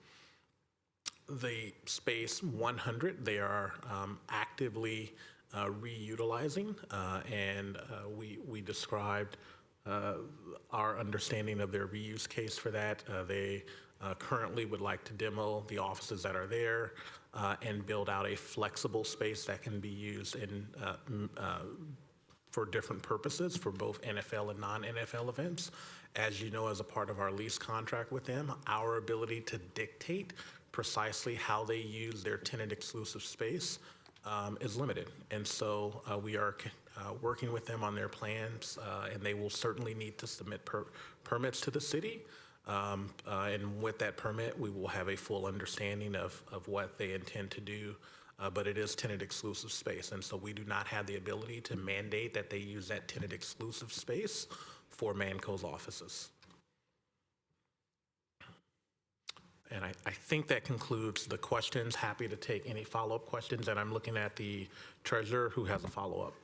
The space 100, they are actively reutilizing, and we described our understanding of their reuse case for that. They currently would like to demo the offices that are there and build out a flexible space that can be used in for different purposes for both NFL and non-NFL events. As you know, as a part of our lease contract with them, our ability to dictate precisely how they use their tenant exclusive space is limited. And so we are working with them on their plans, and they will certainly need to submit permits to the city. And with that permit, we will have a full understanding of what they intend to do. But it is tenant exclusive space. And so we do not have the ability to mandate that they use that tenant exclusive space for Manco's offices. And I think that concludes the questions. Happy to take any follow-up questions. And I'm looking at the treasurer who has a follow-up.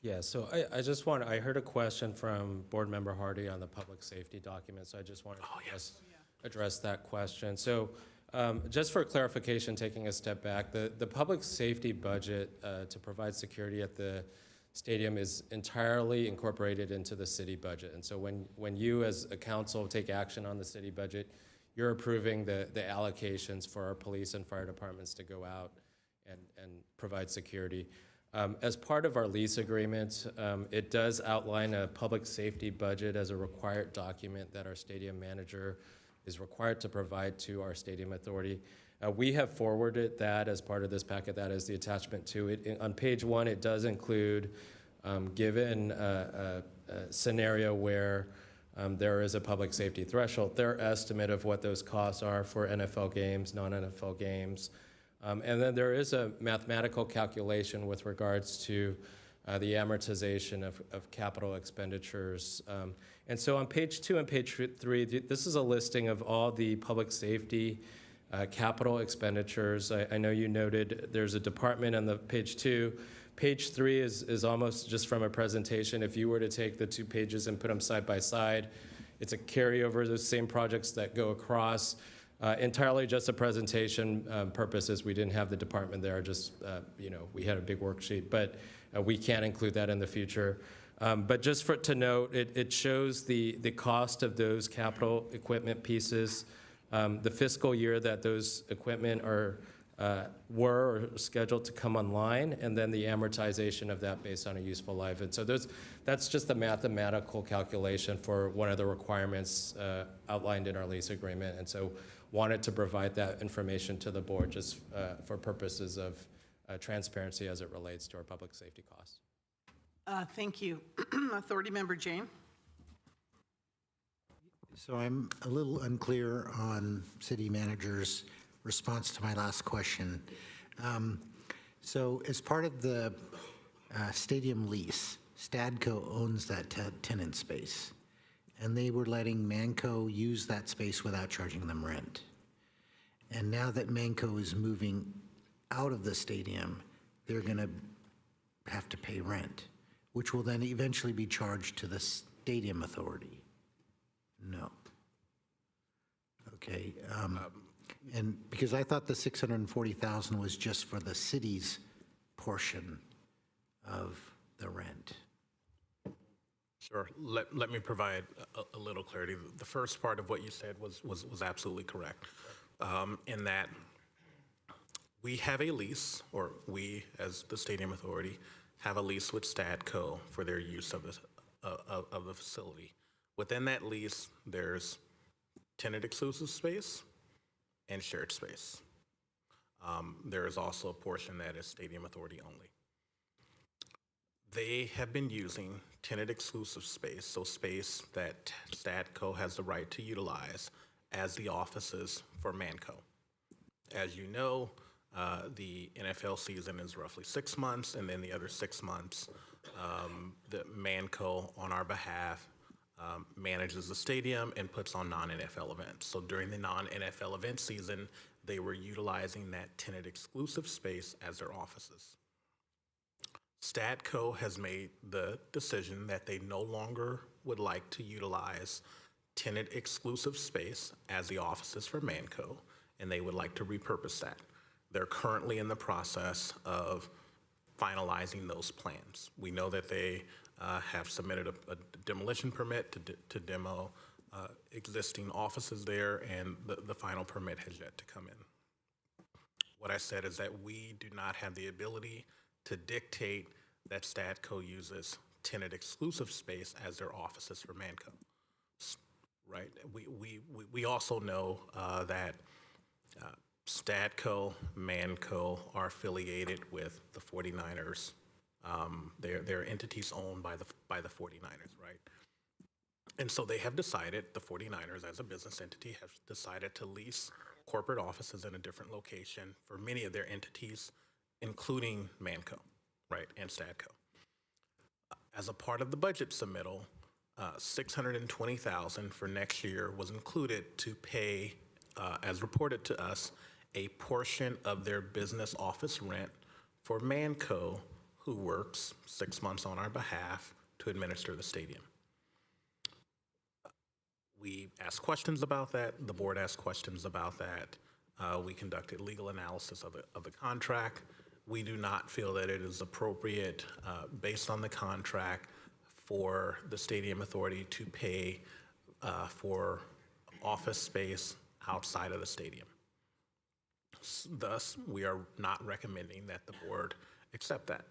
Yeah, so I heard a question from Board Member Hardy on the public safety document, so I just wanted to address that question. So just for clarification, taking a step back, the public safety budget to provide security at the stadium is entirely incorporated into the city budget. And so when you as a council take action on the city budget, you're approving the allocations for our police and fire departments to go out and provide security. As part of our lease agreement, it does outline a public safety budget as a required document that our stadium manager is required to provide to our stadium authority. We have forwarded that as part of this packet. That is the attachment to it. On page 1, it does include, given a scenario where there is a public safety threshold, their estimate of what those costs are for NFL games, non-NFL games. And then there is a mathematical calculation with regards to the amortization of capital expenditures. And so on page 2 and page 3, this is a listing of all the public safety capital expenditures. I know you noted there's a department on the page 2. Page 3 is almost just from a presentation. If you were to take the 2 pages and put them side by side, it's a carryover of those same projects that go across. Entirely just a presentation purposes. We didn't have the department there, just, we had a big worksheet, but we can include that in the future. But just to note, it shows the cost of those capital equipment pieces, the fiscal year that those equipment were scheduled to come online, and then the amortization of that based on a useful life. And so that's just a mathematical calculation for one of the requirements outlined in our lease agreement. And so wanted to provide that information to the board just for purposes of transparency as it relates to our public safety costs. Thank you. Authority Member Jane? So I'm a little unclear on city manager's response to my last question. So as part of the stadium lease, Stadco owns that tenant space, and they were letting Manco use that space without charging them rent. And now that Manco is moving out of the stadium, they're going to have to pay rent, which will then eventually be charged to the stadium authority. No. Okay. And because I thought the 640,000 was just for the city's portion of the rent. Sure. Let me provide a little clarity. The first part of what you said was absolutely correct, in that we have a lease, or we, as the Stadium Authority, have a lease with Stadco for their use of the facility. Within that lease, there's tenant exclusive space and shared space. There is also a portion that is Stadium Authority only. They have been using tenant exclusive space, so space that Stadco has the right to utilize as the offices for Manco. As you know, the NFL season is roughly 6 months, and then the other 6 months, the Manco, on our behalf, manages the stadium and puts on non-NFL events. So during the non-NFL event season, they were utilizing that tenant exclusive space as their offices. Stadco has made the decision that they no longer would like to utilize tenant exclusive space as the offices for Manco, and they would like to repurpose that. They're currently in the process of finalizing those plans. We know that they have submitted a demolition permit to demo existing offices there, and the final permit has yet to come in. What I said is that we do not have the ability to dictate that Stadco uses tenant exclusive space as their offices for Manco, right? We also know that Stadco, Manco are affiliated with the 49ers. They're entities owned by the 49ers, right? And so they have decided, the 49ers as a business entity have decided to lease corporate offices in a different location for many of their entities, including Manco, right, and Stadco. As a part of the budget submittal, $620,000 for next year was included to pay, as reported to us, a portion of their business office rent for Manco, who works 6 months on our behalf to administer the stadium. We asked questions about that. The board asked questions about that. We conducted legal analysis of the contract. We do not feel that it is appropriate, based on the contract, for the Stadium Authority to pay for office space outside of the stadium. Thus, we are not recommending that the board accept that.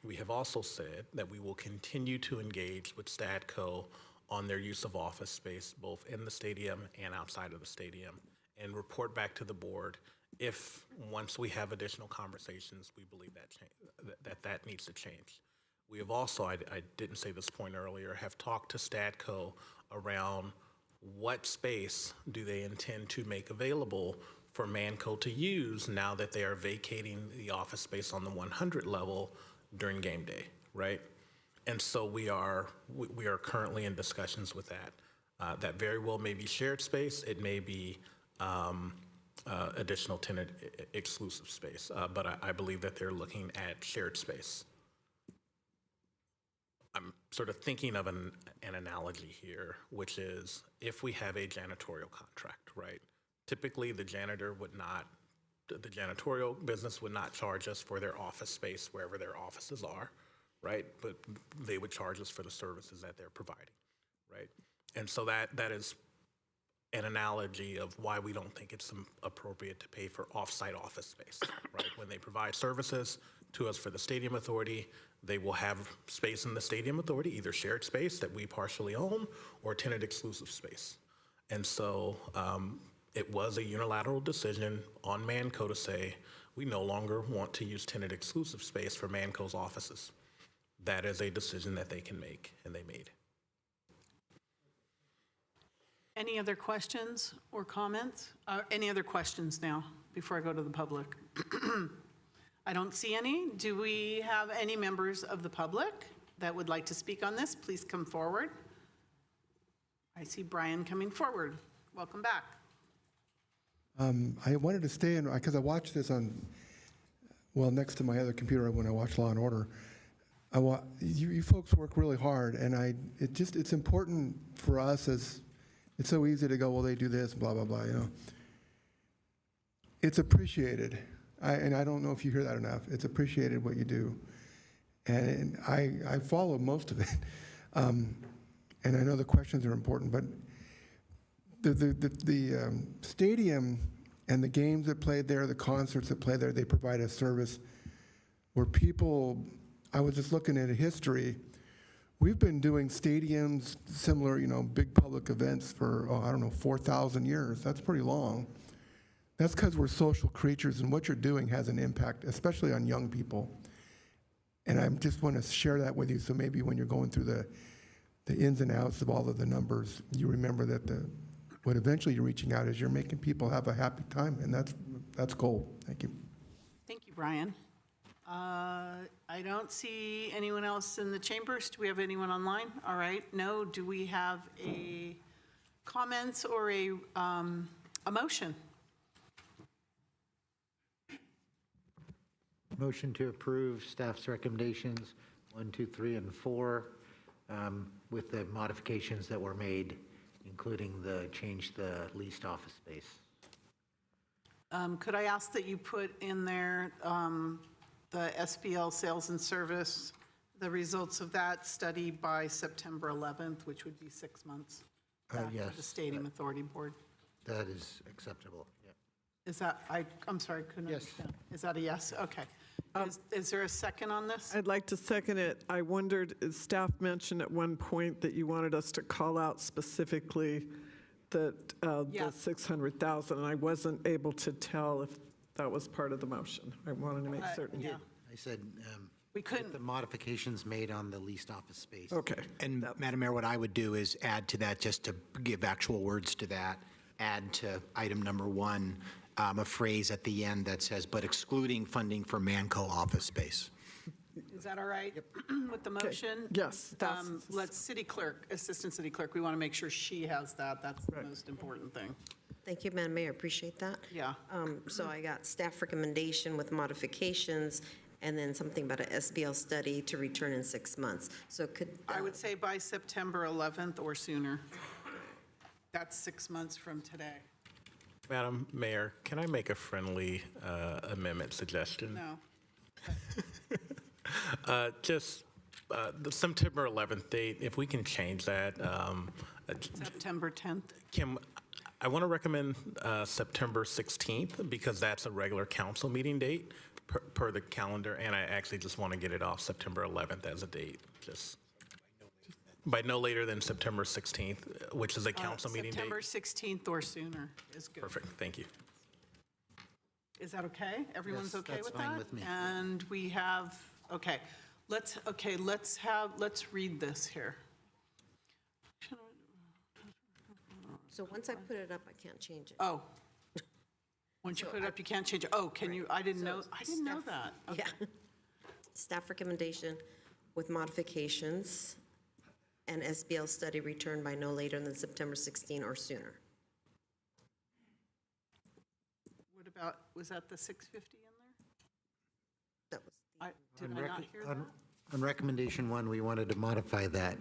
We have also said that we will continue to engage with Stadco on their use of office space, both in the stadium and outside of the stadium, and report back to the board if, once we have additional conversations, we believe that needs to change. We have also, I didn't say this point earlier, have talked to Stadco around what space do they intend to make available for Manco to use now that they are vacating the office space on the 100 level during game day, right? And so we are currently in discussions with that. That very well may be shared space. It may be additional tenant exclusive space, but I believe that they're looking at shared space. I'm sort of thinking of an analogy here, which is if we have a janitorial contract, right? Typically, the janitorial business would not charge us for their office space wherever their offices are, right? But they would charge us for the services that they're providing, right? And so that is an analogy of why we don't think it's appropriate to pay for off-site office space, right? When they provide services to us for the Stadium Authority, they will have space in the Stadium Authority, either shared space that we partially own or tenant exclusive space. And so it was a unilateral decision on Manco to say we no longer want to use tenant exclusive space for Manco's offices. That is a decision that they can make, and they made. Any other questions or comments? Any other questions now, before I go to the public? I don't see any. Do we have any members of the public that would like to speak on this? Please come forward. I see Brian coming forward. Welcome back. I wanted to stay in, because I watched this on, well, next to my other computer when I watch Law and Order. You folks work really hard, and it's important for us as, it's so easy to go, well, they do this, blah, blah, blah, you know. It's appreciated, and I don't know if you hear that enough. It's appreciated what you do, and I follow most of it, and I know the questions are important, but the stadium and the games that played there, the concerts that play there, they provide a service where people, I was just looking at a history, we've been doing stadiums, similar, you know, big public events for, 4,000 years. That's pretty long. That's because we're social creatures, and what you're doing has an impact, especially on young people. And I just want to share that with you, so maybe when you're going through the ins and outs of all of the numbers, you remember that what eventually you're reaching out is you're making people have a happy time, and that's gold. Thank you. Thank you, Brian. I don't see anyone else in the chambers. Do we have anyone online? All right, no. Do we have a comments or a motion? Motion to approve staff's recommendations 1, 2, 3, and 4 with the modifications that were made, including change the leased office space. Could I ask that you put in there the SBL sales and service, the results of that study by September 11th, which would be 6 months back yes. to the Stadium Authority Board? That is acceptable. Yep. Is that, I'm sorry, I couldn't Yes. understand. Is that a yes? Okay. Is there a second on this? I'd like to second it. I wondered, staff mentioned at one point that you wanted us to call out specifically that Yeah. the 600,000, and I wasn't able to tell if that was part of the motion. I wanted to make certain. Yeah. I said We couldn't. the modifications made on the leased office space. Okay. And Madam Mayor, what I would do is add to that, just to give actual words to that, add to item number 1, a phrase at the end that says, but excluding funding for Manco office space. Is that all right with the motion? Yes, that's- Let's City Clerk, Assistant City Clerk, we want to make sure she has that. That's the most important thing. Thank you, Madam Mayor, appreciate that. Yeah. So I got staff recommendation with modifications, and then something about an SBL study to return in 6 months. So could, I would say by September 11th or sooner. That's 6 months from today. Madam Mayor, can I make a friendly amendment suggestion? No. Just the September 11th date, if we can change that. September 10th? Kim, I want to recommend September 16th because that's a regular council meeting date per the calendar, and I actually just want to get it off September 11th as a date, just by no later than September 16th, which is a council meeting date. September 16th or sooner is good. Perfect, thank you. Is that okay? Everyone's Yes, okay that's with fine that? with me. And we have, okay, let's read this here. so once I put it up, I can't change it. Oh. Once you put it up, you can't change it. Oh, can you, I didn't know that. Okay. Yeah. Staff recommendation with modifications and SBL study returned by no later than September 16 or sooner. What about, was that the 650 in there? That was Did I not hear that? On recommendation 1, we wanted to modify that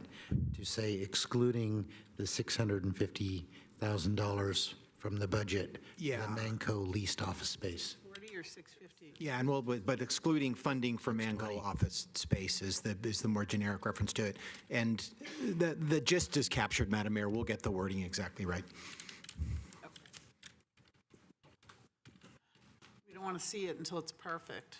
to say excluding the $650,000 from the budget. Yeah. The Manco leased office space. 40 or 650? Yeah, and but excluding funding for Manco office space is the more generic reference to it. And the gist is captured, Madam Mayor. We'll get the wording exactly right. We don't want to see it until it's perfect.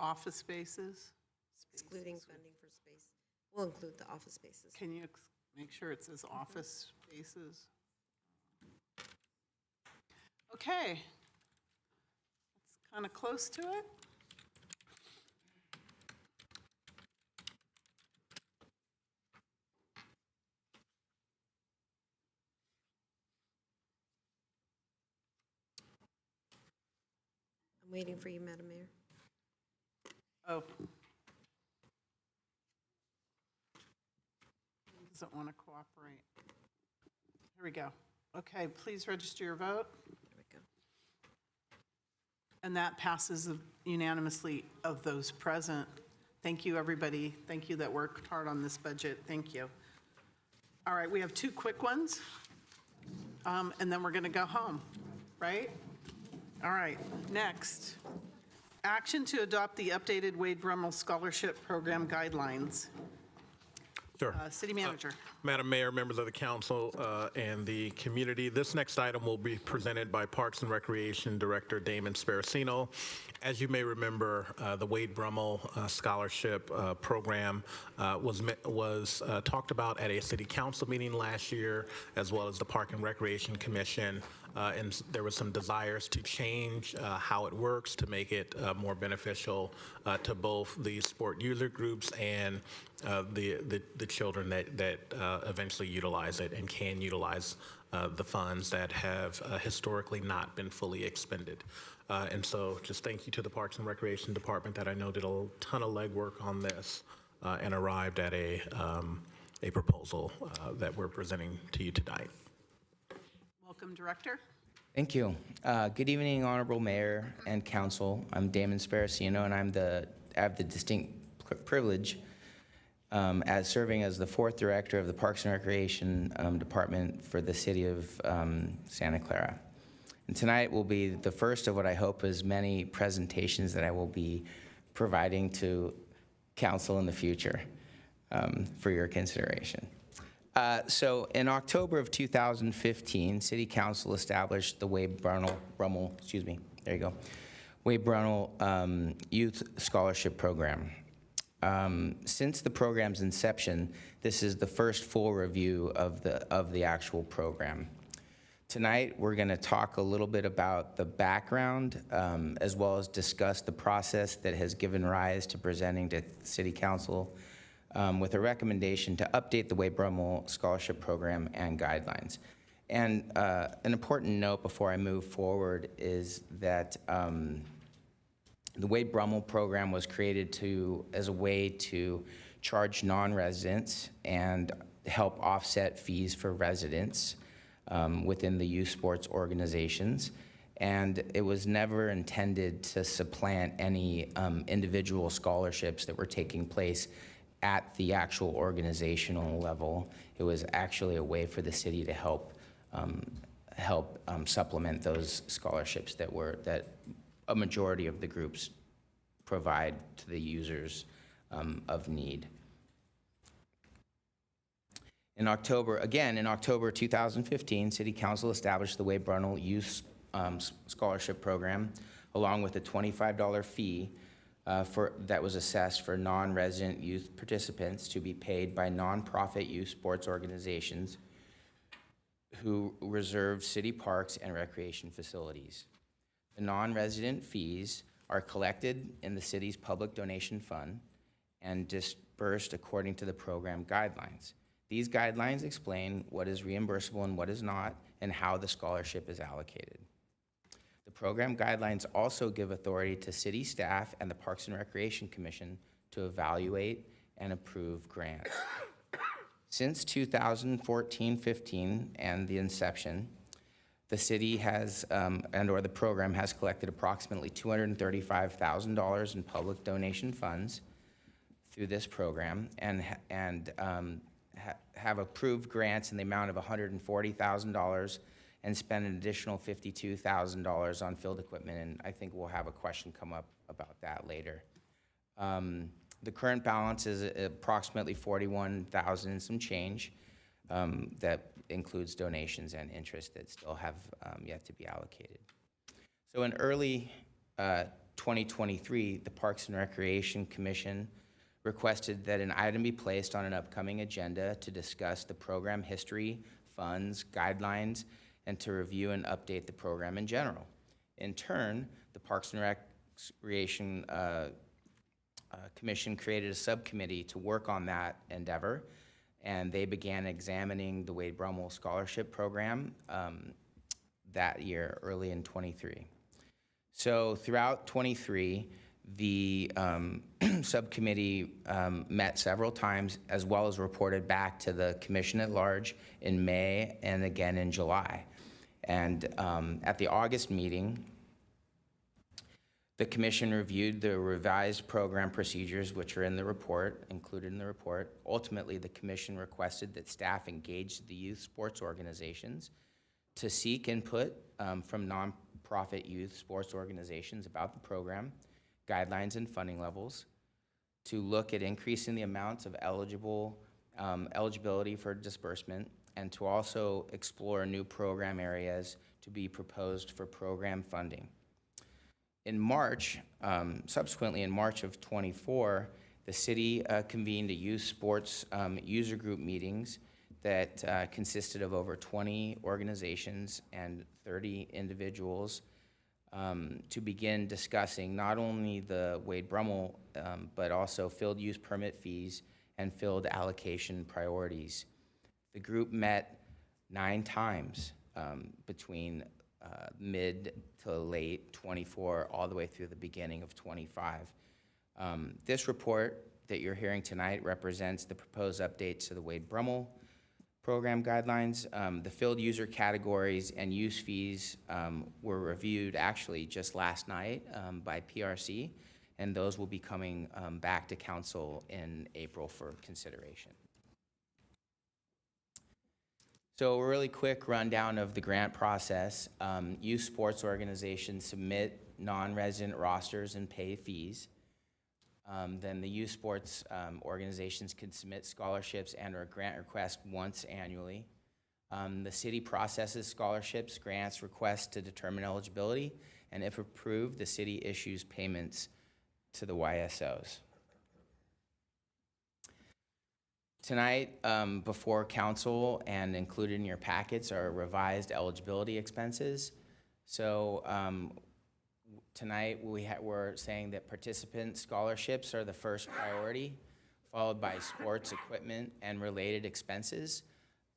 office spaces? Excluding funding for space. We'll include the office spaces. Can you make sure it says office spaces? Okay. It's kind of close to it. I'm waiting for you, Madam Mayor. Oh. He doesn't want to cooperate. Here we go. Okay, please register your vote. There we go. And that passes unanimously of those present. Thank you, everybody. Thank you that worked hard on this budget. Thank you. All right, we have two quick ones, and then we're going to go home, right? All right, next. Action to adopt the updated Wade Brummel Scholarship Program guidelines. Sure. City Manager. Madam Mayor, members of the council, and the community, this next item will be presented by Parks and Recreation Director Damon Sparacino. As you may remember, the Wade Brummel Scholarship Program was talked about at a city council meeting last year, as well as the Park and Recreation Commission. And there were some desires to change how it works to make it more beneficial to both the sport user groups and the children that eventually utilize it and can utilize the funds that have historically not been fully expended. And so just thank you to the Parks and Recreation Department that I know did a ton of legwork on this and arrived at a proposal that we're presenting to you tonight. Welcome, Director. Thank you. Good evening, Honorable Mayor and Council. I'm Damon Sparacino, and I have the distinct privilege as serving as the 4th Director of the Parks and Recreation Department for the City of Santa Clara. And tonight will be the first of what I hope is many presentations that I will be providing to Council in the future for your consideration. So in October of 2015, City Council established the Wade Brummel Youth Scholarship Program. Since the program's inception, this is the first full review of the actual program. Tonight, we're going to talk a little bit about the background, as well as discuss the process that has given rise to presenting to City Council with a recommendation to update the Wade Brummel Scholarship Program and guidelines. And an important note before I move forward is that the Wade Brummel program was created as a way to charge non-residents and help offset fees for residents within the youth sports organizations. And it was never intended to supplant any individual scholarships that were taking place at the actual organizational level. It was actually a way for the city to help supplement those scholarships that a majority of the groups provide to the users of need. In October 2015, City Council established the Wade Brummel Youth Scholarship Program, along with a $25 fee that was assessed for non-resident youth participants to be paid by nonprofit youth sports organizations who reserve city parks and recreation facilities. The non-resident fees are collected in the city's public donation fund and dispersed according to the program guidelines. These guidelines explain what is reimbursable and what is not, and how the scholarship is allocated. The program guidelines also give authority to city staff and the Parks and Recreation Commission to evaluate and approve grants. Since 2014-15 and the inception, the city has, or the program has collected approximately $235,000 in public donation funds through this program and have approved grants in the amount of $140,000 and spent an additional $52,000 on field equipment, and I think we'll have a question come up about that later. The current balance is approximately $41,000 and some change. That includes donations and interest that still have yet to be allocated. So in early 2023, the Parks and Recreation Commission requested that an item be placed on an upcoming agenda to discuss the program history, funds, guidelines, and to review and update the program in general. In turn, the Parks and Recreation Commission created a subcommittee to work on that endeavor, and they began examining the Wade Brummel Scholarship Program that year, early in 23. So throughout 23, the subcommittee met several times, as well as reported back to the commission at large in May and again in July. And at the August meeting, the commission reviewed the revised program procedures, which are in the report, included in the report. Ultimately, the commission requested that staff engage the youth sports organizations to seek input from nonprofit youth sports organizations about the program, guidelines and funding levels, to look at increasing the amounts of eligibility for disbursement, and to also explore new program areas to be proposed for program funding. In March, subsequently in March of 24, the city convened a youth sports user group meetings that consisted of over 20 organizations and 30 individuals to begin discussing not only the Wade Brummel, but also field use permit fees and field allocation priorities. The group met 9 times between mid to late 24, all the way through the beginning of 25. This report that you're hearing tonight represents the proposed updates to the Wade Brummel program guidelines. The field user categories and use fees were reviewed actually just last night by PRC, and those will be coming back to council in April for consideration. So a really quick rundown of the grant process. Youth sports organizations submit non-resident rosters and pay fees. Then the youth sports organizations can submit scholarships and or grant requests once annually. The city processes scholarships, grants, requests to determine eligibility, and if approved, the city issues payments to the YSOs. Tonight, before council and included in your packets are revised eligibility expenses. So tonight we're saying that participant scholarships are the first priority, followed by sports equipment and related expenses.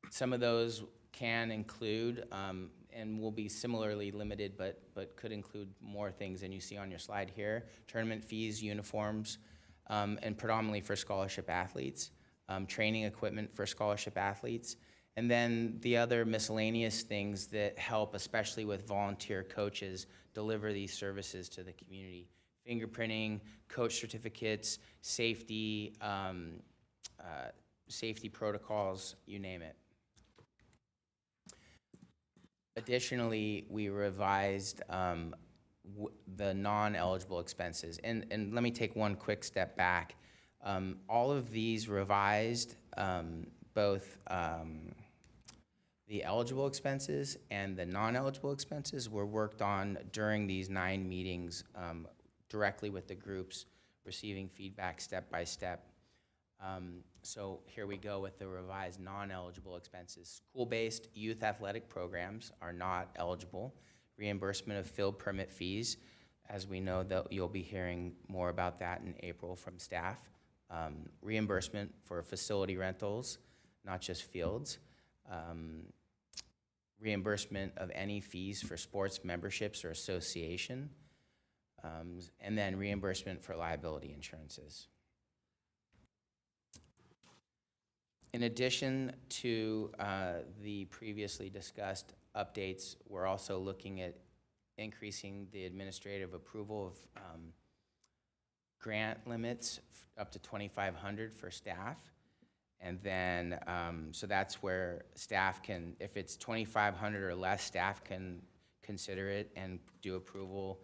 Some of those can include and will be similarly limited, but could include more things than you see on your slide here: tournament fees, uniforms, and predominantly for scholarship athletes. Training equipment for scholarship athletes, and then the other miscellaneous things that help, especially with volunteer coaches, deliver these services to the community. Fingerprinting, coach certificates, safety, safety protocols, you name it. Additionally, we revised the non-eligible expenses. And let me take one quick step back. All of these revised, both the eligible expenses and the non-eligible expenses were worked on during these 9 meetings directly with the groups, receiving feedback step by step. So here we go with the revised non-eligible expenses. School-based youth athletic programs are not eligible. Reimbursement of field permit fees, as we know that you'll be hearing more about that in April from staff. Reimbursement for facility rentals, not just fields. Reimbursement of any fees for sports memberships or association. And then reimbursement for liability insurances. In addition to the previously discussed updates, we're also looking at increasing the administrative approval of grant limits up to $2,500 for staff. And then, so that's where staff can, if it's $2,500 or less, staff can consider it and do approval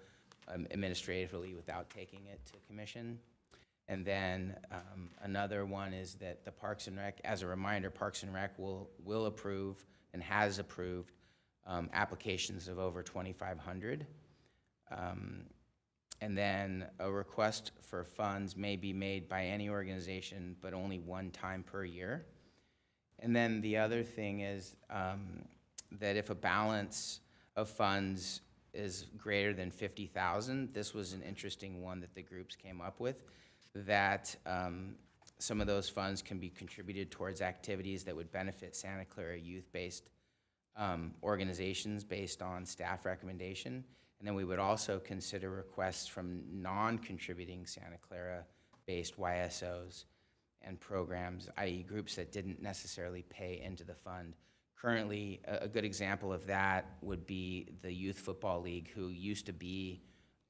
administratively without taking it to commission. And then another one is that the Parks and Rec, as a reminder, Parks and Rec will approve and has approved applications of over $2,500. And then a request for funds may be made by any organization, but only one time per year. And then the other thing is that if a balance of funds is greater than 50,000, this was an interesting one that the groups came up with, that some of those funds can be contributed towards activities that would benefit Santa Clara youth-based organizations based on staff recommendation. And then we would also consider requests from non-contributing Santa Clara-based YSOs and programs, i.e. groups that didn't necessarily pay into the fund. Currently, a good example of that would be the Youth Football League, who used to be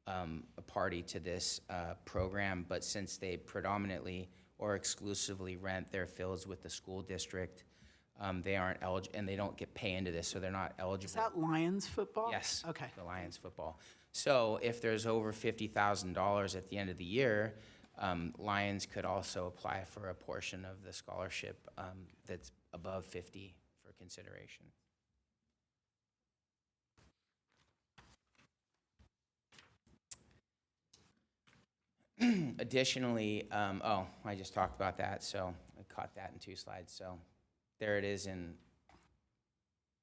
a party to this program, but since they predominantly or exclusively rent their fields with the school district, they aren't eligible, and they don't get pay into this, so they're not eligible. Is that Lions football? Yes. Okay. The Lions football. So if there's over $50,000 at the end of the year, Lions could also apply for a portion of the scholarship that's above 50 for consideration. Additionally, oh, I just talked about that, so I caught that in 2 slides. So there it is in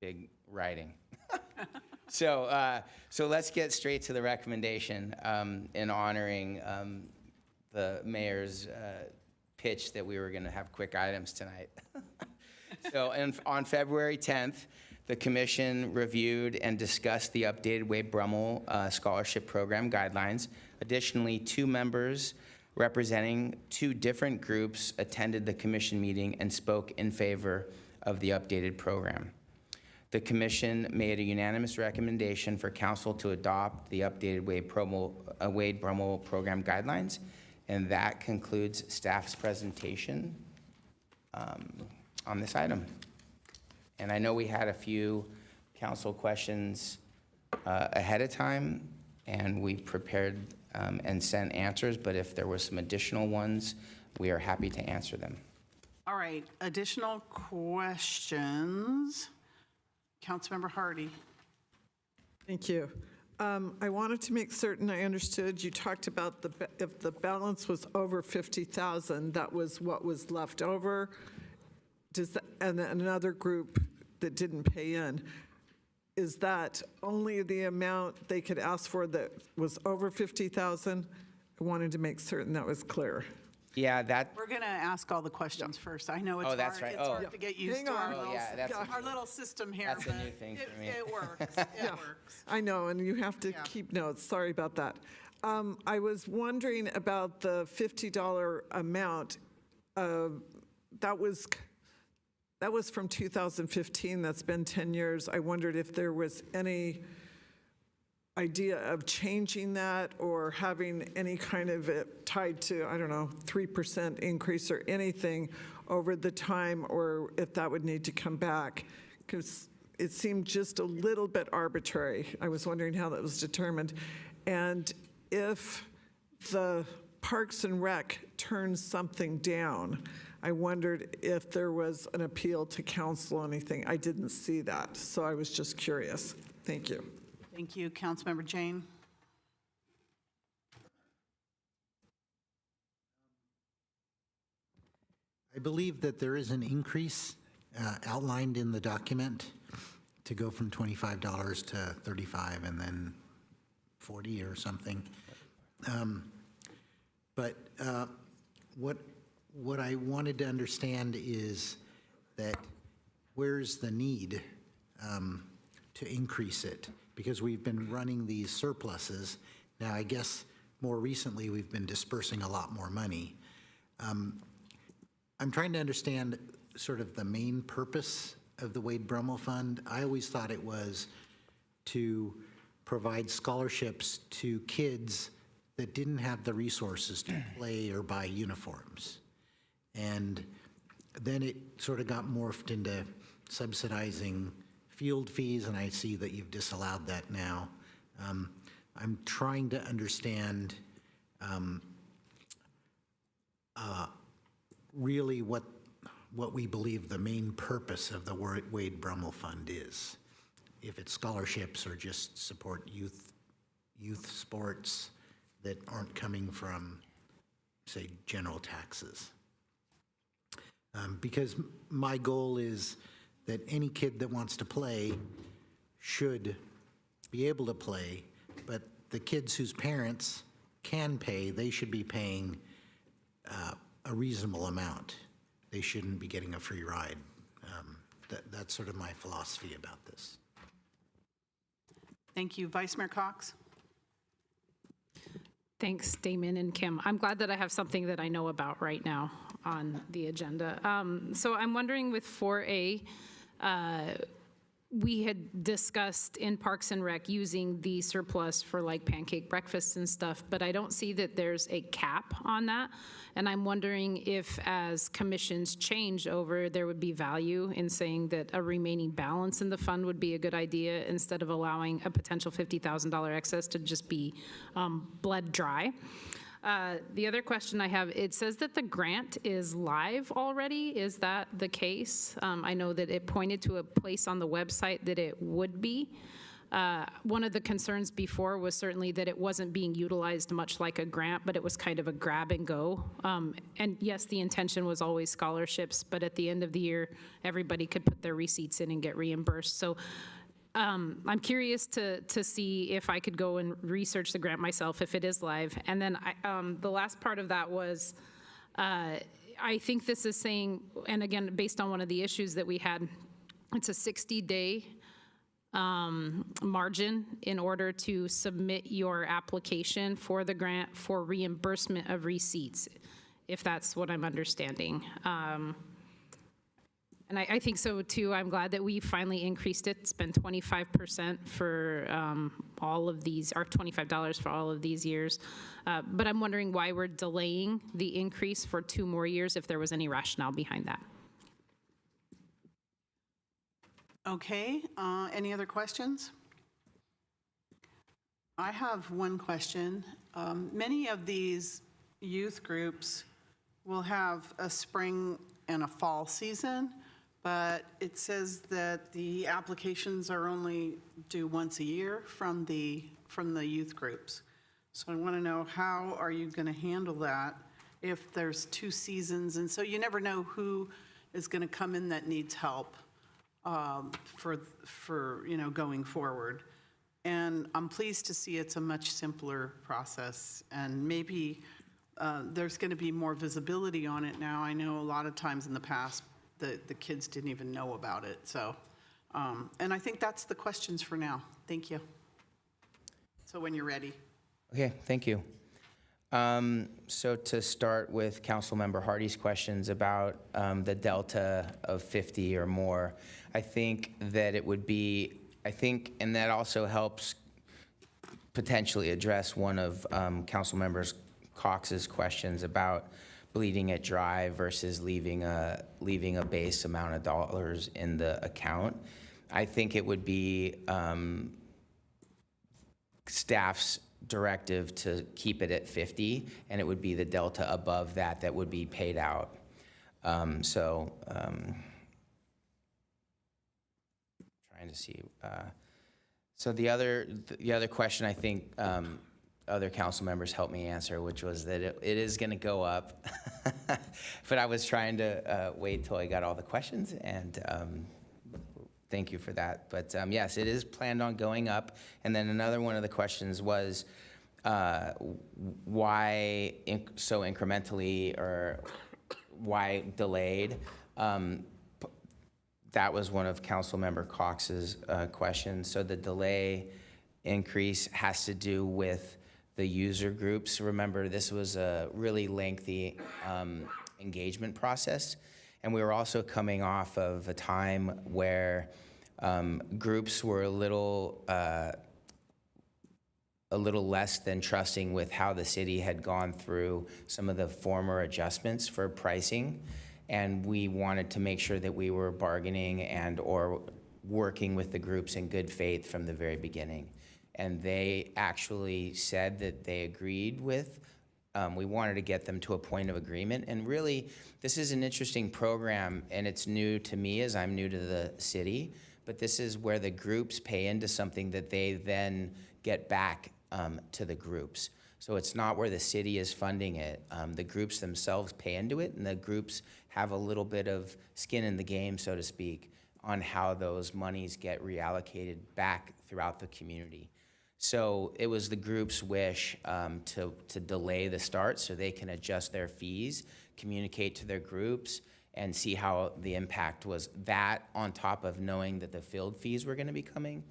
big writing. So let's get straight to the recommendation in honoring the mayor's pitch that we were going to have quick items tonight. So on February 10th, the commission reviewed and discussed the updated Wade Brummel Scholarship Program guidelines. Additionally, 2 members representing 2 different groups attended the commission meeting and spoke in favor of the updated program. The commission made a unanimous recommendation for council to adopt the updated Wade Brummel Program guidelines, and that concludes staff's presentation on this item. And I know we had a few council questions ahead of time, and we prepared and sent answers, but if there were some additional ones, we are happy to answer them. All right, additional questions? Councilmember Hardy. Thank you. I wanted to make certain I understood. You talked about if the balance was over 50,000, that was what was left over. And then another group that didn't pay in, is that only the amount they could ask for that was over 50,000? I wanted to make certain that was clear. Yeah, We're going to ask all the questions first. I know it's Oh, that's hard. right. It's Oh. hard to get used Hang to on. our little system here. That's a but new thing for me. It works. It works. I know, and you have to keep notes. Sorry about that. I was wondering about the $50 amount. That was from 2015. That's been 10 years. I wondered if there was any idea of changing that or having any kind of it tied to, I don't know, 3% increase or anything over the time, or if that would need to come back, because it seemed just a little bit arbitrary. I was wondering how that was determined. And if the Parks and Rec turns something down, I wondered if there was an appeal to council or anything. I didn't see that, so I was just curious. Thank you. Thank you. Councilmember Jane. I believe that there is an increase outlined in the document to go from $25 to $35 and then $40 or something. But what I wanted to understand is that where's the need to increase it? Because we've been running these surpluses. Now, I guess more recently, we've been dispersing a lot more money. I'm trying to understand sort of the main purpose of the Wade Brummel Fund. I always thought it was to provide scholarships to kids that didn't have the resources to play or buy uniforms. And then it sort of got morphed into subsidizing field fees, and I see that you've disallowed that now. I'm trying to understand really what we believe the main purpose of the Wade Brummel Fund is. If it's scholarships or just support youth sports, that aren't coming from, say, general taxes. Because my goal is that any kid that wants to play should be able to play, but the kids whose parents can pay, they should be paying a reasonable amount. They shouldn't be getting a free ride. That's sort of my philosophy about this. Thank you. Vice Mayor Cox? Thanks, Damon and Kim. I'm glad that I have something that I know about right now on the agenda. So I'm wondering with 4A, we had discussed in Parks and Rec using the surplus for like pancake breakfasts and stuff, but I don't see that there's a cap on that. And I'm wondering if as commissions change over, there would be value in saying that a remaining balance in the fund would be a good idea instead of allowing a potential $50,000 excess to just be bled dry. The other question I have, it says that the grant is live already. Is that the case? I know that it pointed to a place on the website that it would be. One of the concerns before was certainly that it wasn't being utilized much like a grant, but it was kind of a grab and go. And yes, the intention was always scholarships, but at the end of the year, everybody could put their receipts in and get reimbursed. So I'm curious to see if I could go and research the grant myself, if it is live. And then the last part of that was, I think this is saying, and again, based on one of the issues that we had, it's a 60-day margin in order to submit your application for the grant for reimbursement of receipts, if that's what I'm understanding. And I think so too. I'm glad that we finally increased it. It's been 25% for all of these, or $25 for all of these years. But I'm wondering why we're delaying the increase for 2 more years, if there was any rationale behind that. Okay, any other questions? I have one question. Many of these youth groups will have a spring and a fall season, but it says that the applications are only due once a year from the youth groups. So I want to know, how are you going to handle that if there's 2 seasons? And so you never know who is going to come in that needs help for going forward. And I'm pleased to see it's a much simpler process, and maybe there's going to be more visibility on it now. I know a lot of times in the past, the kids didn't even know about it. So, and I think that's the questions for now. Thank you. So when you're ready. Okay, thank you. So to start with Councilmember Hardy's questions about the delta of 50 or more, I think that it would be, and that also helps potentially address one of Councilmember Cox's questions about bleeding it dry versus leaving a base amount of dollars in the account. I think it would be staff's directive to keep it at 50, and it would be the delta above that that would be paid out. Trying to see. So the other question, I think other council members helped me answer, which was that it is going to go up. But I was trying to wait till I got all the questions, and thank you for that. But yes, it is planned on going up. And then another one of the questions was why so incrementally, or why delayed? That was one of Councilmember Cox's questions. So the delay increase has to do with the user groups. Remember, this was a really lengthy engagement process. And we were also coming off of a time where groups were a little less than trusting with how the city had gone through some of the former adjustments for pricing. And we wanted to make sure that we were bargaining and or working with the groups in good faith from the very beginning. And they actually said that they agreed with, we wanted to get them to a point of agreement. And really, this is an interesting program, and it's new to me as I'm new to the city, but this is where the groups pay into something that they then get back to the groups. So it's not where the city is funding it. The groups themselves pay into it, and the groups have a little bit of skin in the game, so to speak, on how those monies get reallocated back throughout the community. So it was the group's wish to delay the start so they can adjust their fees, communicate to their groups, and see how the impact was. That on top of knowing that the field fees were gonna be coming,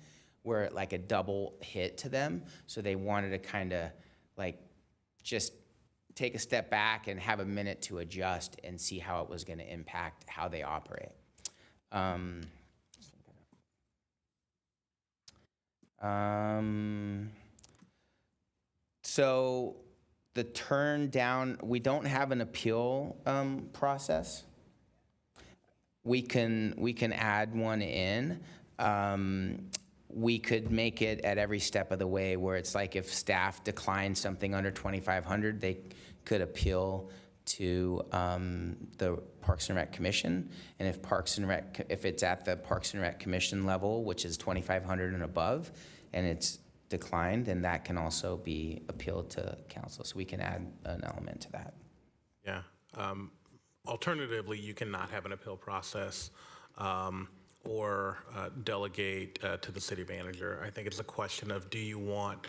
were like a double hit to them. So they wanted to kind of like just take a step back and have a minute to adjust and see how it was gonna impact how they operate. So the turn down, we don't have an appeal process. We can add one in. We could make it at every step of the way where it's like if staff declined something under 2,500, they could appeal to the Parks and Rec Commission. And if it's at the Parks and Rec Commission level, which is 2,500 and above, and it's declined, then that can also be appealed to council. So we can add an element to that. Yeah. Alternatively, you cannot have an appeal process or delegate to the city manager. I think it's a question of, do you want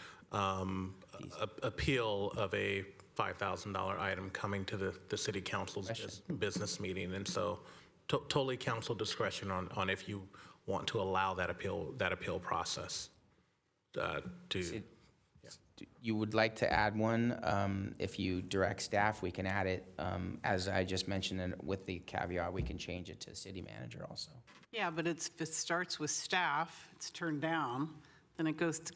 appeal of a $5,000 item coming to the city council's business meeting? And so totally council discretion on if you want to allow that appeal process You would like to add one? If you direct staff, we can add it. As I just mentioned, and with the caveat, we can change it to city manager also. Yeah, but if it starts with staff, it's turned down, then it goes to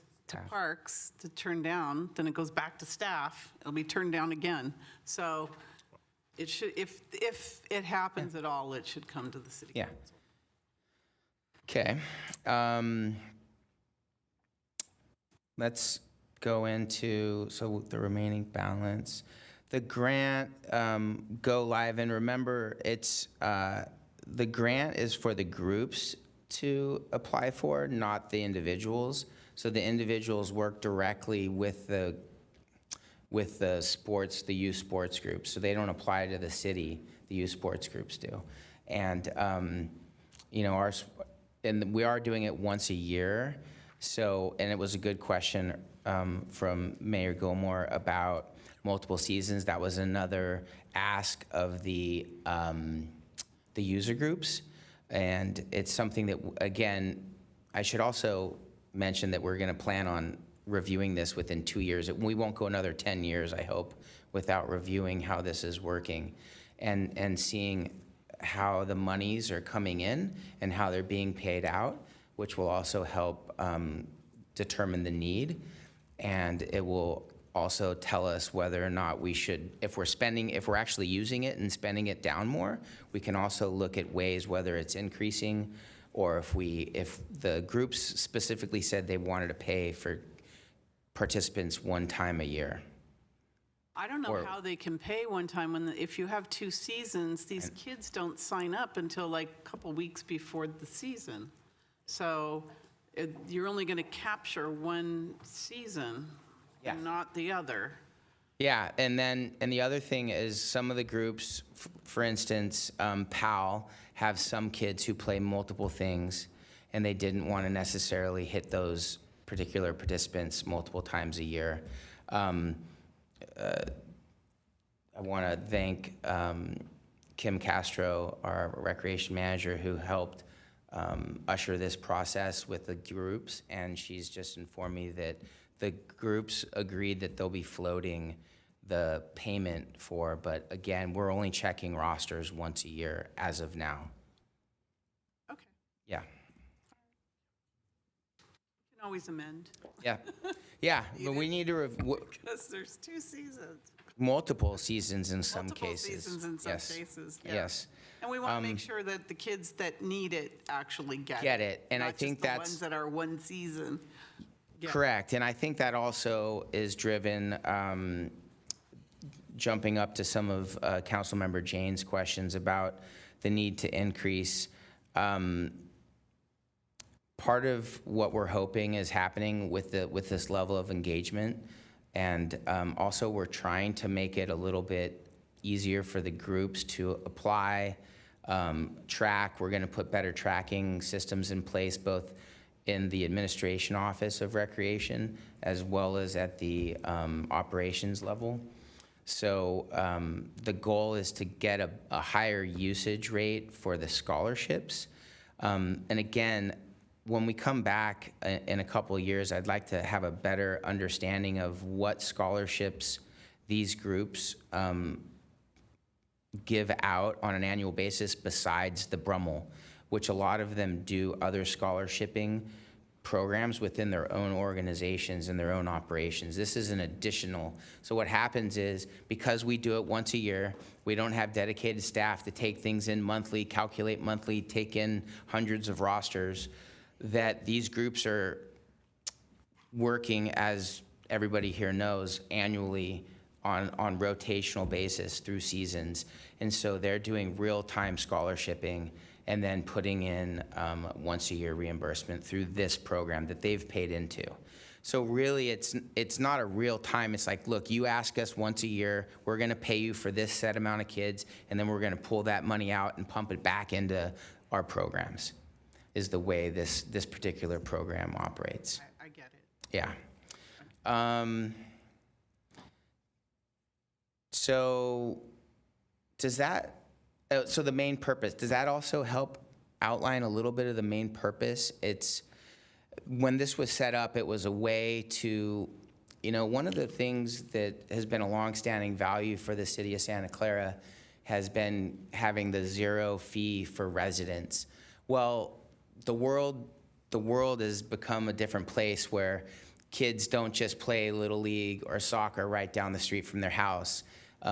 parks to turn down, then it goes back to staff, it'll be turned down again. So it should, if it happens at all, it should come to the city council. Okay. Let's go into, so the remaining balance. The grant, go live, and remember, it's, the grant is for the groups to apply for, not the individuals. So the individuals work directly with the sports, the youth sports groups. So they don't apply to the city, the youth sports groups do. And, you know, and we are doing it once a year. So, and it was a good question from Mayor Gilmore about multiple seasons. That was another ask of the user groups. And it's something that, again, I should also mention that we're gonna plan on reviewing this within 2 years. We won't go another 10 years, I hope, without reviewing how this is working and seeing how the monies are coming in and how they're being paid out, which will also help determine the need. And it will also tell us whether or not we should, if we're actually using it and spending it down more, we can also look at ways whether it's increasing, or if the groups specifically said they wanted to pay for participants one time a year. I don't know how they can pay one time when, if you have 2 seasons, these kids don't sign up until like a couple weeks before the season. So you're only going to capture one season and not the other. Yeah, and the other thing is some of the groups, for instance, PAL, have some kids who play multiple things, and they didn't want to necessarily hit those particular participants multiple times a year. I want to thank Kim Castro, our recreation manager, who helped usher this process with the groups, and she's just informed me that the groups agreed that they'll be floating the payment for, but again, we're only checking rosters once a year as of now. Okay. Yeah. You can always amend. Yeah. Yeah, but we need to Because there's 2 seasons. multiple seasons in some cases. Multiple seasons in some cases, yeah. Yes. And we want to make sure that the kids that need it actually get it. And I think not just the ones that are one season. Correct, and I think that also is driven, jumping up to some of Councilmember Jane's questions about the need to increase. Part of what we're hoping is happening with this level of engagement And also, we're trying to make it a little bit easier for the groups to apply, track. We're going to put better tracking systems in place, both in the administration office of recreation as well as at the operations level. So the goal is to get a higher usage rate for the scholarships. And again, when we come back in a couple of years, I'd like to have a better understanding of what scholarships these groups give out on an annual basis besides the Brummel, which a lot of them do other scholarshiping programs within their own organizations and their own operations. This is an additional. So what happens is, because we do it once a year, we don't have dedicated staff to take things in monthly, calculate monthly, take in hundreds of rosters, that these groups are working, as everybody here knows, annually on rotational basis through seasons. And so they're doing real-time scholarshiping and then putting in once a year reimbursement through this program that they've paid into. So really, it's not a real time. It's like, look, you ask us once a year, we're gonna pay you for this set amount of kids, and then we're gonna pull that money out and pump it back into our programs, is the way this particular program operates. I get it. Yeah. So does that, so the main purpose, does that also help outline a little bit of the main purpose? It's, when this was set up, it was a way to, one of the things that has been a longstanding value for the city of Santa Clara has been having the zero fee for residents. Well, the world has become a different place where kids don't just play Little League or soccer right down the street from their house.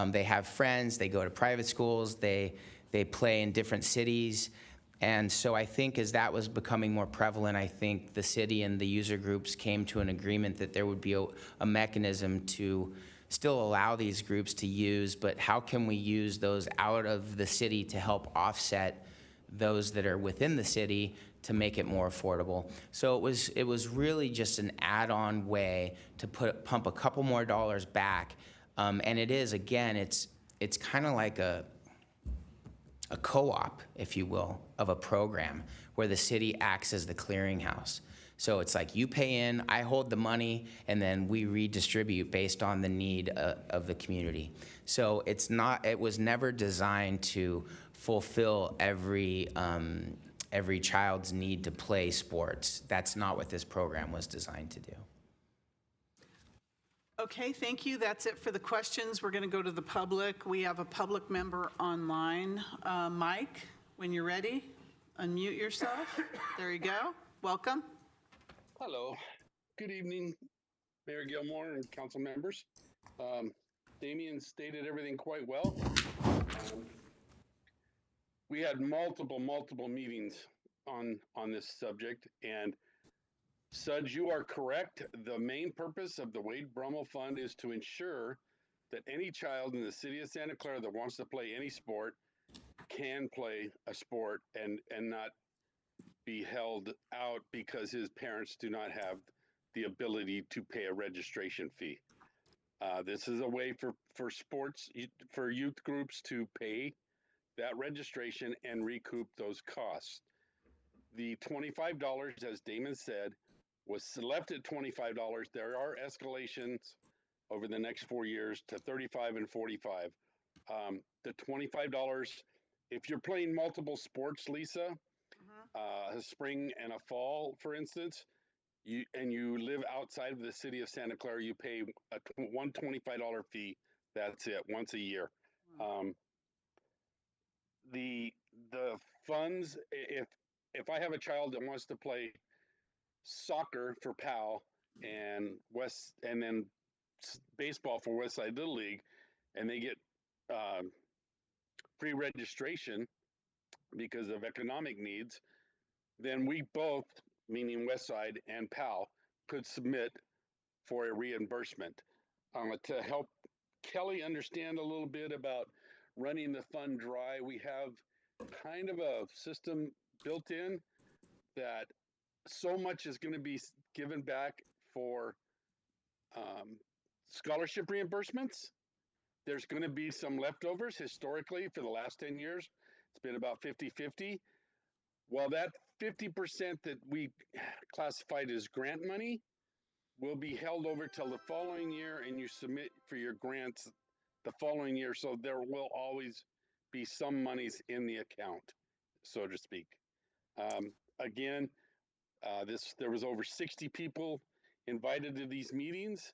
They have friends, they go to private schools, they play in different cities. And so I think as that was becoming more prevalent, I think the city and the user groups came to an agreement that there would be a mechanism to still allow these groups to use, but how can we use those out of the city to help offset those that are within the city to make it more affordable. So it was really just an add-on way to pump a couple more dollars back. And it is, again, it's kind of like a co-op, if you will, of a program where the city acts as the clearinghouse. So it's like you pay in, I hold the money, and then we redistribute based on the need of the community. So it was never designed to fulfill every child's need to play sports. That's not what this program was designed to do. Okay, thank you. That's it for the questions. We're going to go to the public. We have a public member online. Mike, when you're ready, unmute yourself. There you go. Welcome. Hello. Good evening, Mayor Gilmore and council members. Damian stated everything quite well. We had multiple meetings on this subject, and Sudge, you are correct. The main purpose of the Wade Brummel Fund is to ensure that any child in the city of Santa Clara that wants to play any sport can play a sport and not be held out because his parents do not have the ability to pay a registration fee. This is a way for sports, for youth groups to pay that registration and recoup those costs. The $25, as Damon said, was left at $25. There are escalations over the next 4 years to $35 and $45. The $25, if you're playing multiple sports, Lisa, a spring and a fall, for instance, you live outside of the city of Santa Clara, you pay one $25 fee. That's it, once a year. The funds, if I have a child that wants to play soccer for PAL and then baseball for Westside Little League, and they get free registration because of economic needs, then we both, meaning Westside and PAL, could submit for a reimbursement. To help Kelly understand a little bit about running the fund dry, we have kind of a system built in that so much is going to be given back for scholarship reimbursements. There's going to be some leftovers. Historically, for the last 10 years, it's been about 50-50. Well, that 50% that we classified as grant money will be held over till the following year, and you submit for your grants the following year. So there will always be some monies in the account, so to speak. Again, there was over 60 people invited to these meetings.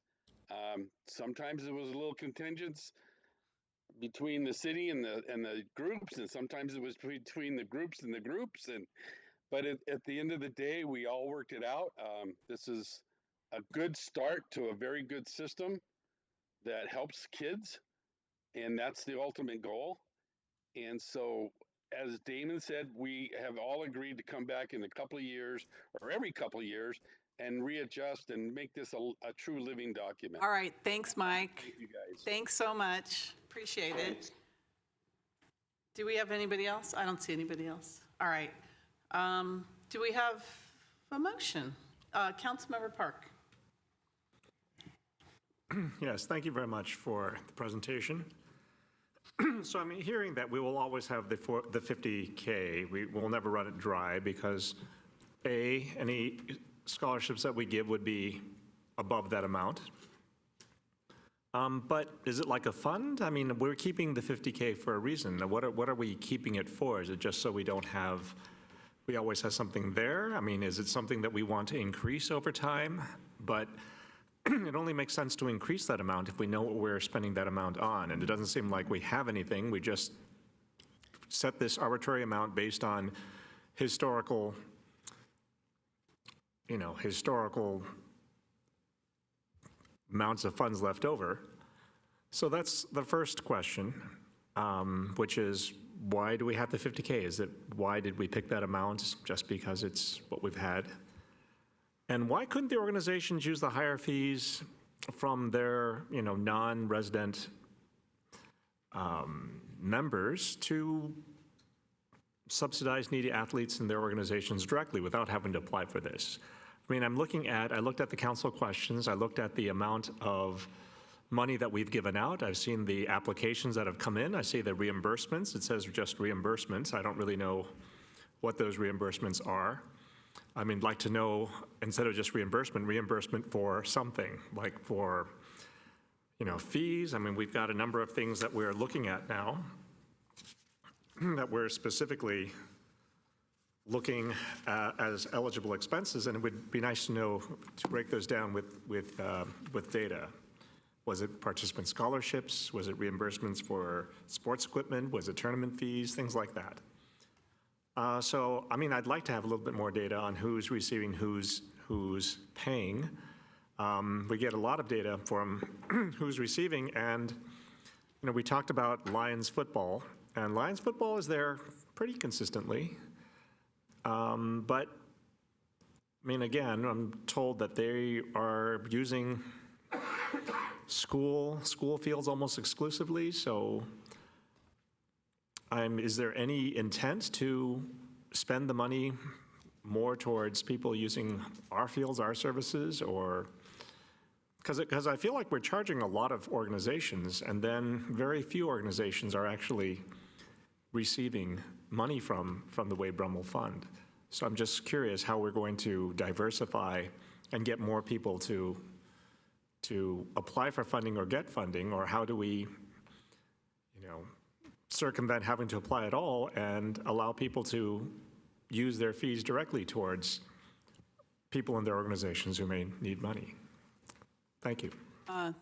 Sometimes it was a little contingents between the city and the groups, and sometimes it was between the groups and the groups. But at the end of the day, we all worked it out. This is a good start to a very good system that helps kids, and that's the ultimate goal. And so, as Damon said, we have all agreed to come back in a couple of years or every couple of years and readjust and make this a true living document. All right, thanks, Mike. Thank you, guys. Thanks so much. Appreciate it. Do we have anybody else? I don't see anybody else. All right. Do we have a motion? Councilmember Park. Yes, thank you very much for the presentation. So I'm hearing that we will always have the 50K. We will never run it dry because any scholarships that we give would be above that amount. But is it like a fund? I mean, we're keeping the 50K for a reason. What are we keeping it for? Is it just so we always have something there? I mean, is it something that we want to increase over time? But it only makes sense to increase that amount if we know what we're spending that amount on. And it doesn't seem like we have anything. We just set this arbitrary amount based on historical amounts of funds left over. So that's the first question, which is, why do we have the 50K? Why did we pick that amount? Just because it's what we've had? And why couldn't the organizations use the higher fees from their, non-resident members to subsidize needy athletes in their organizations directly without having to apply for this? I mean, I looked at the council questions, I looked at the amount of money that we've given out, I've seen the applications that have come in, I see the reimbursements, it says just reimbursements, I don't really know what those reimbursements are. I mean, I'd like to know, instead of just reimbursement for something, like for, fees. I mean, we've got a number of things that we're looking at now that we're specifically looking at as eligible expenses, and it would be nice to know, to break those down with data. Was it participant scholarships? Was it reimbursements for sports equipment? Was it tournament fees? Things like that. So, I mean, I'd like to have a little bit more data on who's receiving, who's paying. We get a lot of data from who's receiving, and we talked about Lions football, and Lions football is there pretty consistently. But, I mean, again, I'm told that they are using school fields almost exclusively, so is there any intent to spend the money more towards people using our fields, our services, or because I feel like we're charging a lot of organizations, and then very few organizations are actually receiving money from the Wade Brummel Fund. So I'm just curious how we're going to diversify and get more people to apply for funding or get funding, or how do we, circumvent having to apply at all and allow people to use their fees directly towards people in their organizations who may need money. Thank you.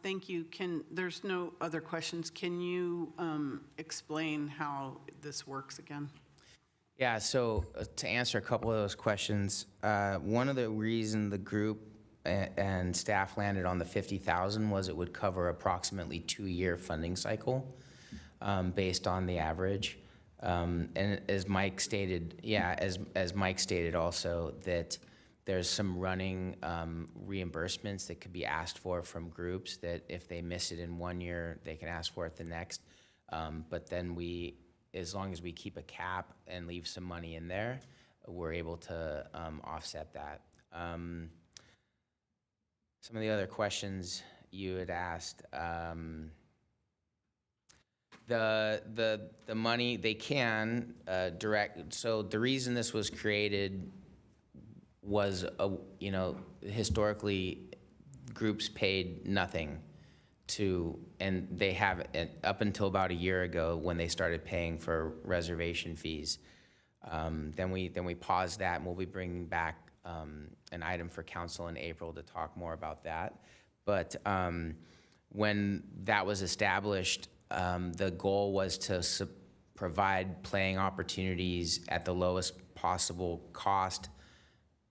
Thank you. There's no other questions. Can you explain how this works again? Yeah, so to answer a couple of those questions, one of the reasons the group and staff landed on the 50,000 was it would cover approximately 2-year funding cycle. Based on the average. And as Mike stated, as Mike stated also, that there's some running reimbursements that could be asked for from groups that if they miss it in 1 year, they can ask for it the next. But then as long as we keep a cap and leave some money in there, we're able to offset that. Some of the other questions you had asked. The money, they can direct, so the reason this was created was, historically, groups paid nothing to, and they have up until about a year ago when they started paying for reservation fees. Then we paused that, and we'll be bringing back an item for council in April to talk more about that. But when that was established, the goal was to provide playing opportunities at the lowest possible cost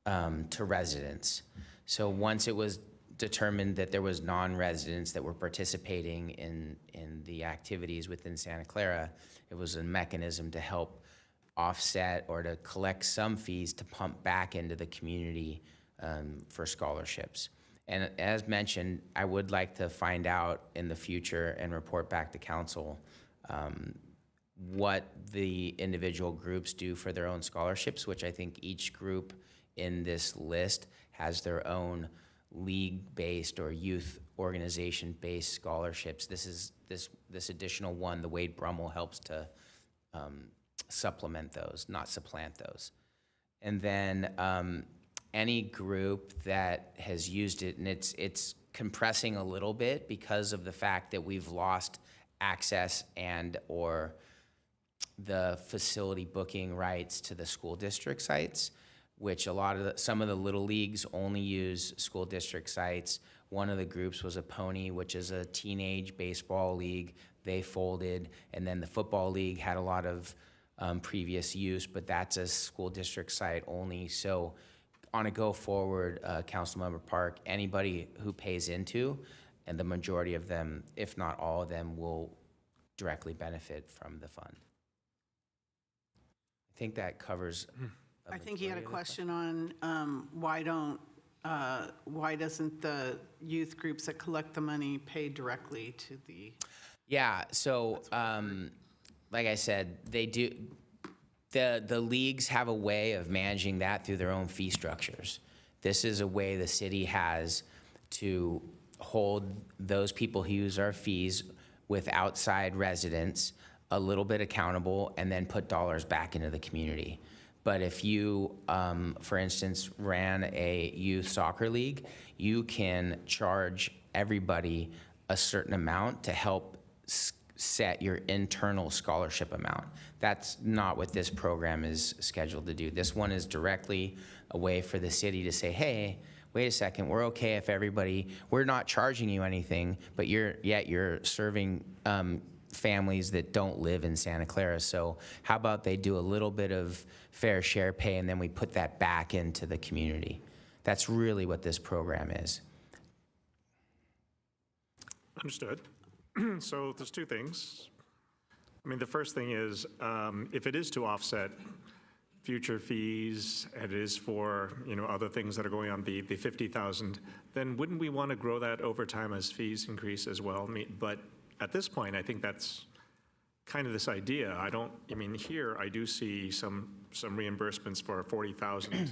to residents. So once it was determined that there was non-residents that were participating in the activities within Santa Clara, it was a mechanism to help offset or to collect some fees to pump back into the community for scholarships. And as mentioned, I would like to find out in the future and report back to council what the individual groups do for their own scholarships, which I think each group in this list has their own league-based or youth organization-based scholarships. This additional one, the Wade Brummel, helps to supplement those, not supplant those. And then any group that has used it, and it's compressing a little bit because of the fact that we've lost access and or the facility booking rights to the school district sites, which some of the little leagues only use school district sites. One of the groups was a Pony, which is a teenage baseball league. They folded, and then the football league had a lot of previous use, but that's a school district site only. So on a go forward, Councilmember Park, anybody who pays into, and the majority of them, if not all of them, will directly benefit from the fund. I think that covers. I think he had a question on why doesn't the youth groups that collect the money pay directly to the? Yeah, so like I said, they do. The leagues have a way of managing that through their own fee structures. This is a way the city has to hold those people who use our fees with outside residents a little bit accountable and then put dollars back into the community. But if you, for instance, ran a youth soccer league, you can charge everybody a certain amount to help set your internal scholarship amount. That's not what this program is scheduled to do. This one is directly a way for the city to say, hey, wait a second, we're okay if we're not charging you anything, but you're serving families that don't live in Santa Clara. So how about they do a little bit of fair share pay and then we put that back into the community? That's really what this program is. Understood. So there's two things. I mean, the first thing is, if it is to offset future fees, and it is for, other things that are going on, the 50,000, then wouldn't we want to grow that over time as fees increase as well? But at this point, I think that's kind of this idea. Here I do see some reimbursements for 40,000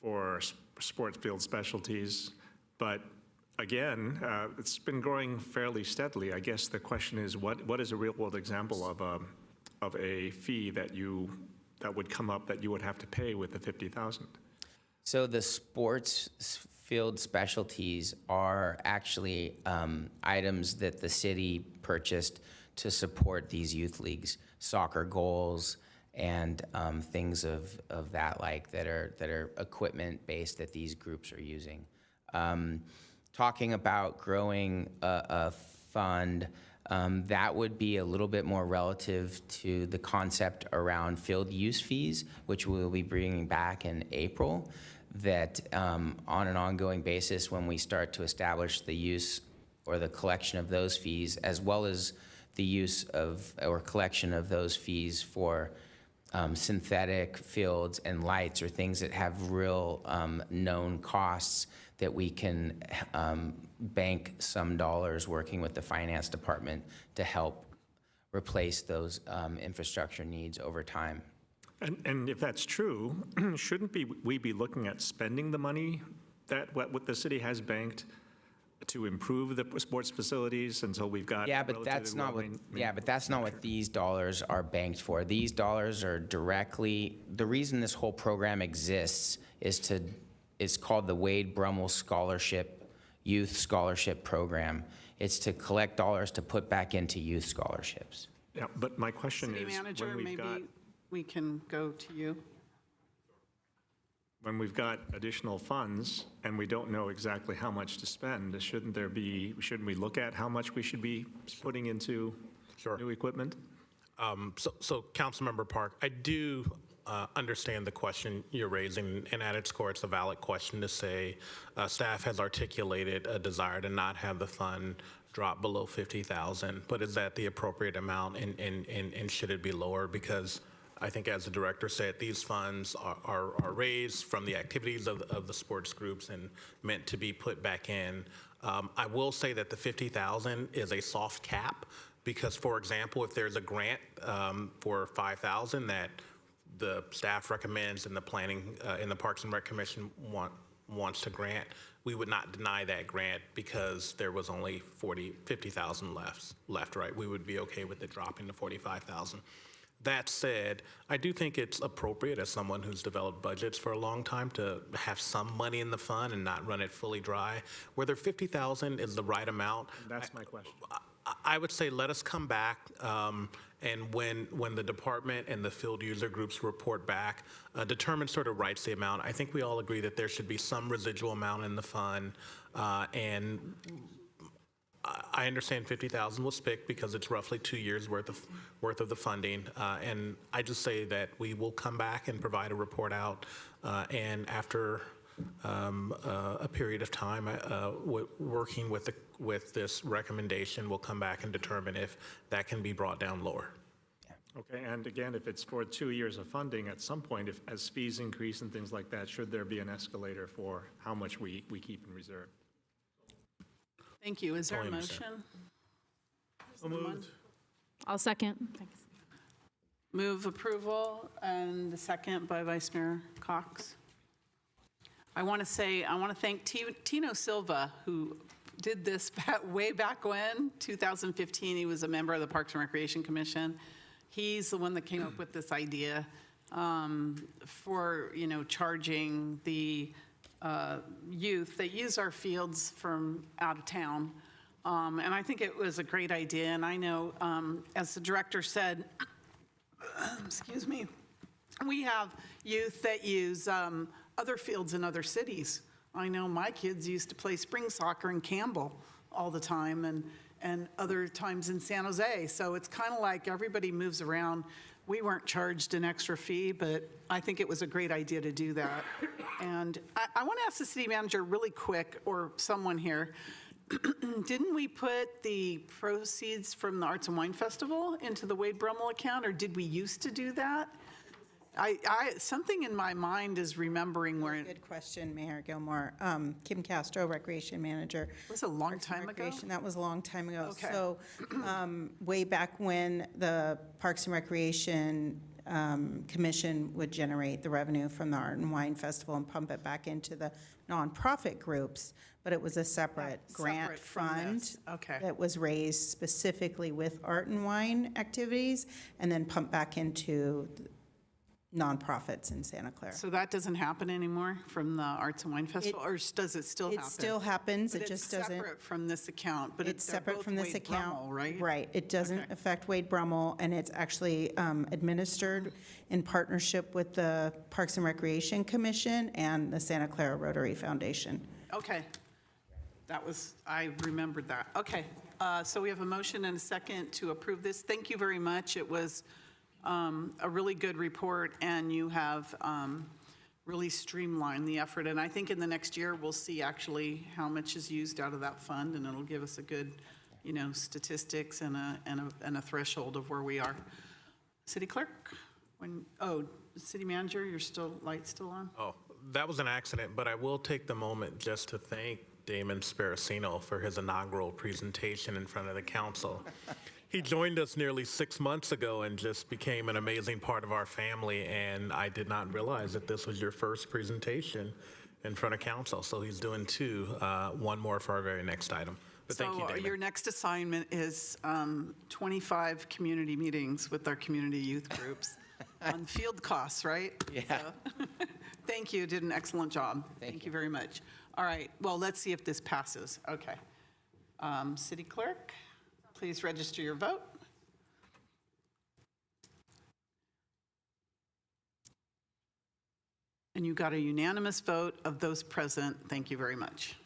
for sports field specialties, but again, it's been growing fairly steadily. I guess the question is, what is a real-world example of a fee that would come up that you would have to pay with the 50,000? So the sports field specialties are actually items that the city purchased to support these youth leagues, soccer goals, and things of that that are equipment based that these groups are using. Talking about growing a fund, that would be a little bit more relative to the concept around field use fees, which we'll be bringing back in April, that on an ongoing basis, when we start to establish the use or the collection of those fees, as well as the use of or collection of those fees for synthetic fields and lights or things that have real known costs, that we can bank some dollars working with the finance department to help replace those infrastructure needs over time. And if that's true, shouldn't we be looking at spending the money that what the city has banked to improve the sports facilities until we've got. Yeah, but that's not what, these dollars are banked for. These dollars are directly, the reason this whole program exists is called the Wade Brummel Scholarship, Youth Scholarship Program. It's to collect dollars to put back into youth scholarships. Yeah, but my question City is, Manager, when we've got, maybe we can go to you. when we've got additional funds and we don't know exactly how much to spend, shouldn't we look at how much we should be putting into new equipment? So Councilmember Park, I do understand the question you're raising, and at its core, it's a valid question to say staff has articulated a desire to not have the fund drop below 50,000, but is that the appropriate amount, and should it be lower? Because I think, as the director said, these funds are raised from the activities of the sports groups and meant to be put back in. I will say that the 50,000 is a soft cap, because, for example, if there's a grant for 5,000 that the staff recommends and the planning in the Parks and Rec Commission wants to grant, we would not deny that grant because there was only 50,000 left, right? We would be okay with it dropping to 45,000. That said, I do think it's appropriate, as someone who's developed budgets for a long time, to have some money in the fund and not run it fully dry. Whether 50,000 is the right amount, that's my question. I would say let us come back, and when the department and the field user groups report back, determine sort of rights the amount. I think we all agree that there should be some residual amount in the fund, and I understand 50,000 was picked because it's roughly 2 years worth of the funding, and I just say that we will come back and provide a report out, and after a period of time, working with this recommendation, we'll come back and determine if that can be brought down lower. Okay, and again, if it's for 2 years of funding, at some point, as fees increase and things like that, should there be an escalator for how much we keep in reserve? Thank you. Is there a Totally understand. motion? So moved. I'll second. Thanks. Move approval, and the second by Vice Mayor Cox. I want to thank Tino Silva, who did this way back when, 2015. He was a member of the Parks and Recreation Commission. He's the one that came up with this idea for, charging the youth that use our fields from out of town. And I think it was a great idea. And I know, as the director said, excuse me, we have youth that use other fields in other cities. I know my kids used to play spring soccer in Campbell all the time, and other times in San Jose. So it's kind of like everybody moves around. We weren't charged an extra fee, but I think it was a great idea to do that. And I want to ask the city manager really quick, or someone here, didn't we put the proceeds from the Arts and Wine Festival into the Wade Brummel account, or did we used to do that? Something in my mind is remembering where. Good question, Mayor Gilmore. Kim Castro, Recreation Manager. Was it a long time ago? That was a long time ago. Okay. So way back when the Parks and Recreation Commission would generate the revenue from the Art and Wine Festival and pump it back into the nonprofit groups, but it was a separate grant Separate from fund this. Okay. that was raised specifically with art and wine activities and then pumped back into nonprofits in Santa Clara. So that doesn't happen anymore from the Arts and Wine Festival, or does it still happen? It still happens, But it just it's doesn't. separate from this account, but It's they're separate both from this Wade account. Brummel, right? Right. It doesn't Okay. affect Wade Brummel, and it's actually administered in partnership with the Parks and Recreation Commission and the Santa Clara Rotary Foundation. Okay. I remembered that. Okay. So we have a motion and a second to approve this. Thank you very much. It was a really good report, and you have really streamlined the effort. And I think in the next year, we'll see actually how much is used out of that fund, and it'll give us a good, statistics and a threshold of where we are. City Clerk? City Manager, light's still on? Oh, that was an accident, but I will take the moment just to thank Damon Sparacino for his inaugural presentation in front of the council. He joined us nearly 6 months ago and just became an amazing part of our family, and I did not realize that this was your first presentation. in front of council. So he's doing two, one more for our very next item. But thank you, So Damon. your next assignment is 25 community meetings with our community youth groups on field costs, right? Yeah. So, thank you, did an excellent job. Thank you very much. All right, well, let's see if this passes. Okay. City Clerk, please register your vote. And you got a unanimous vote of those present. Thank you very much.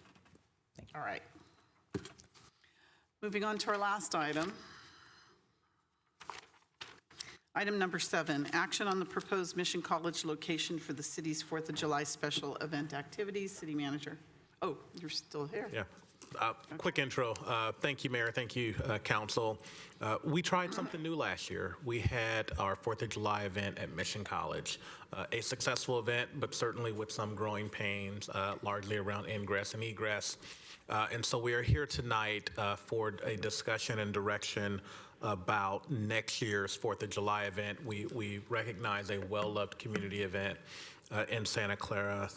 All right. Moving on to our last item. Item number 7, action on the proposed Mission College location for the city's 4th of July special event activities. City Manager. Oh, you're still here. Yeah. Quick intro. Thank you, Mayor. Thank you, Council. We tried something new last year. We had our 4th of July event at Mission College. A successful event, but certainly with some growing pains, largely around ingress and egress. And so we are here tonight for a discussion and direction about next year's 4th of July event. We recognize a well-loved community event in Santa Clara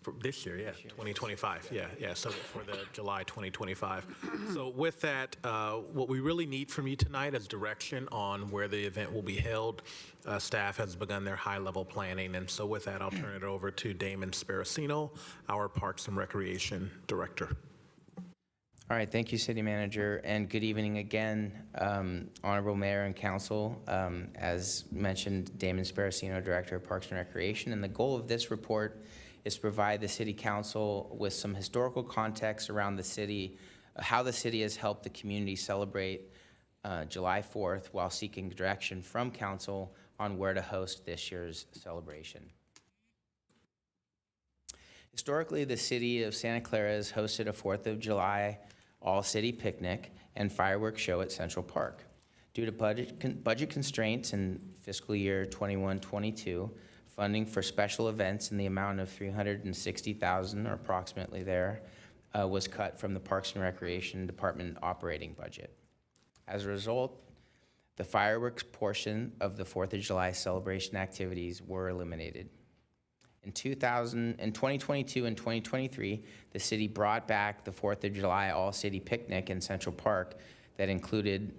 for this year, yeah, 2025, yeah, so for the July 2025. So with that, what we really need from you tonight is direction on where the event will be held. Staff has begun their high-level planning, and so with that, I'll turn it over to Damon Sparacino, our Parks and Recreation Director. All right, thank you, City Manager, and good evening again, Honorable Mayor and Council. As mentioned, Damon Sparacino, Director of Parks and Recreation, and the goal of this report is to provide the City Council with some historical context around the city, how the city has helped the community celebrate July 4th while seeking direction from Council on where to host this year's celebration. Historically, the city of Santa Clara has hosted a 4th of July all-city picnic and fireworks show at Central Park. Due to budget constraints in fiscal year 21-22, funding for special events in the amount of $360,000, or approximately there, was cut from the Parks and Recreation Department operating budget. As a result, the fireworks portion of the 4th of July celebration activities were eliminated. In 2022 and 2023, the city brought back the 4th of July all-city picnic in Central Park that included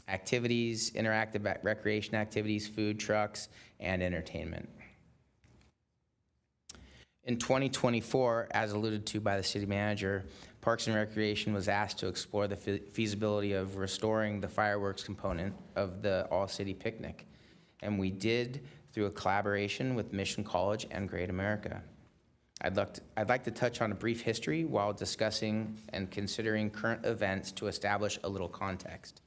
activities, interactive recreation activities, food trucks, and entertainment. In 2024, as alluded to by the City Manager, Parks and Recreation was asked to explore the feasibility of restoring the fireworks component of the all-city picnic, and we did through a collaboration with Mission College and Great America. I'd like to touch on a brief history while discussing and considering current events to establish a little context.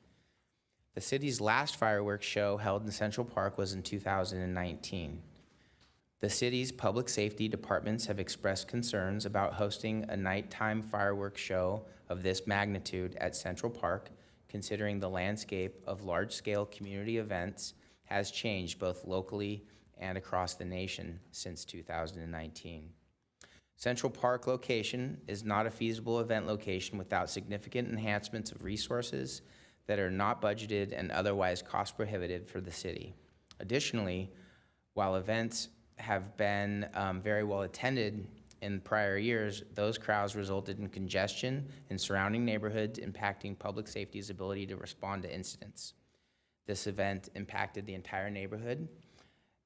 The city's last fireworks show held in Central Park was in 2019. The city's public safety departments have expressed concerns about hosting a nighttime fireworks show of this magnitude at Central Park, considering the landscape of large-scale community events has changed both locally and across the nation since 2019. Central Park location is not a feasible event location without significant enhancements of resources that are not budgeted and otherwise cost prohibitive for the city. Additionally, while events have been very well attended in prior years, those crowds resulted in congestion in surrounding neighborhoods, impacting public safety's ability to respond to incidents. This event impacted the entire neighborhood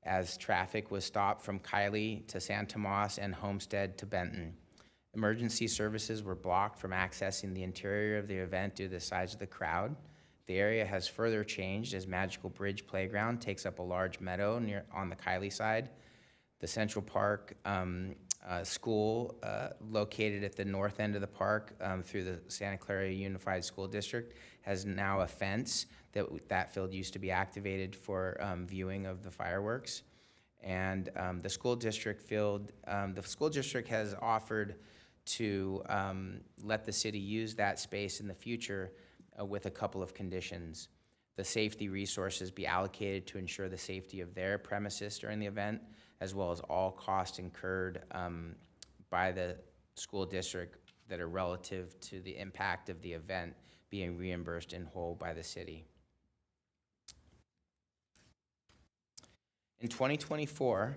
as traffic was stopped from Kiley to San Tomas and Homestead to Benton. Emergency services were blocked from accessing the interior of the event due to the size of the crowd. The area has further changed as Magical Bridge Playground takes up a large meadow on the Kiley side. The Central Park School, located at the north end of the park through the Santa Clara Unified School District, has now a fence that field used to be activated for viewing of the fireworks. And the school district has offered to let the city use that space in the future with a couple of conditions. The safety resources be allocated to ensure the safety of their premises during the event, as well as all costs incurred by the school district that are relative to the impact of the event being reimbursed in whole by the city. In 2024,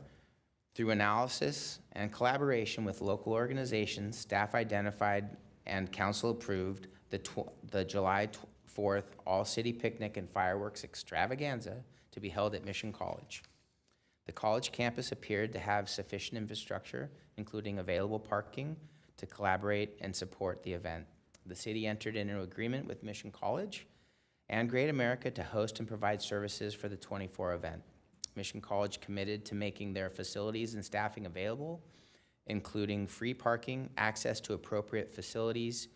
Through analysis and collaboration with local organizations, staff identified and council approved the July 4th all-city picnic and fireworks extravaganza to be held at Mission College. The college campus appeared to have sufficient infrastructure, including available parking, to collaborate and support the event. The city entered into an agreement with Mission College and Great America to host and provide services for the 24 event. Mission College committed to making their facilities and staffing available, including free parking, access to appropriate facilities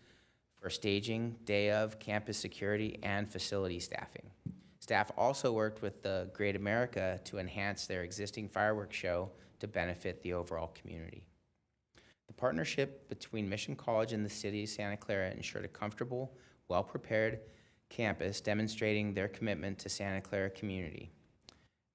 for staging, day of, campus security, and facility staffing. Staff also worked with the Great America to enhance their existing fireworks show to benefit the overall community. The partnership between Mission College and the city of Santa Clara ensured a comfortable, well-prepared campus demonstrating their commitment to Santa Clara community.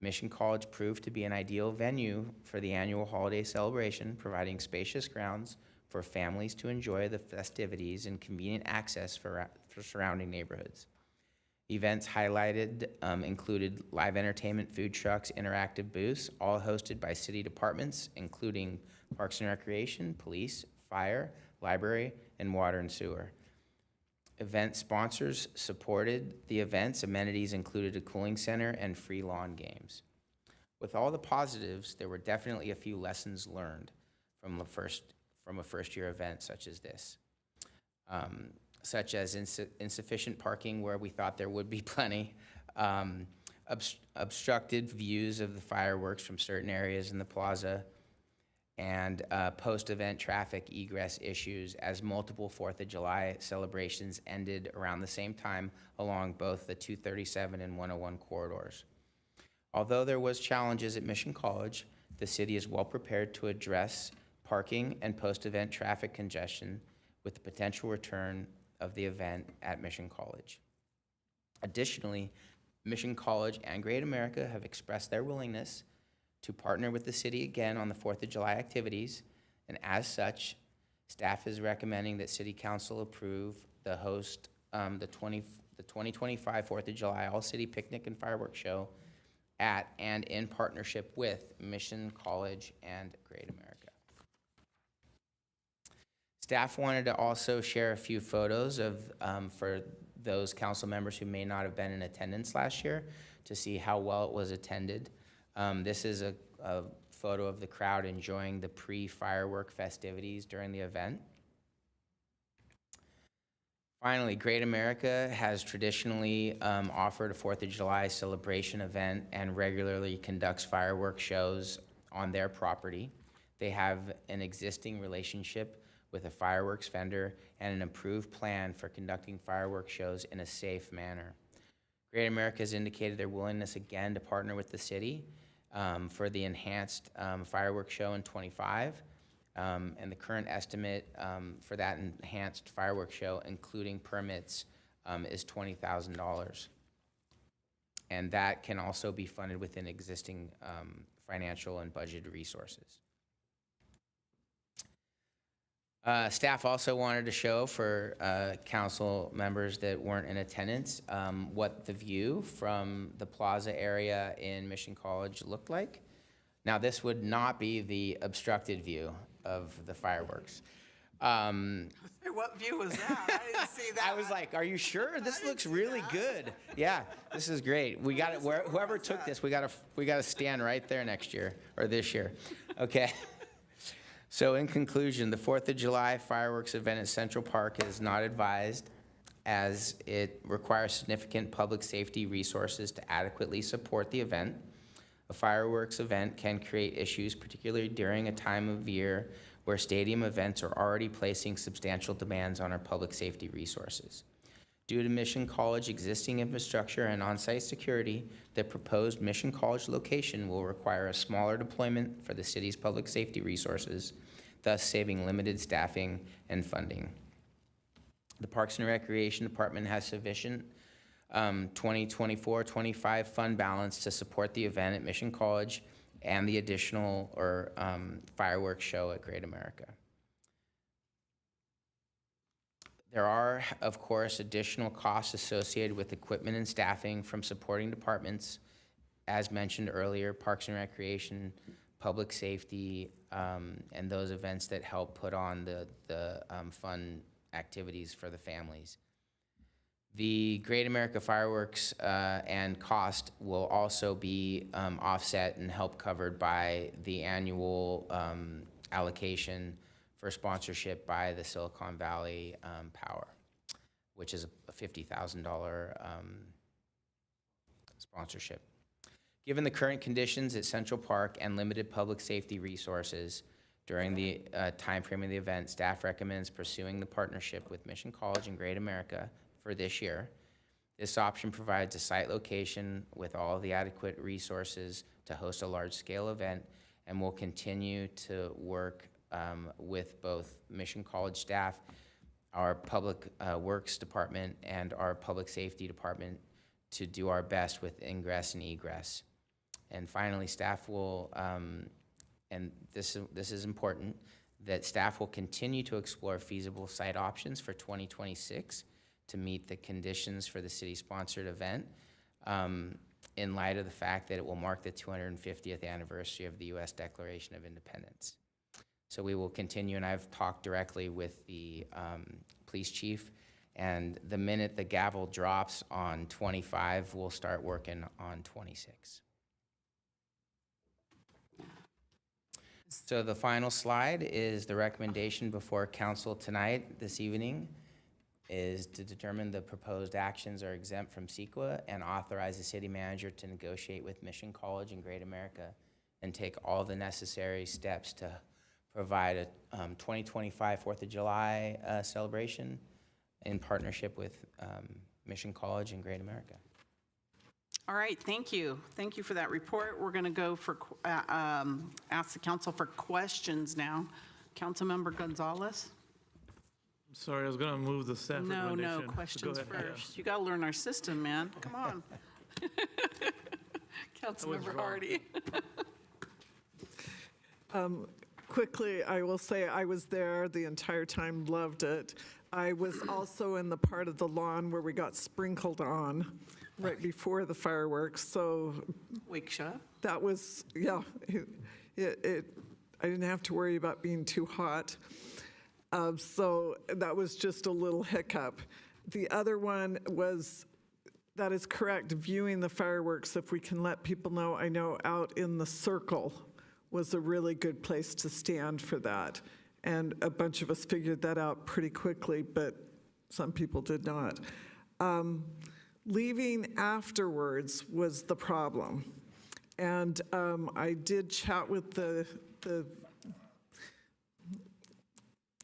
Mission College proved to be an ideal venue for the annual holiday celebration, providing spacious grounds for families to enjoy the festivities and convenient access for surrounding neighborhoods. Events highlighted included live entertainment, food trucks, interactive booths, all hosted by city departments, including Parks and Recreation, Police, Fire, Library, and Water and Sewer. Event sponsors supported the events. Amenities included a cooling center and free lawn games. With all the positives, there were definitely a few lessons learned from a first-year event such as this, such as insufficient parking where we thought there would be plenty, obstructed views of the fireworks from certain areas in the plaza, and post-event traffic egress issues as multiple 4th of July celebrations ended around the same time along both the 237 and 101 corridors. Although there was challenges at Mission College, the city is well prepared to address parking and post-event traffic congestion with the potential return of the event at Mission College. Additionally, Mission College and Great America have expressed their willingness to partner with the city again on the 4th of July activities, and as such, staff is recommending that City Council approve the 2025 4th of July All-City Picnic and Fireworks Show at and in partnership with Mission College and Great America. Staff wanted to also share a few photos of for those council members who may not have been in attendance last year to see how well it was attended. This is a photo of the crowd enjoying the pre-firework festivities during the event. Finally, Great America has traditionally offered a 4th of July celebration event and regularly conducts fireworks shows on their property. They have an existing relationship with a fireworks vendor and an approved plan for conducting fireworks shows in a safe manner. Great America has indicated their willingness again to partner with the city for the enhanced fireworks show in '25, and the current estimate for that enhanced fireworks show, including permits, is $20,000. And that can also be funded within existing financial and budgeted resources. Staff also wanted to show for council members that weren't in attendance what the view from the plaza area in Mission College looked like. Now, this would not be the obstructed view of the fireworks. What view was that? I didn't see that. I was like, are you sure? This looks really good. Yeah, this is great. We got it. Whoever took this, we got to stand right there next year or this year. Okay. So in conclusion, the 4th of July fireworks event at Central Park is not advised as it requires significant public safety resources to adequately support the event. A fireworks event can create issues, particularly during a time of year where stadium events are already placing substantial demands on our public safety resources. Due to Mission College existing infrastructure and on-site security, the proposed Mission College location will require a smaller deployment for the city's public safety resources, thus saving limited staffing and funding. The Parks and Recreation Department has sufficient 2024-25 fund balance to support the event at Mission College and the additional fireworks show at Great America. There are, of course, additional costs associated with equipment and staffing from supporting departments, as mentioned earlier, Parks and Recreation, public safety, and those events that help put on the fun activities for the families. The Great America Fireworks and cost will also be offset and help covered by the annual allocation for sponsorship by the Silicon Valley Power, which is a $50,000 sponsorship. Given the current conditions at Central Park and limited public safety resources during the time frame of the event, staff recommends pursuing the partnership with Mission College and Great America for this year. This option provides a site location with all the adequate resources to host a large-scale event, and will continue to work with both Mission College staff, our Public Works Department, and our Public Safety Department to do our best with ingress and egress. And finally, staff will, and this is important, that staff will continue to explore feasible site options for 2026 to meet the conditions for the city-sponsored event, in light of the fact that it will mark the 250th anniversary of the U.S. Declaration of Independence. So we will continue, and I've talked directly with the police chief, and the minute the gavel drops on 25, we'll start working on 26. So the final slide is the recommendation before council tonight, this evening, is to determine the proposed actions are exempt from CEQA and authorize the city manager to negotiate with Mission College and Great America and take all the necessary steps to provide a 2025 4th of July celebration in partnership with Mission College and Great America. All right, thank you. Thank you for that report. We're going to go for, ask the council for questions now. Councilmember Gonzalez? Sorry, I was going to move the staff recommendation. No, Go questions ahead. first. You got to learn our system, man. Come on. Councilmember Hardy. Quickly, I will say I was there the entire time, loved it. I was also in the part of the lawn where we got sprinkled on right before the fireworks, so. Wake shut. That was, yeah, I didn't have to worry about being too hot. So that was just a little hiccup. The other one was, that is correct, viewing the fireworks, if we can let people know. I know out in the circle was a really good place to stand for that. And a bunch of us figured that out pretty quickly, but some people did not. Leaving afterwards was the problem. And I did chat with the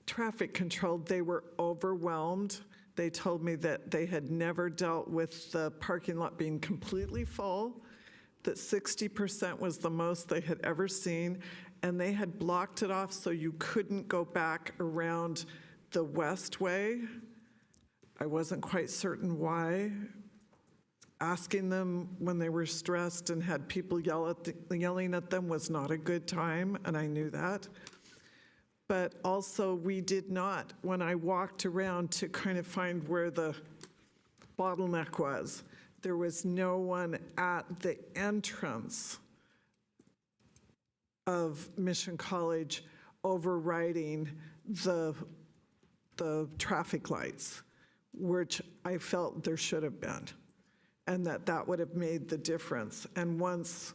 traffic control. They were overwhelmed. They told me that they had never dealt with the parking lot being completely full, that 60% was the most they had ever seen, and they had blocked it off so you couldn't go back around the west way. I wasn't quite certain why. Asking them when they were stressed and had people yelling at them was not a good time, and I knew that. But also, we did not, when I walked around to kind of find where the bottleneck was, there was no one at the entrance of Mission College overriding the traffic lights, which I felt there should have been, and that would have made the difference. And once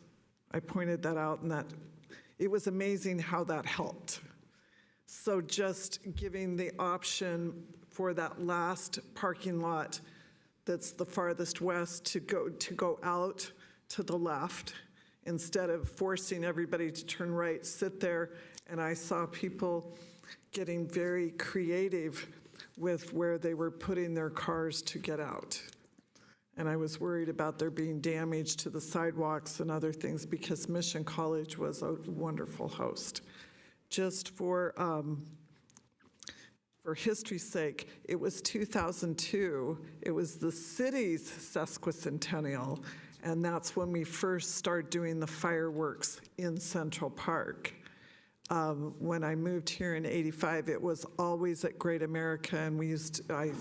I pointed that out, and that it was amazing how that helped. So just giving the option for that last parking lot that's the farthest west to go out to the left instead of forcing everybody to turn right, sit there. And I saw people getting very creative with where they were putting their cars to get out. And I was worried about there being damage to the sidewalks and other things because Mission College was a wonderful host. Just for history's sake, it was 2002. It was the city's sesquicentennial, and that's when we first started doing the fireworks in Central Park. When I moved here in '85, it was always at Great America, and I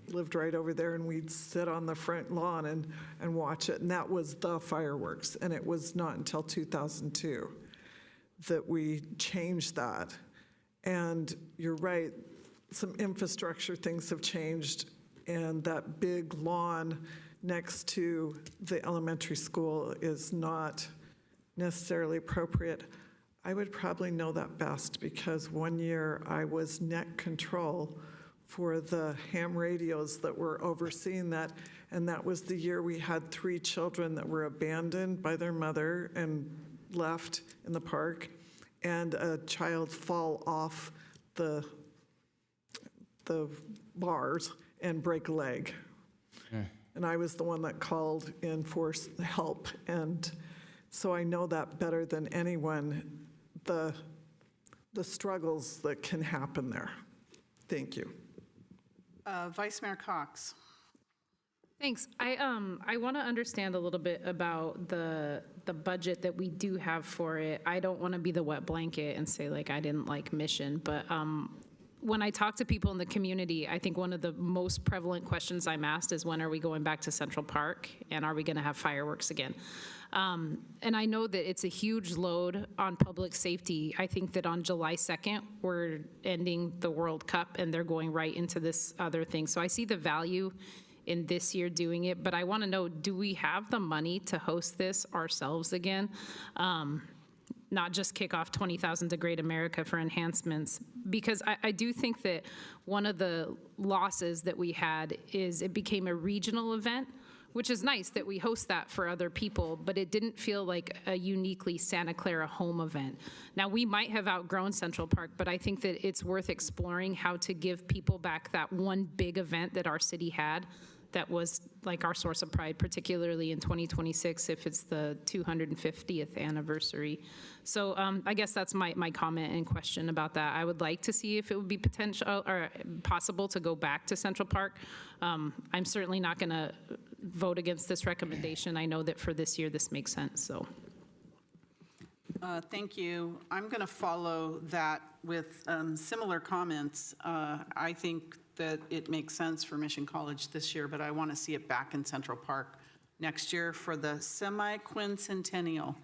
lived right over there, and we'd sit on the front lawn and watch it, and that was the fireworks, and it was not until 2002 that we change that. And you're right, some infrastructure things have changed, and that big lawn next to the elementary school is not necessarily appropriate. I would probably know that best because one year I was net control for the ham radios that were overseeing that, and that was the year we had 3 children that were abandoned by their mother and left in the park, and a child fall off the bars and break a leg. And I was the one that called in for help, and so I know that better than anyone, the struggles that can happen there. Thank you. Vice Mayor Cox. Thanks. I want to understand a little bit about the budget that we do have for it. I don't want to be the wet blanket and say like I didn't like Mission, but when I talk to people in the community, I think one of the most prevalent questions I'm asked is when are we going back to Central Park and are we going to have fireworks again? And I know that it's a huge load on public safety. I think that on July 2nd, we're ending the World Cup and they're going right into this other thing. So I see the value in this year doing it, but I want to know, do we have the money to host this ourselves again? Not just kick off 20,000 to Great America for enhancements, because I do think that one of the losses that we had is it became a regional event, which is nice that we host that for other people, but it didn't feel like a uniquely Santa Clara home event. Now, we might have outgrown Central Park, but I think that it's worth exploring how to give people back that one big event that our city had that was like our source of pride, particularly in 2026, if it's the 250th anniversary. So I guess that's my comment and question about that. I would like to see if it would be potential or possible to go back to Central Park. I'm certainly not going to vote against this recommendation. I know that for this year, this makes sense, so. Thank you. I'm going to follow that with similar comments. I think that it makes sense for Mission College this year, but I want to see it back in Central Park next year for the semi-quincentennial.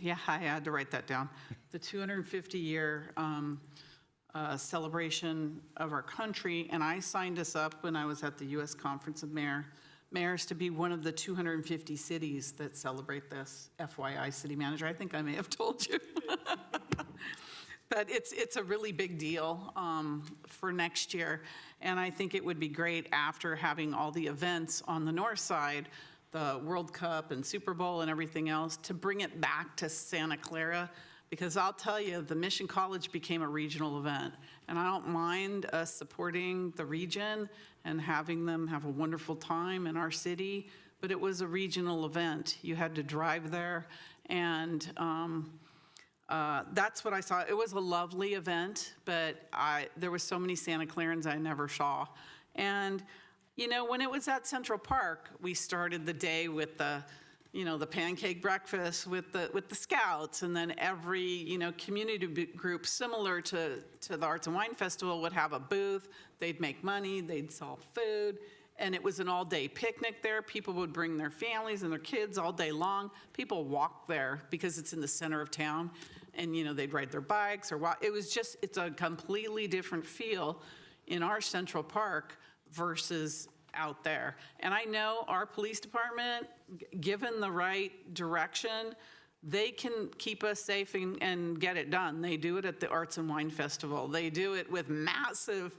Yeah, I had to write that down. The 250-year celebration of our country, and I signed us up when I was at the U.S. Conference of Mayors to be one of the 250 cities that celebrate this. FYI, City Manager, I think I may have told you. But it's a really big deal for next year. And I think it would be great after having all the events on the north side, the World Cup and Super Bowl and everything else, to bring it back to Santa Clara. Because I'll tell you, the Mission College became a regional event. And I don't mind us supporting the region and having them have a wonderful time in our city, but it was a regional event. You had to drive there, and that's what I saw. It was a lovely event, but there were so many Santa Clarans I never saw. And, you know, when it was at Central Park, we started the day with the pancake breakfast with the Scouts, and then every, community group similar to the Arts and Wine Festival would have a booth. They'd make money, they'd sell food, and it was an all-day picnic there. People would bring their families and their kids all day long. People walked there because it's in the center of town, and, they'd ride their bikes or walk. It's a completely different feel in our Central Park versus out there. And I know our police department, given the right direction, they can keep us safe and get it done. They do it at the Arts and Wine Festival. They do it with massive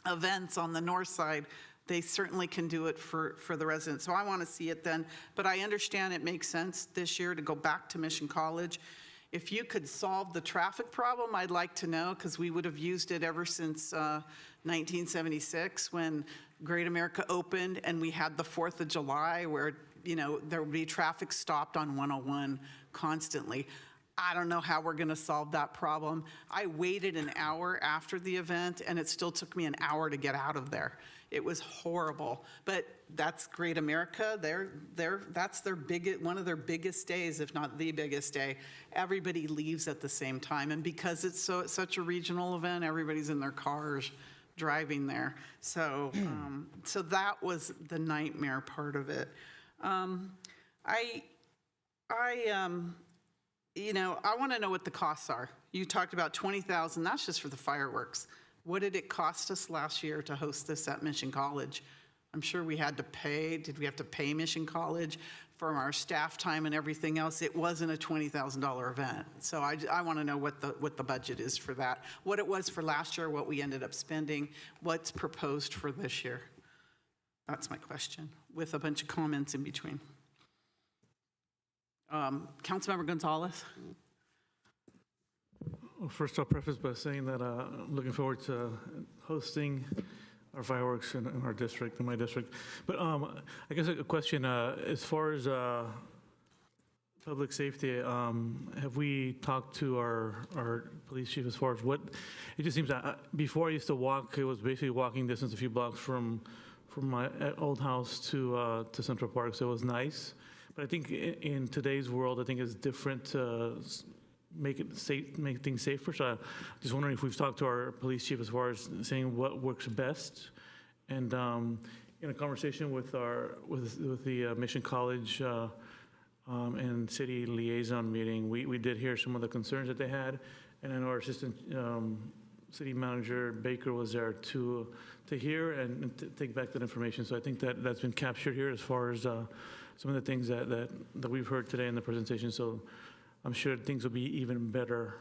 events on the north side. They certainly can do it for the residents. So I want to see it then. But I understand it makes sense this year to go back to Mission College. If you could solve the traffic problem, I'd like to know, because we would have used it ever since 1976 when Great America opened and we had the 4th of July where, there would be traffic stopped on 101 constantly. I don't know how we're going to solve that problem. I waited an hour after the event and it still took me an hour to get out of there. It was horrible, but that's Great America. That's one of their biggest days, if not the biggest day. Everybody leaves at the same time, and because it's such a regional event, everybody's in their cars driving there. So, so that was the nightmare part of it. You know, I want to know what the costs are. You talked about 20,000, that's just for the fireworks. What did it cost us last year to host this at Mission College? I'm sure we had to pay, did we have to pay Mission College from our staff time and everything else? It wasn't a $20,000 event. So I want to know what the budget is for that, what it was for last year, what we ended up spending, what's proposed for this year. That's my question, with a bunch of comments in between. Councilmember Gonzalez. Well, first, I'll preface by saying that I'm looking forward to hosting our fireworks in our district, in my district. But I guess a question, as far as public safety, have we talked to our police chief as far as what, it just seems that before I used to walk, it was basically walking distance a few blocks from my old house to Central Park, so it was nice. But I think in today's world, I think it's different to make it safe, make things safer. So I'm just wondering if we've talked to our police chief as far as saying what works best. And in a conversation with the Mission College and city liaison meeting, we did hear some of the concerns that they had. And I know our assistant city manager Baker was there to hear and to take back that information. So I think that's been captured here as far as some of the things that we've heard today in the presentation. So I'm sure things will be even better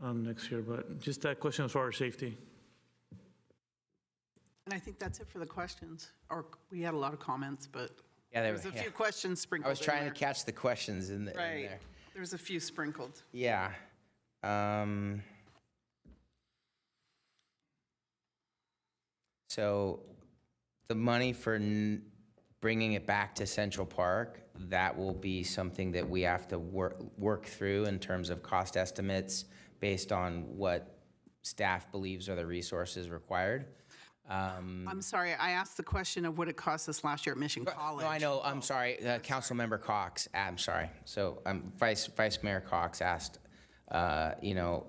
next year. But just that question as far as safety. And I think that's it for the questions. Or we had a lot of comments, but Yeah, there's a few questions sprinkled I was in trying there. to catch the questions in Right. there. There's a few sprinkled. Yeah. So the money for bringing it back to Central Park, that will be something that we have to work through in terms of cost estimates based on what staff believes are the resources required. I'm sorry, I asked the question of what it cost us last year at Mission College. No, I know, I'm sorry, Councilmember Cox, I'm sorry. So Vice Mayor Cox asked, you know,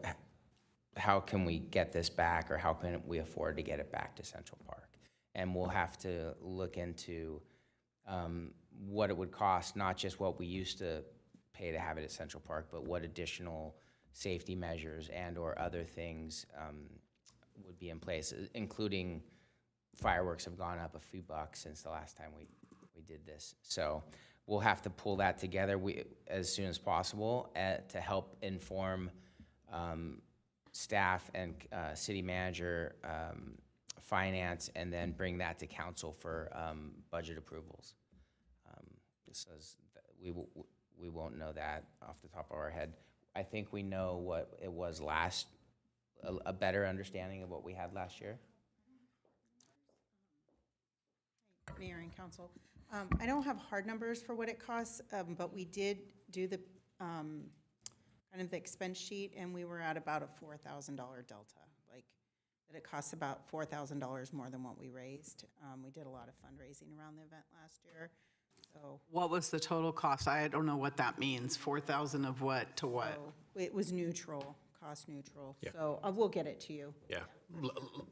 how can we get this back, or how can we afford to get it back to Central Park? And we'll have to look into what it would cost, not just what we used to pay to have it at Central Park, but what additional safety measures and or other things would be in place, including fireworks have gone up a few bucks since the last time we did this. So we'll have to pull that together as soon as possible to help inform staff and city manager, finance, and then bring that to council for budget approvals. We won't know that off the top of our head. I think we know what it was a better understanding of what we had last year. Mayor and council, I don't have hard numbers for what it costs, but we did do the kind of the expense sheet, and we were at about a $4,000 delta. Like that, it costs about $4,000 more than what we raised. We did a lot of fundraising around the event last year. So What was the total cost? I don't know what that means. 4,000 of what to what? it was neutral, cost neutral. Yeah. So we'll get it to you. Yeah.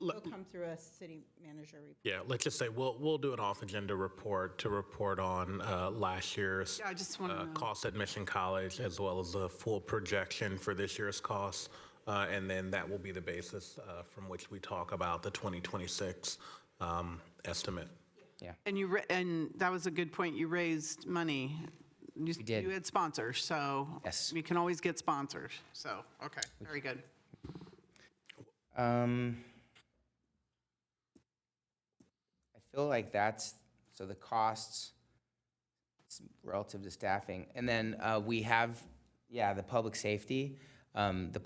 It'll come through a city manager report. Yeah, let's just say we'll do an off-agenda report to report on last year's Yeah, I just want to know. cost at Mission College, as well as the full projection for this year's costs. And then that will be the basis from which we talk about the 2026 estimate. Yeah. And that was a good point. You raised money. We did. You had sponsors, so Yes. you can always get sponsors. So, okay, very good. I feel like so the costs relative to staffing. And then we have, the public safety. The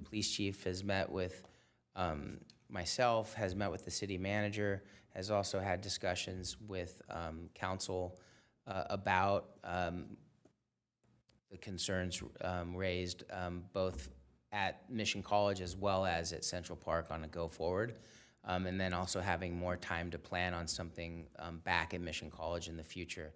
police chief has met with myself, has met with the city manager, has also had discussions with council about the concerns raised both at Mission College as well as at Central Park on a go forward. And then also having more time to plan on something back at Mission College in the future.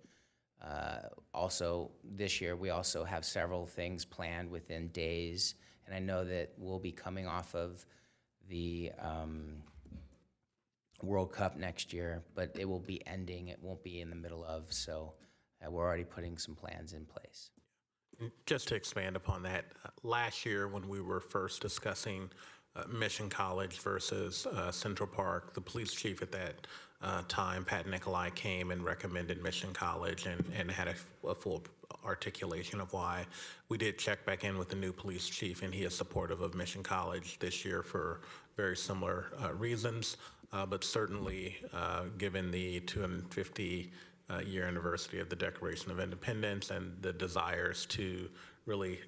Also, this year, we also have several things planned within days. And I know that we'll be coming off of the World Cup next year, but it will be ending. It won't be in the middle of, so we're already putting some plans in place. Just to expand upon that, last year when we were first discussing Mission College versus Central Park, the police chief at that time, Pat Nicolai, came and recommended Mission College and had a full articulation of why. We did check back in with the new police chief, and he is supportive of Mission College this year for very similar reasons, but certainly given the 250 year anniversary of the Declaration of Independence and the desires to really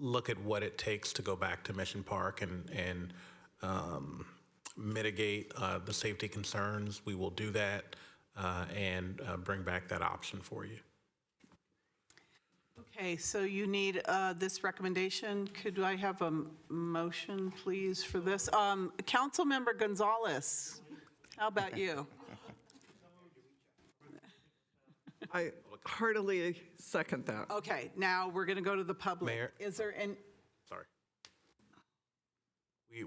look at what it takes to go back to Mission Park and mitigate the safety concerns, we will do that and bring back that option for you. Okay, so you need this recommendation. Could I have a motion, please, for this? Councilmember Gonzalez, how about you? I heartily second that. Okay, now we're going to go to the public. Mayor? Is there any? Sorry.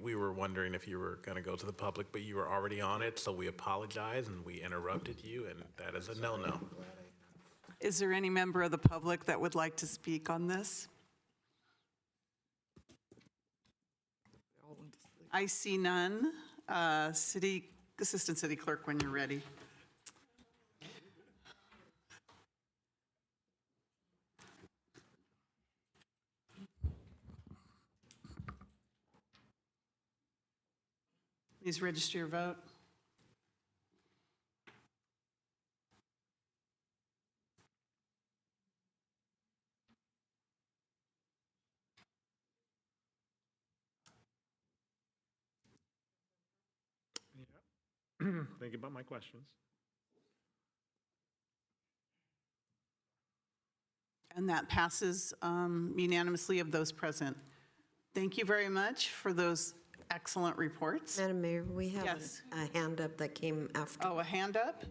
We were wondering if you were going to go to the public, but you were already on it, so we apologize and we interrupted you, and that is a no-no. Is there any member of the public that would like to speak on this? I see none. Assistant City Clerk, when you're ready. Please register your vote. Think about my questions. And that passes unanimously of those present. Thank you very much for those excellent reports. Madam Mayor, we have Yes. a hand up that came after. Oh, a hand up?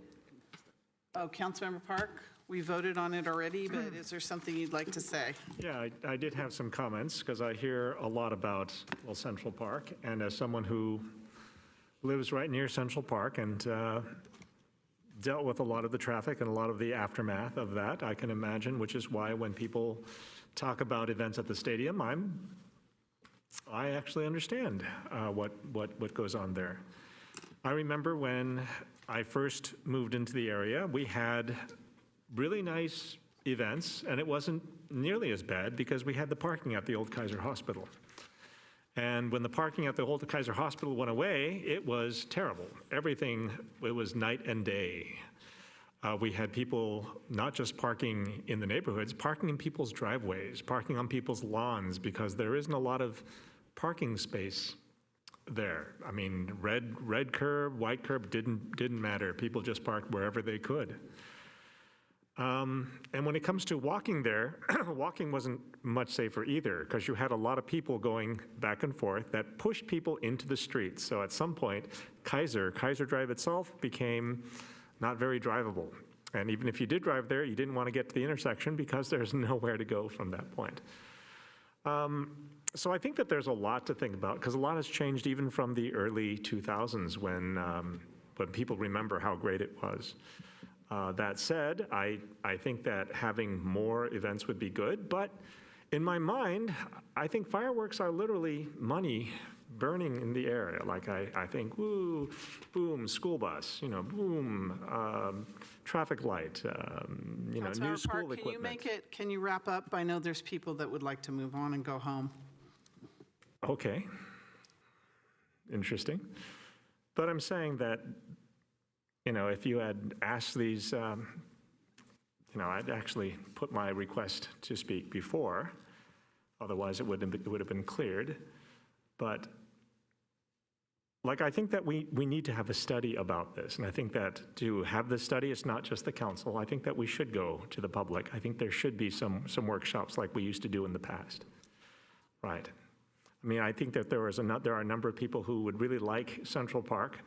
Oh, Councilmember Park, we voted on it already, but is there something you'd like to say? Yeah, I did have some comments because I hear a lot about, well, Central Park. And as someone who lives right near Central Park and dealt with a lot of the traffic and a lot of the aftermath of that, I can imagine, which is why when people talk about events at the stadium, I actually understand what goes on there. I remember when I first moved into the area, we had really nice events, and it wasn't nearly as bad because we had the parking at the old Kaiser Hospital. And when the parking at the old Kaiser Hospital went away, it was terrible. Everything, it was night and day. We had people not just parking in the neighborhoods, parking in people's driveways, parking on people's lawns, because there isn't a lot of parking space there. I mean, red curb, white curb didn't matter. People just parked wherever they could. And when it comes to walking there, walking wasn't much safer either, because you had a lot of people going back and forth that pushed people into the streets. So at some point, Kaiser Drive itself became not very drivable. And even if you did drive there, you didn't want to get to the intersection because there's nowhere to go from that point. So I think that there's a lot to think about, because a lot has changed even from the early 2000s when people remember how great it was. That said, I think that having more events would be good, but in my mind, I think fireworks are literally money burning in the area. Like I think, woo, boom, school bus, boom, traffic light, new school equipment. Can you wrap up? I know there's people that would like to move on and go home. Okay. Interesting. But I'm saying that, if you had asked these, I'd actually put my request to speak before, otherwise it would have been cleared. But I think that we need to have a study about this. And I think that to have this study, it's not just the council. I think that we should go to the public. I think there should be some workshops like we used to do in the past. Right. I mean, I think that there are a number of people who would really like Central Park.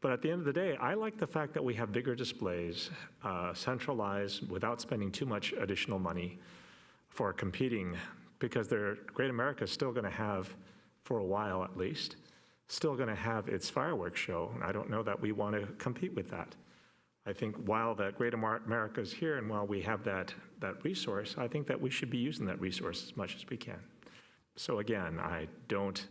But at the end of the day, I like the fact that we have bigger displays, centralized, without spending too much additional money for competing, because Great America is still going to have, for a while at least, still going to have its fireworks show. And I don't know that we want to compete with that. I think while that Great America is here and while we have that resource, I think that we should be using that resource as much as we can. So again, I don't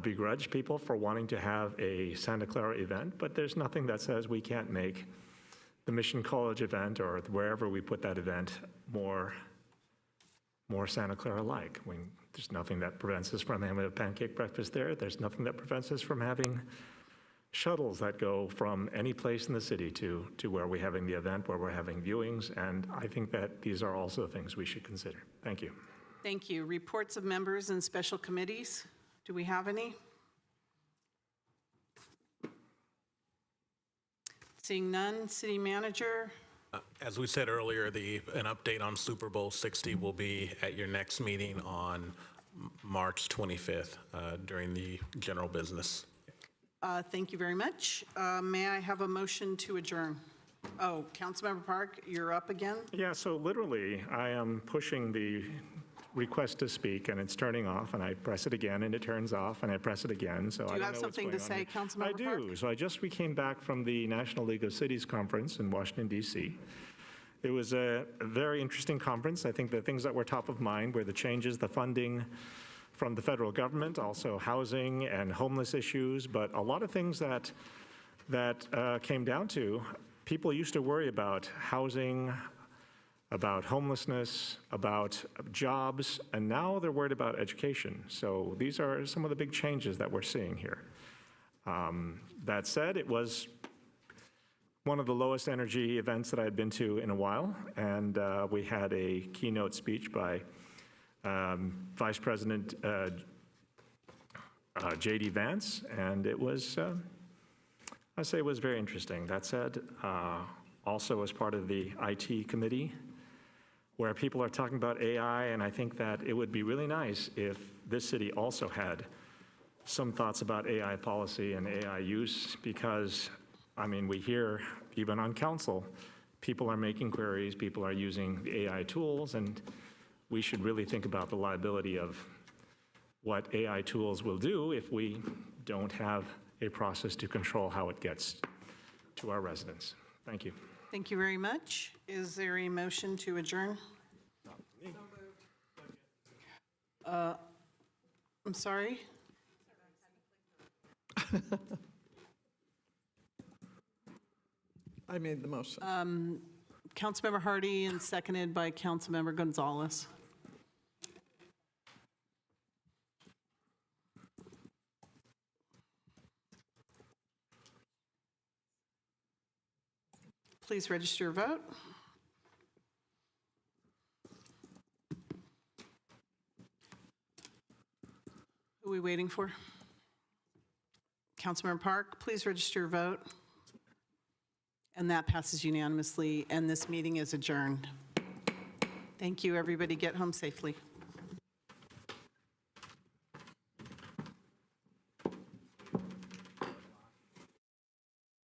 begrudge people for wanting to have a Santa Clara event, but there's nothing that says we can't make the Mission College event or wherever we put that event more Santa Clara-like. There's nothing that prevents us from having a pancake breakfast there. There's nothing that prevents us from having shuttles that go from any place in the city to where we're having the event, where we're having viewings, and I think that these are also things we should consider. Thank you. Thank you. Reports of members and special committees. Do we have any? Seeing none, City Manager. As we said earlier, an update on Super Bowl 60 will be at your next meeting on March 25th during the general business. Thank you very much. May I have a motion to adjourn? Oh, Councilmember Park, you're up again? Yeah, so literally, I am pushing the request to speak, and it's turning off, and I press it again, and it turns off, and I press it again, so I don't know Do you have what's something going to on say, here. Councilmember I do. Park? So we came back from the National League of Cities Conference in Washington, D.C. It was a very interesting conference. I think the things that were top of mind were the changes, the funding from the federal government, also housing and homeless issues, but a lot of things that came down to, people used to worry about housing, about homelessness, about jobs, and now they're worried about education. So these are some of the big changes that we're seeing here. That said, it was one of the lowest energy events that I had been to in a while, and we had a keynote speech by Vice President J.D. Vance, and it was, I'd say it was very interesting. That said, also as part of the IT committee, where people are talking about AI, and I think that it would be really nice if this city also had some thoughts about AI policy and AI use, because, I mean, we hear, even on council, people are making queries, people are using the AI tools, and we should really think about the liability of what AI tools will do if we don't have a process to control how it gets to our residents. Thank you. Thank you very much. Is there a motion to adjourn? I'm sorry? I made the motion. Councilmember Hardy and seconded by Councilmember Gonzalez. Please register your vote. Who are we waiting for? Councilmember Park, please register your vote. And that passes unanimously, and this meeting is adjourned. Thank you, everybody. Get home safely.